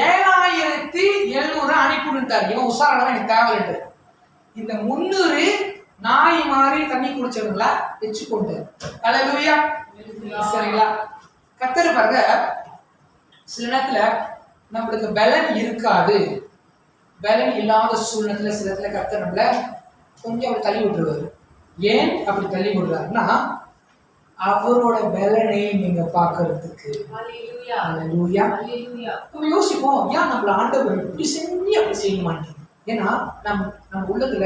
Speaker 1: 7,700 அனுப்பிவிட்டார். இவன் உஷாரானவன், எனக்கு தேவையில்லை. இந்த 300 நாய் மாதிரி தண்ணி குடிச்சவங்களா வச்சுக்கொண்டு. அல்லேலூயா. சரிங்களா, கர்த்தர் பாருங்க, சில நேரத்துல நம்மளுக்கு பலன் இருக்காது, பலன் இல்லாத சூழ்நிலை சில இடத்துல கர்த்தர் நம்மள கொஞ்சம் அப்படி தள்ளி விட்டுருவாரு. ஏன் அப்படி தள்ளி விடுறாருன்னா, அவரோட பலனை நீங்க பாக்குறதுக்கு. அல்லேலூயா. நம்ம யோசிப்போம், ஏன் நம்மள ஆண்டவர் இப்படி செஞ்சு அப்படி செய்ய மாட்டேங்க. ஏன்னா நம்ம உள்ளத்துல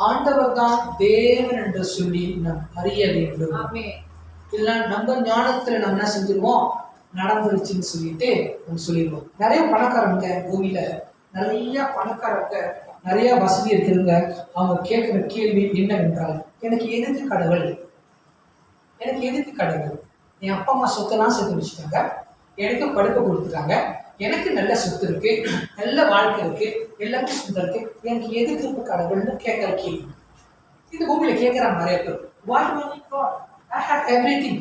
Speaker 1: ஆண்டவர் தான் தேவன் என்று சொல்லி நாம் அறிய வேண்டும். இல்ல நம்ம ஞானத்துல நம்ம என்ன செஞ்சிருவோம், நடந்துருச்சுன்னு சொல்லிட்டு நம்ம சொல்லிடுவோம். நிறைய பணக்காரங்க பூமியில, நிறைய பணக்காரங்க, நிறைய வசதி இருக்கிறவங்க, அவங்க கேட்கிற கேள்வி என்னவென்றால், எனக்கு எதுக்கு கடவுள், எனக்கு எதுக்கு கடவுள்? என் அப்பா அம்மா சொத்தெல்லாம் சேர்த்து வச்சுட்டாங்க, எனக்கு படுக்க கொடுத்துட்டாங்க, எனக்கு நல்ல சொத்து இருக்கு, நல்ல வாழ்க்கை இருக்கு, எல்லாருக்கும் சொந்தம் இருக்கு, எனக்கு எதுக்கு இப்ப கடவுள்னு கேட்கிற கேள்வி இந்த பூமியில கேட்கிறாங்க நிறைய பேர். Why do I need God? I have everything.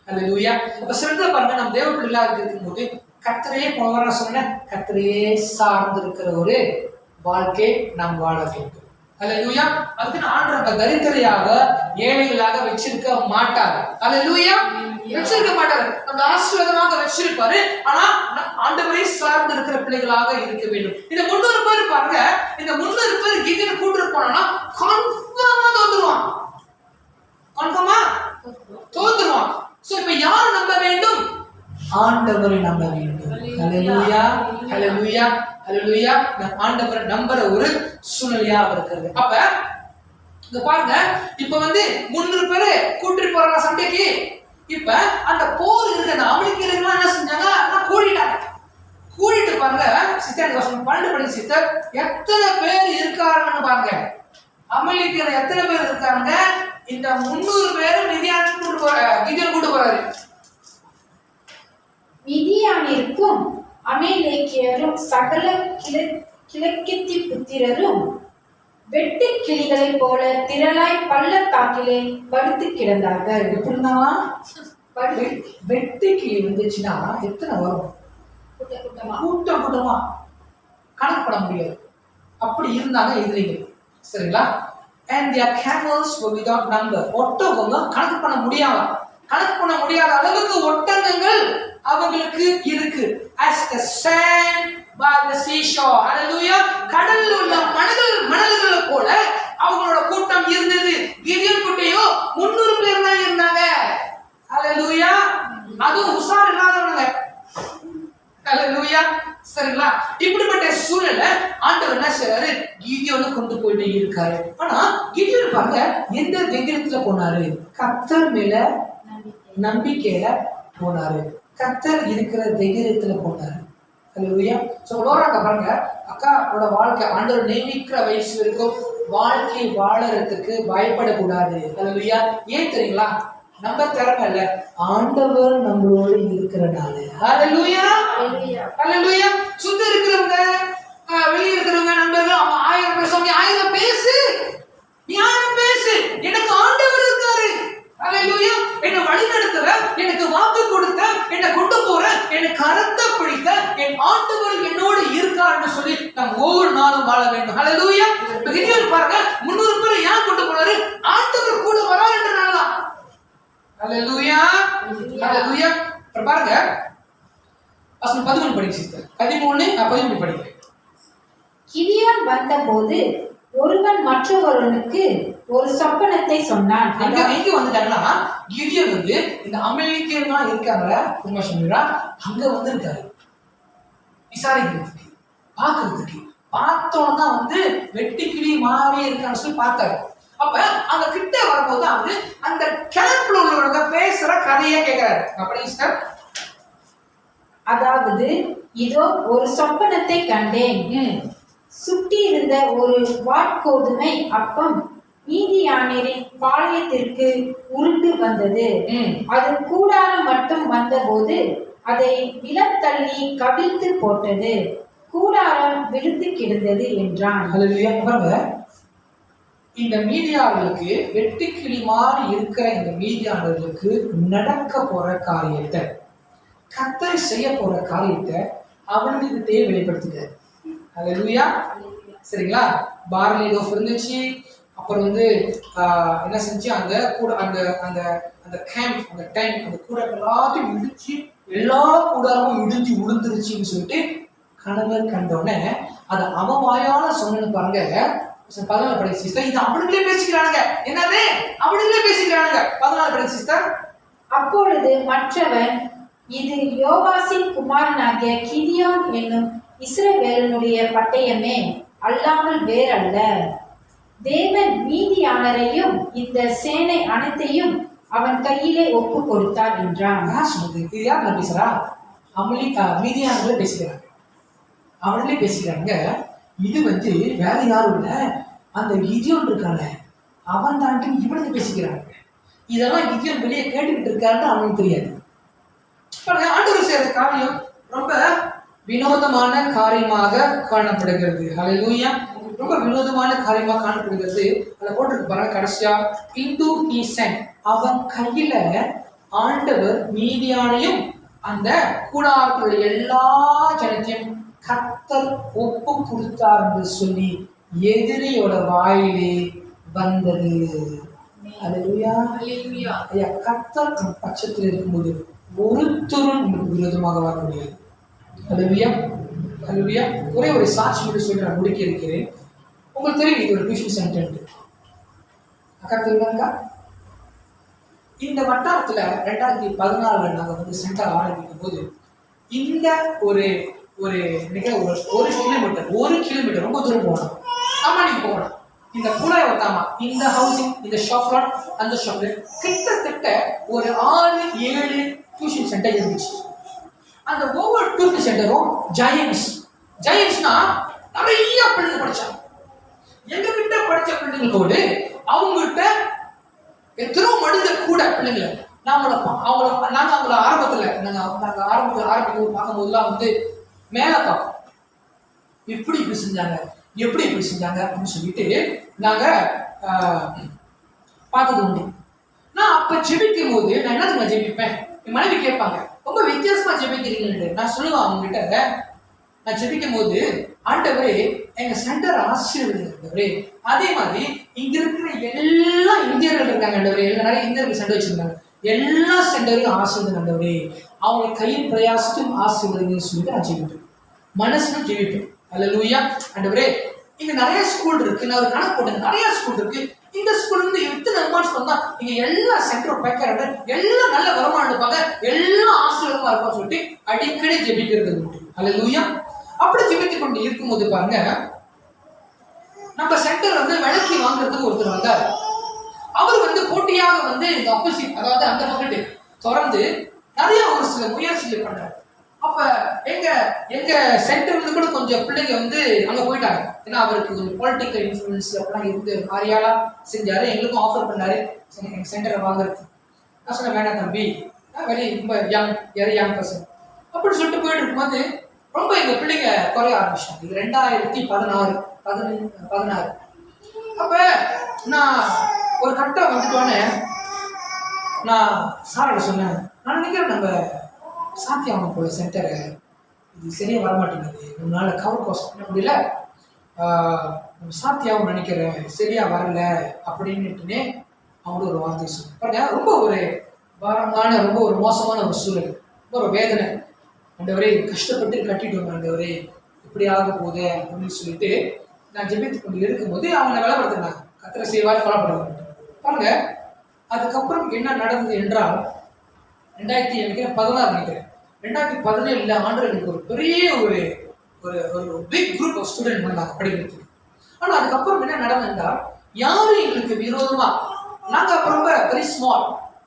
Speaker 1: அல்லேலூயா. அப்ப சிறந்த பாருங்க, நம்ம தேவ பிள்ளைகளாக இருக்கும்போது கர்த்தரையே போன சொன்ன கர்த்தரையே சார்ந்து இருக்கிற ஒரு வாழ்க்கை நாம் வாழ வேண்டும். அல்லேலூயா. அதுக்கு ஆண்டவர் தரித்திரையாக ஏழைகளாக வச்சிருக்க மாட்டாரு. அல்லேலூயா. வச்சிருக்க மாட்டாரு, நம்ம ஆசீர்வாதமாக வச்சிருப்பாரு. ஆனா ஆண்டவரை சார்ந்து இருக்கிற பிள்ளைகளாக இருக்க வேண்டும். இந்த 300 பேர் பாருங்க, இந்த 300 பேர் கிதியோன் கூட்டிட்டு போனா கன்ஃபார்மா தோத்துருவான். கன்ஃபார்மா தோத்துருவான். சோ இப்ப யாரை நம்ப வேண்டும்? ஆண்டவரை நம்ப வேண்டும். அல்லேலூயா, அல்லேலூயா, அல்லேலூயா. ஆண்டவரை நம்புற ஒரு சூழ்நிலையா இருக்கிறது. அப்ப இங்க பாருங்க, இப்ப வந்து 300 பேரு கூட்டிட்டு போறாங்க சண்டைக்கு. இப்ப அந்த போர் இருக்கிற அமெரிக்கர்கள் என்ன செஞ்சாங்க, கூடிட்டாங்க. கூடிட்டு பாருங்க, சிஸ்டர் 12 படி சிஸ்டர், எத்தனை பேர் இருக்காருன்னு பாருங்க. அமெரிக்கர்கள் எத்தனை பேர் இருக்காங்க? இந்த 300 பேரும் மிதியானுக்கு கூட்டு போறாரு, கிதியோன் கூட்டு போறாரு.
Speaker 3: மிதியானிற்கும் அமலேக்கியரும் சகல கிழக்கத்தி புத்திரரும் வெட்டு கிளிகளை போல திரளாய் பள்ளத்தாக்கிலே படுத்து கிடந்தார்கள்.
Speaker 1: எப்படின்னா வெட்டு கிளி இருந்துச்சுன்னா எத்தனை வரும்? கூட்டம் கூட்டமா கணக்கு பண்ண முடியாது. அப்படி இருந்தாங்க எதிரிகள். சரிங்களா? And their camels were without number. ஒட்டகங்க கணக்கு பண்ண முடியாத அளவுக்கு ஒட்டகங்கள் அவங்களுக்கு இருக்கு. As the sand by the seashore. Hallelujah. கடல்ல உள்ள மணல்களை போல அவங்களோட கூட்டம் இருந்தது. கிதியோன் கூட்டையோ 300 பேர் தான் இருந்தாங்க. Hallelujah. அது உசார் இல்லாதவங்க. Hallelujah. சரிங்களா? இப்படிப்பட்ட சூழல்ல ஆண்டவர் என்ன செய்றாரு, கிதியோனை கொண்டு போயிட்டு இருக்காரு. ஆனா கிதியோன் பாருங்க எந்த தைரியத்துல போனாரு? கர்த்தர் மேல நம்பிக்கையில போனாரு. கர்த்தர் இருக்கிற தைரியத்துல போனாரு. அல்லேலூயா. சோ லோராக்க பாருங்க, அக்காவோட வாழ்க்கை ஆண்டவர் நியமிக்கிற வயசு வரைக்கும் வாழ்க்கை வாழறதுக்கு பயப்படக்கூடாது. அல்லேலூயா. ஏன் தெரியுங்களா? நம்ம திறமை இல்ல, ஆண்டவர் நம்மளோடு இருக்கிறனால. அல்லேலூயா, அல்லேலூயா. சுத்தி இருக்கிறவங்க, வெளியே இருக்கிறவங்க, நண்பர்கள், அவங்க 1000 பேசுவாங்க. 1000 பேசு, நீ 1000 பேசு, எனக்கு ஆண்டவர் இருக்காரு. அல்லேலூயா. என்னை வழி நடத்துற, எனக்கு வாக்கு கொடுத்த, என்னை கொண்டு போற, எனக்கு கரத்தை பிடித்த என் ஆண்டவர் என்னோடு இருக்காருன்னு சொல்லி நாம் ஒவ்வொரு நாளும் வாழ வேண்டும். ஹல்லேலூயா. இப்ப கிதியோன் பாருங்க 300 பேரை ஏன் கொண்டு போனாரு? ஆண்டவர் கூட வரார் என்றனாலதான். ஹல்லேலூயா. ஹல்லேலூயா. பாருங்க வசனம் 11 படிங்க சிஸ்டர். 13 படிங்க.
Speaker 3: கிதியோன் வந்தபோது ஒருவன் மற்றொருவனுக்கு ஒரு சொப்பனத்தை சொன்னான்.
Speaker 1: எங்க வந்துட்டாங்கன்னா கிதியோன் வந்து இந்த அமெரிக்கர்கள் இருக்காங்களா குமாஷன்ரா அங்க வந்திருக்காரு விசாரிக்கிறதுக்கு, பார்க்கறதுக்கு. பார்த்தோன்னா வந்து வெட்டிக்கிளி மாறி இருக்கான்னு சொல்லி பார்த்தாரு. அப்ப அந்த கிட்ட வரும்போது வந்து அந்த கேம்ப்ல உள்ளவங்க பேசுற கதையை கேட்கிறாரு. அப்படி சார்,
Speaker 3: அதாவது இதோ ஒரு சொப்பனத்தை கண்டேன். சுட்டி இருந்த ஒரு வாட்கோதுமை அப்பம் மீதியானியரின் பாளையத்திற்கு உருண்டு வந்தது. அது கூடாரம் மட்டும் வந்தபோது அதை விலத்தள்ளி கவிழ்த்து போட்டது. கூடாரம் விழுந்து கிடந்தது என்றான்.
Speaker 1: இந்த மீதியாளர்களுக்கு வெட்டுக்கிளி மாதிரி இருக்கிற இந்த மீதியாளர்களுக்கு நடக்க போற காரியத்தை, கர்த்தர் செய்ய போற காரியத்தை அவனுக்கிட்டே வெளிப்படுத்துகிறார். ஹல்லேலூயா. சரிங்களா? பார்லி லோஃப் இருந்துச்சு. அப்புறம் வந்து என்ன செஞ்சு அந்த கூட அந்த அந்த அந்த கேம்ப் அந்த டைம் அந்த கூட எல்லாத்தையும் இடிச்சு எல்லா கூடாரமும் இடிஞ்சு விழுந்துருச்சுன்னு சொல்லிட்டு கணவர் கண்டோடனே அதை அவன் வாயால சொன்னு பாருங்க. 14 படிங்க சிஸ்டர். இது அவனுங்களே பேசிக்கிறானுங்க. என்னது? அவனுங்களே பேசிக்கிறானுங்க. 14 படிங்க சிஸ்டர்.
Speaker 3: அப்பொழுது மற்றவன், இது யோவாசின் குமாரனாகிய கிதியோன் என்னும் இஸ்ரவேலனுடைய பட்டயமே, அல்லாமல் வேறல்ல. தேவன் மீதியானரையும் இந்த சேனை அனைத்தையும் அவன் கையிலே ஒப்பு கொடுத்தார் என்றான்.
Speaker 1: இது யார் பேசுறா? மீதியானவர்களே பேசுகிறாங்க. அவங்களே பேசிக்கிறாங்க. இது வந்து வேற யாரும் இல்ல, அந்த கிதியோன் இருக்கான அவன் தாண்டி இவனுக்கு பேசிக்கிறாங்க. இதெல்லாம் கிதியோன் வெளியே கேட்டுக்கிட்டு இருக்காருன்னு அவனுக்கு தெரியாது. ஆண்டவர் செய்யற காரியம் ரொம்ப வினோதமான காரியமாக காணப்படுகிறது. ஹல்லேலூயா. ரொம்ப வினோதமான காரியமாக காணப்படுகிறது. அதை போட்டிருக்கு பாருங்க கடைசியா, இன்டு ஹி சென்ட், அவன் கையில ஆண்டவர் மீதியானையும் அந்த கூடாரத்துடைய எல்லா ஜனத்தையும் கர்த்தர் ஒப்பு கொடுத்தார் என்று சொல்லி எதிரியோட வாயிலே வந்தது. ஹல்லேலூயா. ஐயா, கர்த்தர் பட்சத்தில் இருக்கும்போது ஒருத்தரும் உங்களுக்கு விரோதமாக வர முடியாது. ஹல்லேலூயா. ஹல்லேலூயா. ஒரே ஒரு சாட்சி மட்டும் சொல்லி நான் முடிக்க இருக்கிறேன். உங்களுக்கு தெரியும் இது ஒரு டியூஷன் சென்டர். அக்கா தெரியுங்களா? இந்த வட்டாரத்தில் 2014 நாங்கள் வந்து சென்டர் ஆரம்பிக்கும் போது இந்த ஒரு ஒரு ஒரு கிலோமீட்டர் ரொம்ப தூரம் போகணும். ஆமா, நீங்க போகணும். இந்த குழாய் ஒத்தாமா இந்த ஹவுசிங், இந்த ஷாப்லாட், அந்த ஷாப்லாட் கிட்டத்தட்ட ஒரு 6-7 டியூஷன் சென்டர் இருந்துச்சு. அந்த ஒவ்வொரு டியூஷன் சென்டரும் ஜெயன்ஸ்னா நிறைய பிள்ளைங்க படிச்சாங்க. எங்க கிட்ட படிச்ச பிள்ளைங்களோடு அவங்ககிட்ட எத்தனோ மனித கூட பிள்ளைங்களை நாங்க அவங்கள ஆரம்பத்தில் பார்க்கும்போதுலாம் வந்து மேல பார்ப்போம். எப்படி செஞ்சாங்க அப்படின்னு சொல்லிட்டு நாங்க பார்த்தது உண்டு. நான் அப்ப ஜெபிக்கும் போது நான் என்னதுங்க ஜெபிப்பேன், என் மனைவி கேட்பாங்க, ரொம்ப வித்தியாசமா ஜெபிக்கிறீங்கன்னு. நான் சொல்லுவேன் அவங்க கிட்ட, நான் ஜெபிக்கும் போது, ஆண்டவரே எங்க சென்டர் ஆசீர்வதிங்க. அதே மாதிரி இங்க இருக்கிற எல்லா இந்தியர்கள் இருக்காங்க ஆண்டவரே, நிறைய இந்தியர்கள் சென்டர் வச்சிருக்காங்க, எல்லா சென்டரையும் ஆசீர்வதிங்க ஆண்டவரே, அவங்க கையின் பிரயாசத்தையும் ஆசீர்வதிங்கன்னு சொல்லிட்டு நான் ஜெபிப்பேன், மனசுல ஜெபிப்பேன். ஹல்லேலூயா. ஆண்டவரே இங்க நிறைய ஸ்கூல் இருக்கு, நான் ஒரு கணக்கு போட்டேன், நிறைய ஸ்கூல் இருக்கு, இந்த ஸ்கூல்ல இருந்து எத்தனை அமௌண்ட்ஸ் வந்தா இங்க எல்லா சென்டரும் பேக்கர் எல்லாம் நல்ல வருமானம் எடுப்பாங்க, எல்லாம் ஆசீர்வாதமா இருப்பான்னு சொல்லிட்டு அடிக்கடி ஜெபிக்கிறது உண்டு. ஹல்லேலூயா. அப்படி ஜெபித்துக் கொண்டு இருக்கும்போது பாருங்க, நம்ம சென்டர் வந்து விலைக்கு வாங்குறதுக்கு ஒருத்தர் வந்தார். அவர் வந்து போட்டியாக வந்து இந்த ஆப்போசிட், அதாவது அந்த பக்கத்து தொடர்ந்து நிறைய ஒரு சில முயற்சிகள் பண்றாரு. அப்ப எங்க சென்டர்ல கூட கொஞ்சம் பிள்ளைங்க வந்து அங்க போயிட்டாங்க. ஏன்னா அவருக்கு கொஞ்சம் பொலிட்டிக்கல் இன்ஃபுளுன்ஸ் அப்படிலாம் இருந்து காரியாலா செஞ்சாரு, எங்களுக்கும் ஆஃபர் பண்ணாரு எங்க சென்டரை வாங்குறது. நான் சொன்னேன், வேணாம் தம்பி, வெரி ரொம்ப யங் பர்சன் அப்படின்னு சொல்லிட்டு போயிட்டு இருக்கும்போது ரொம்ப எங்க பிள்ளைங்க குறைய ஆரம்பிச்சாங்க. இது 2016. அப்ப நான் ஒரு கட்டம் வந்துட்டோன்னே நான் சாரோட சொன்னேன், நான் நினைக்கிறேன் நம்ம சாத்தியாம போல சென்டரை இது சரியாக வரமாட்டேங்குது, நம்மளால் கவர் கோர்ஸ் பண்ண முடியல, சாத்தியாகவும் நினைக்கிறேன், சரியாக வரல அப்படின்னுட்டுனே அவங்களோட ஒரு வார்த்தை சொல்லுங்க பாருங்க. ரொம்ப ஒரு பாரமான, ரொம்ப ஒரு மோசமான ஒரு சூழல், ரொம்ப ஒரு வேதனை. ஆண்டவரே கஷ்டப்பட்டு கட்டிட்டு ஆண்டவரே இப்படி ஆக போகுது அப்படின்னு சொல்லிட்டு நான் ஜெபித்து கொண்டு இருக்கும்போது அவங்க விளப்படுத்தினாங்க, கர்த்தர் செய்வார், கவலைப்படாதீங்க. பாருங்க, அதுக்கப்புறம் என்ன நடந்தது என்றால் 2016 நினைக்கிறேன், 2017 ஆண்டுகளுக்கு ஒரு பெரிய ஒரு ஒரு ஒரு பிக் குரூப் ஆஃப் ஸ்டூடெண்ட் வந்தாங்க படிக்கிறதுக்கு. ஆனால் அதுக்கப்புறம் என்ன நடந்ததுன்னா, யாரும் எங்களுக்கு விரோதமா, நாங்கள் அப்போ ரொம்ப வெரி ஸ்மால்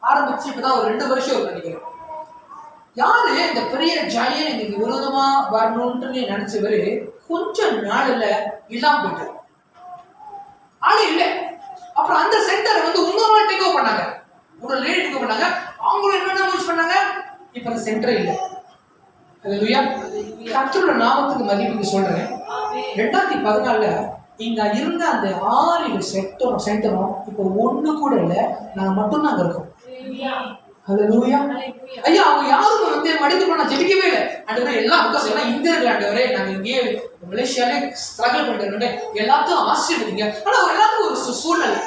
Speaker 1: ஆரம்பிச்சு இப்போதான் ஒரு 2 வருஷம் நினைக்கிறேன், யாரு இந்த பெரிய ஜாயன் எங்களுக்கு விரோதமா வரணும்னு நினைச்சவரு கொஞ்சம் நாள்ல இல்லாம போயிட்டாரு, ஆளு இல்லை. அப்புறம் அந்த சென்டர் வந்து இன்னொரு டேக் ஓவர் பண்ணாங்க, ஒரு லேடி டேக் ஓவர் பண்ணாங்க, அவங்களும் என்ன யூஸ் பண்ணாங்க, இப்ப அந்த சென்டர் இல்லை. அல்லேலூயா, கர்த்தருடைய நாமத்துக்கு மகிமைக்கு சொல்றேன். 2014 இங்க இருந்த அந்த 6 சென்டரும் இப்போ ஒண்ணு கூட இல்லை, நாங்க மட்டும்தான் அங்க இருக்கோம். அல்லேலூயா. ஐயா, அவங்க யாரும் வந்து மடிந்து போனா ஜெபிக்கவே இல்லை. ஆண்டவரே எல்லாம் பிகாஸ் எல்லாம் இந்தியர்கள், ஆண்டவரே நாங்க இங்கேயே மலேசியாலே ஸ்ட்ரகிள் பண்ணிட்டு எல்லாத்தையும் ஆசீர்வதிங்க. ஆனா எல்லாத்துக்கும் ஒரு சூழ்நிலை,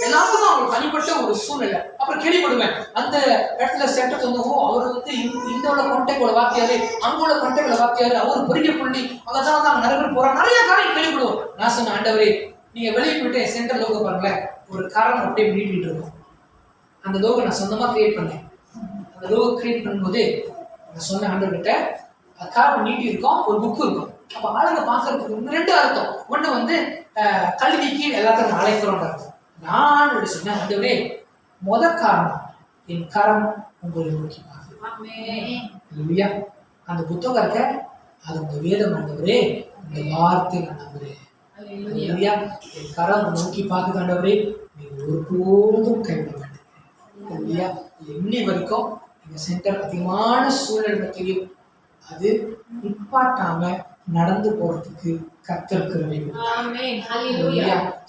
Speaker 1: எல்லாத்துக்கும் அவங்க தனிப்பட்ட ஒரு சூழ்நிலை. அப்புறம் கேள்விப்படுவேன் அந்த இடத்துல சென்டர் வந்து, அவர் வந்து இந்த கொண்டைக்குள்ள வாத்தியாரு, அங்கோட கொண்டைக்குள்ள வாத்தியாரு, அவர் பெரிய புள்ளி, அங்கதான் வந்து அவங்க நிறைய பேர் போறாங்க, நிறைய காரியம் கேள்விப்படுவோம். நான் சொன்னேன், ஆண்டவரே நீங்க வெளியே போயிட்டு சென்டர் லோகோ பாருங்களேன், ஒரு காரணம் அப்படியே நீட்டிட்டு இருக்கும். அந்த லோகோ நான் சொந்தமா கிரியேட் பண்ணேன். அந்த லோகோ கிரியேட் பண்ணும்போது நான் சொன்ன ஆண்டவர்கிட்ட, காரணம் நீட்டி இருக்கும், ஒரு புக்கு இருக்கும். அப்போ ஆளுங்க பார்க்கறதுக்கு 2 அர்த்தம். ஒன்று வந்து கல்விக்கு எல்லாத்தையும் அழைக்கிறோம். நான் சொன்னேன், ஆண்டவரே காரணம் என் கரம் உங்களை நோக்கி பார்க்குது. அந்த புத்தகம் இருக்க, அது உங்க வேதம் ஆண்டவரே, உங்க வார்த்தை ஆண்டவரே. என் கரம் நோக்கி பார்க்குது ஆண்டவரே, நீங்க ஒருபோதும் கைவிட மாட்டீங்க. இன்னி வரைக்கும் எங்க சென்டர் அதிகமான சூழல் மத்தியிலும் அது நிப்பாட்டாம நடந்து போறதுக்கு கர்த்தர் கிருபை.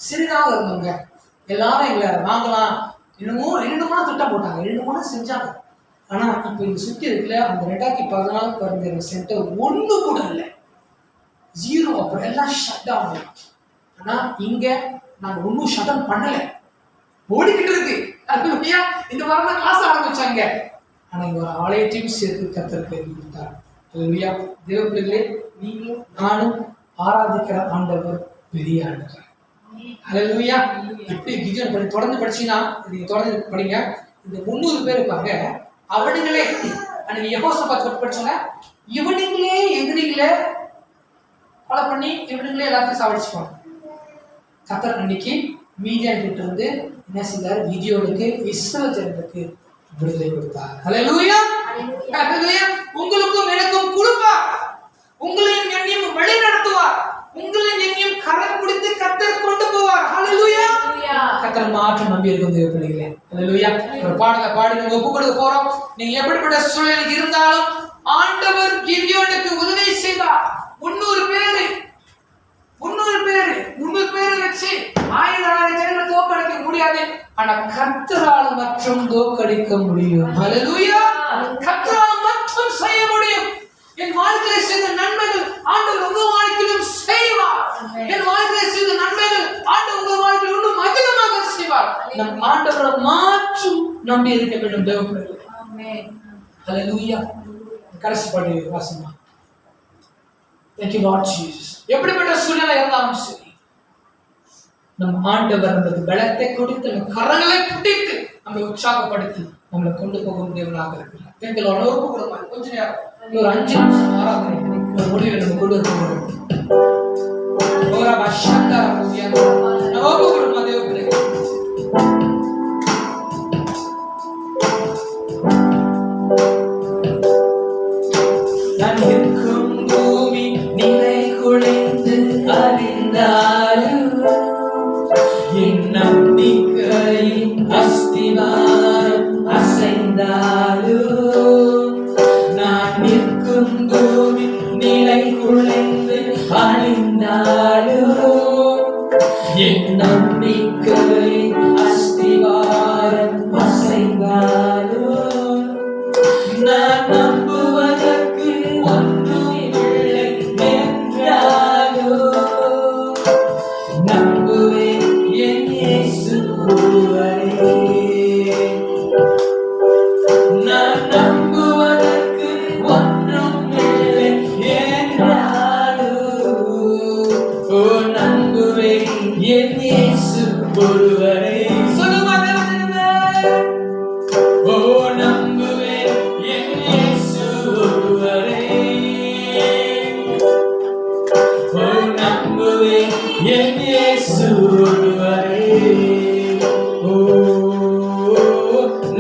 Speaker 1: சிறிதாக இருந்தவங்க எல்லாரும் எங்களை வாங்கலாம், என்னமோ திட்டம் போட்டாங்க, 2 செஞ்சாங்க. ஆனா இப்ப இங்க சுத்தி இருக்குல்ல, அந்த 2014 பிறந்த சென்டர் ஒண்ணு கூட இல்லை, 0. அப்புறம் எல்லாம் ஷட் டவுன். ஆனா இங்க நாங்க ஒன்னும் ஷட் டவுன் பண்ணல, ஓடிக்கிட்டு இருக்கு. அல்லேலூயா. இந்த வாரம் தான் கிளாஸ் ஆரம்பிச்சாங்க. ஆனா இங்க ஒரு ஆலயத்தையும் சேர்த்து கர்த்தர் கையில் கொடுத்தார். அல்லேலூயா. தேவ பிள்ளைகளே, நீங்களும் நானும் ஆராதிக்கிற ஆண்டவர் பெரிய ஆண்டவர். அல்லேலூயா. எப்படி கிதியோன் படி தொடர்ந்து படிச்சீங்கன்னா, நீங்க தொடர்ந்து படிங்க. இந்த 300 பேர் இருப்பாங்க, அவனுங்களே அன்னைக்கு யெகோஷாபாத் படிச்சாங்க, இவனுங்களே எதிரிகளை கொலை பண்ணி இவனுங்களே எல்லாத்தையும் சாவடிச்சுப்பாங்க. கர்த்தர் அன்னைக்கு மீதியான் கிட்ட இருந்து என்ன செய்தார், கிதியோனுக்கு இஸ்ரவேல் ஜனங்களுக்கு விடுதலை கொடுத்தார். அல்லேலூயா. அல்லேலூயா. உங்களுக்கும் எனக்கும் கொடுப்பார், உங்களையும் என்னையும் வழி நடத்துவார், உங்களையும் என்னையும் கரம் பிடித்து கர்த்தர் கொண்டு போவார். அல்லேலூயா. கர்த்தர் மாற்றம் நம்பி இருக்கும் தேவ பிள்ளைகளே. அல்லேலூயா. ஒரு பாடலை பாடி நம்ம ஒப்பு கொடுக்க போறோம். நீங்க எப்படிப்பட்ட சூழ்நிலையில் இருந்தாலும் ஆண்டவர் கிதியோனுக்கு உதவி செய்தார். 300 பேரை வச்சு 1000 ஜனங்களை தோற்கடிக்க முடியாது, ஆனா கர்த்தரால் மற்றும் தோற்கடிக்க முடியும். அல்லேலூயா. கர்த்தரால் மற்றும் செய்ய முடியும். என் வாழ்க்கையில செய்த நன்மைகள் ஆண்டவர் உங்க வாழ்க்கையிலும் செய்வார். என் வாழ்க்கையில செய்த நன்மைகள் ஆண்டவர் உங்க வாழ்க்கையில் இன்னும் அதிகமாக செய்வார். நம் ஆண்டவரை மாற்றும் நம்பி இருக்க வேண்டும் தேவ பிள்ளைகளே. ஆமென். அல்லேலூயா. கடைசி பாடி Wasima. Thank you Lord Jesus. எப்படிப்பட்ட சூழ்நிலை இருந்தாலும் சரி, நம் ஆண்டவர் நமக்கு பலத்தை கொடுத்து, நம்ம கரங்களை பிடித்து நம்மை உற்சாகப்படுத்தி நம்மளை கொண்டு போக முடியவனாக இருக்கிறார். எங்கள் உணர்வு கொடுப்பாங்க. கொஞ்ச நேரம் ஒரு 5 நிமிஷம் ஆராதனை ஒரு முடிவை நம்ம கொண்டு வர முடியும்.
Speaker 4: நான் நம்புவதற்கு ஒன்றும்
Speaker 1: நான் நம்புவதற்கு ஒன்றும் இல்லை என்றாலும் ஓ நம்புவேன் என் இயேசு ஒருவரே. சொல்லுமா தேவனே, ஓ நம்புவேன் என் இயேசு ஒருவரே. ஓ நம்புவேன் என் இயேசு ஒருவரே. ஓ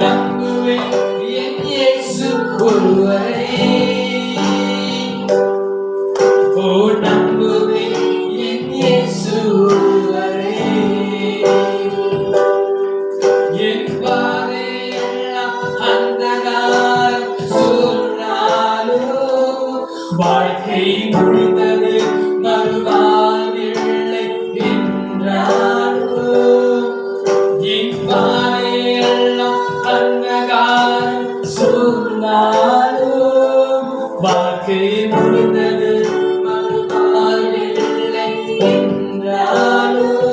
Speaker 1: நம்புவேன் என் இயேசு ஒருவரே. ஓ நம்புவேன் என் இயேசு ஒருவரே. என் பாதையெல்லாம் அந்தகாரம் சூழ்ந்தாலும் வாழ்க்கை முடிந்தது மறுவாழ்வில்லை என்றாலும் என் பாதையெல்லாம் அந்தகாரம் சூழ்ந்தாலும் வாழ்க்கை முடிந்தது மறுவாழ்வில்லை என்றாலும்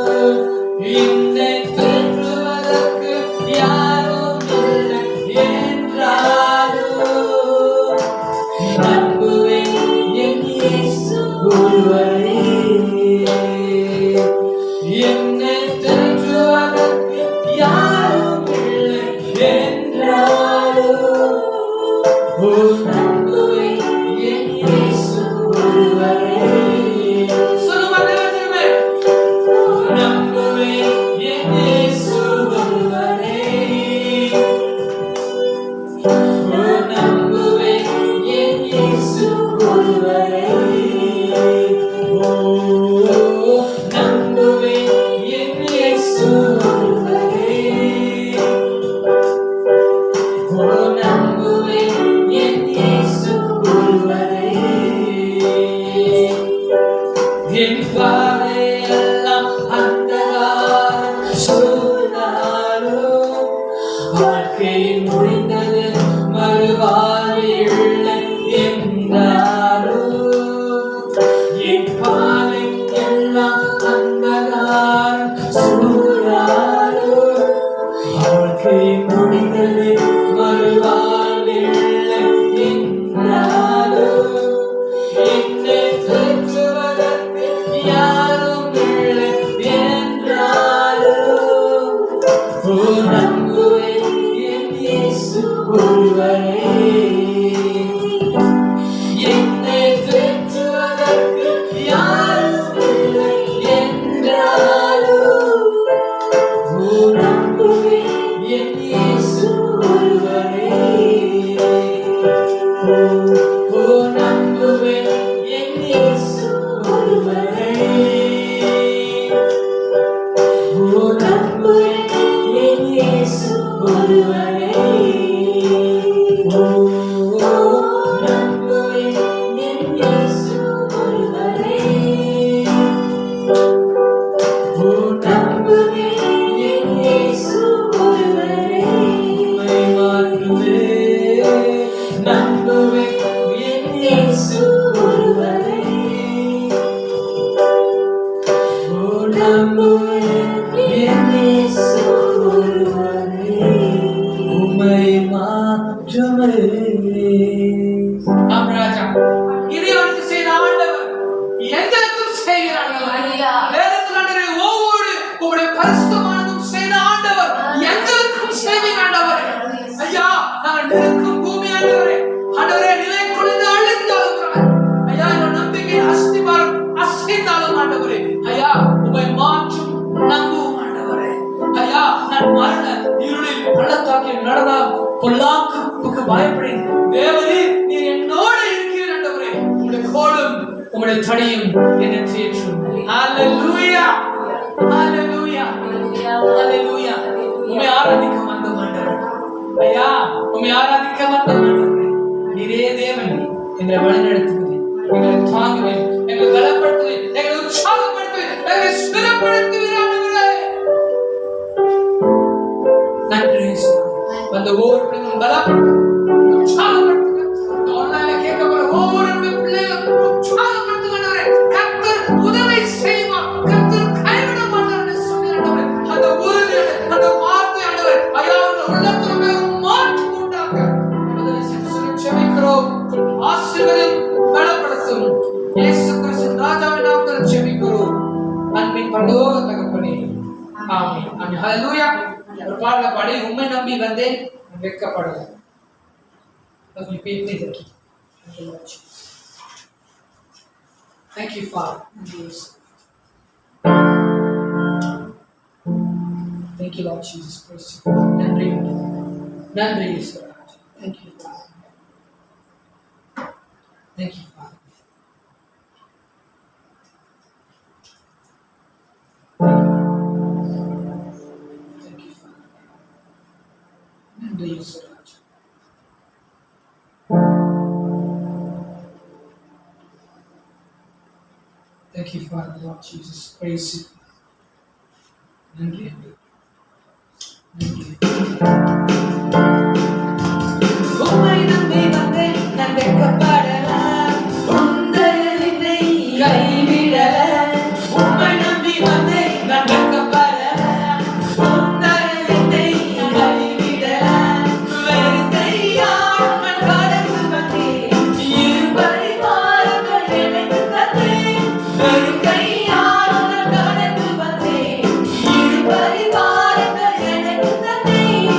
Speaker 1: என்னை தேற்றுவதற்கு யாரும் இல்லை என்றாலும் நம்புவேன் என் இயேசு ஒருவரே. என்னை தேற்றுவதற்கு யாரும் இல்லை என்றாலும் ஓ நம்புவேன் என் இயேசு ஒருவரே. சொல்லுமா தேவனே, நம்புவேன் என் இயேசு ஒருவரே. ஓ நம்புவேன் என் இயேசு ஒருவரே. ஓ நம்புவேன் என் இயேசு ஒருவரே. ஓ நம்புவேன் என் இயேசு ஒருவரே. என் பாதையெல்லாம் அந்தகாரம் சூழ்ந்தாலும் வாழ்க்கை முடிந்தது மறுவாழ்வில்லை என்றாலும் என் பாதையெல்லாம் அந்தகாரம் சூழ்ந்தாலும் வாழ்க்கை முடிந்தது மறுவாழ்வில்லை என்றாலும் என்னை தேற்றுவதற்கு யாரும் இல்லை என்றாலும் ஓ நம்புவேன் என் இயேசு ஒருவரே. என்னை தேற்றுவதற்கு யாரும் இல்லை என்றாலும் ஓ நம்புவேன் என் இயேசு ஒருவரே. ஓ நம்புவேன் என் இயேசு ஒருவரே. ஓ நம்புவேன் என் இயேசு ஒருவரே. ஓ நம்புவேன் என் இயேசு ஒருவரே. ஓ நம்புவேன் என் இயேசு ஒருவரே. உம்மை மாற்றுவே நம்புவேன் என் இயேசு ஒருவரே. ஓ நம்புவேன் என் இயேசு ஒருவரே. உம்மை மாற்றுவே. ஆம் ராஜா, கிதியோனுக்கு செய்த ஆண்டவர் எங்களுக்கும் செய்கிறார். வேதத்தில் ஆண்டவரே, ஒவ்வொரு உம்முடைய பரிசுத்தமானதும் செய்த ஆண்டவர் எங்களுக்கும் செய்வீங்க ஆண்டவரே. ஐயா, நான் இருக்கும் பூமி ஆண்டவரே, ஆண்டவரே நிலை குலைந்து அழிந்தாலும் ஐயா, என் நம்பிக்கை அஸ்திபாரம் அசைந்தாலும் ஆண்டவரே, ஐயா உம்மை மாற்றும் நம்புவோம் ஆண்டவரே. ஐயா, நான் மரண இருளில் பள்ளத்தாக்கில் நடந்தால் பொல்லாப்புக்கு பயப்படேன். தேவரே, நீர் என்னோடு இருக்கிறீர் ஆண்டவரே. உம்முடைய கோலும் உம்முடைய தடியும் என்னை தேற்றும். ஹalleluya, ஹalleluya, ஹalleluya. உம்மை ஆராதிக்க வந்தோம் ஆண்டவரே. ஐயா, உம்மை ஆராதிக்க வந்தோம் ஆண்டவரே. நீரே தேவன், எங்களை வழிநடத்துவீர், எங்களை தாங்குவீர், எங்களை பலப்படுத்துவீர், எங்களை உற்சாகப்படுத்துவீர், எங்களை ஸ்திரப்படுத்துவீர் ஆண்டவரே. நன்றி இயேசுவே. வந்த ஒவ்வொரு பிள்ளைகளும் பலப்படுத்துங்க, உற்சாகப்படுத்துங்க. ஆன்லைன்ல கேட்கப்படுற ஒவ்வொரு பிள்ளைகளும் உற்சாகப்படுத்துங்க ஆண்டவரே. கர்த்தர் உதவி செய்வார், கர்த்தர் கைவிட மாட்டார் என்று சொன்னீர் ஆண்டவரே. அந்த உறுதி, அந்த வார்த்தை ஆண்டவரே, ஐயா, அந்த உள்ளத்துல மாற்றம் உண்டாக பரலோக தகப்பனே. ஆமென். ஆமென். ஹalleluya. ஒரு பாடல பாடி உம்மை நம்பி வந்தேன் வெட்கப்படல. அது பேப்பே தக்கி. Thank you, Father. Thank you, Lord Jesus. Praise you, Father. நன்றி நன்றி இயேசுவே. Thank you, Father. Thank you, Father. Thank you, Father. நன்றி இயேசுவே. Thank you, Father, Lord Jesus. Praise you. நன்றி நன்றி. உம்மை நம்பி வந்தேன் நான் வெட்கப்படல. உந்தயல் என்னை கைவிடல. உம்மை நம்பி வந்தேன் நான் வெட்கப்படல. உந்தயல் என்னை கைவிடல. வெறுத்தையால் நான் கடந்து வந்தேன். இருபடி பாரங்கள் எனக்கு தந்தேன். வெறுத்தையால் நான் கடந்து வந்தேன். இருபடி பாரங்கள் எனக்கு தந்தேன்.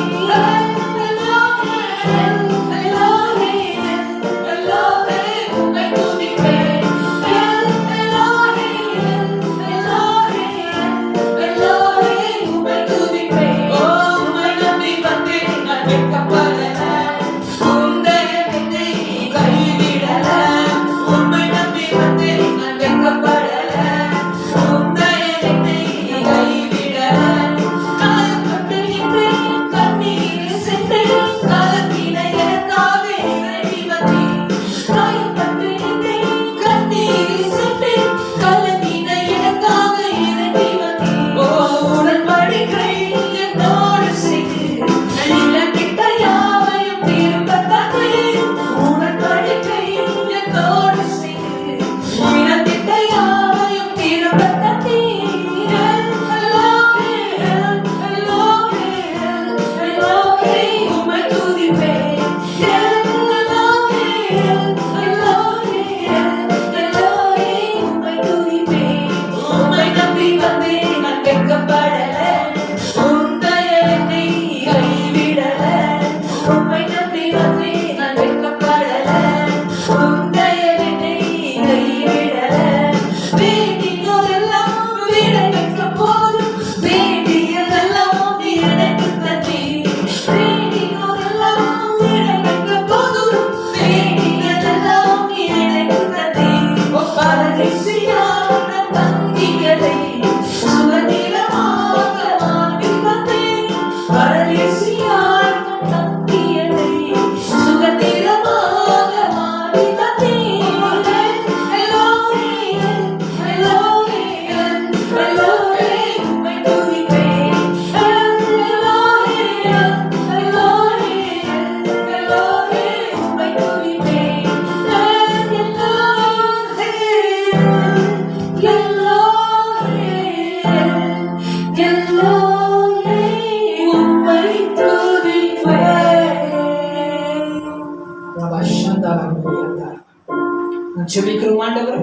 Speaker 1: ஜெபிக்கிறோம் ஆண்டவரே.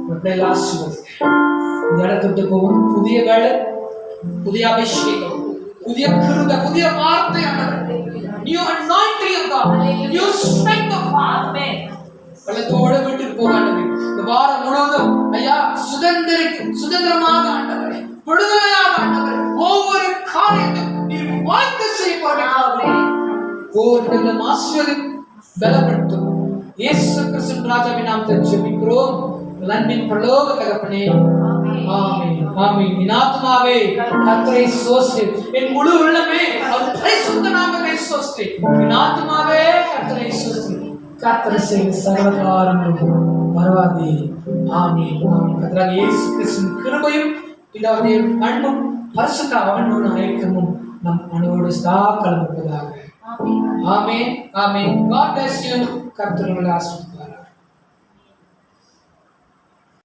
Speaker 1: உம்முடைய ஆசீர்வாதம் இந்த இடத்துக்கு போகும். புதிய வேலை, புதிய அபிஷேகம், புதிய கிருபை, புதிய வார்த்தை ஆண்டவரே. New anointing of God, new strength of God. பலத்தோடு விட்டு போகாண்டவரே. இந்த வாரம் முழுவதும் ஐயா சுதந்திரமாக ஆண்டவரே, விடுதலையாக ஆண்டவரே, ஒவ்வொரு காரியத்தையும் நீர் வாய்க்க செய்யப்படுகிறீர்கள். ஒவ்வொரு ஆசீர்வாதம் பலப்படுத்தும். இயேசு கிறிஸ்து ராஜாவின் நாமத்தில் ஜெபிக்கிறோம். அன்பின் பரலோக தகப்பனே. ஆமென். ஆமென். என் ஆத்துமாவே கர்த்தரை ஸ்தோத்திரி. என் முழு உள்ளமே அவர் பரிசுத்த நாமத்தை ஸ்தோத்திரி. என் ஆத்துமாவே கர்த்தரை ஸ்தோத்திரி. கர்த்தர் செய்த சகல காரியங்களும் மறவாதே. ஆமென். ஆமென். கர்த்தராகிய இயேசு கிறிஸ்துவின் கிருபையும் பிதாவுடைய அன்பும் பரிசுத்த ஆவியின் ஐக்கியமும் நம் அனைவரோடு சதா கலந்திருப்பதாக. Amen. Amen. God bless you. Come to the last.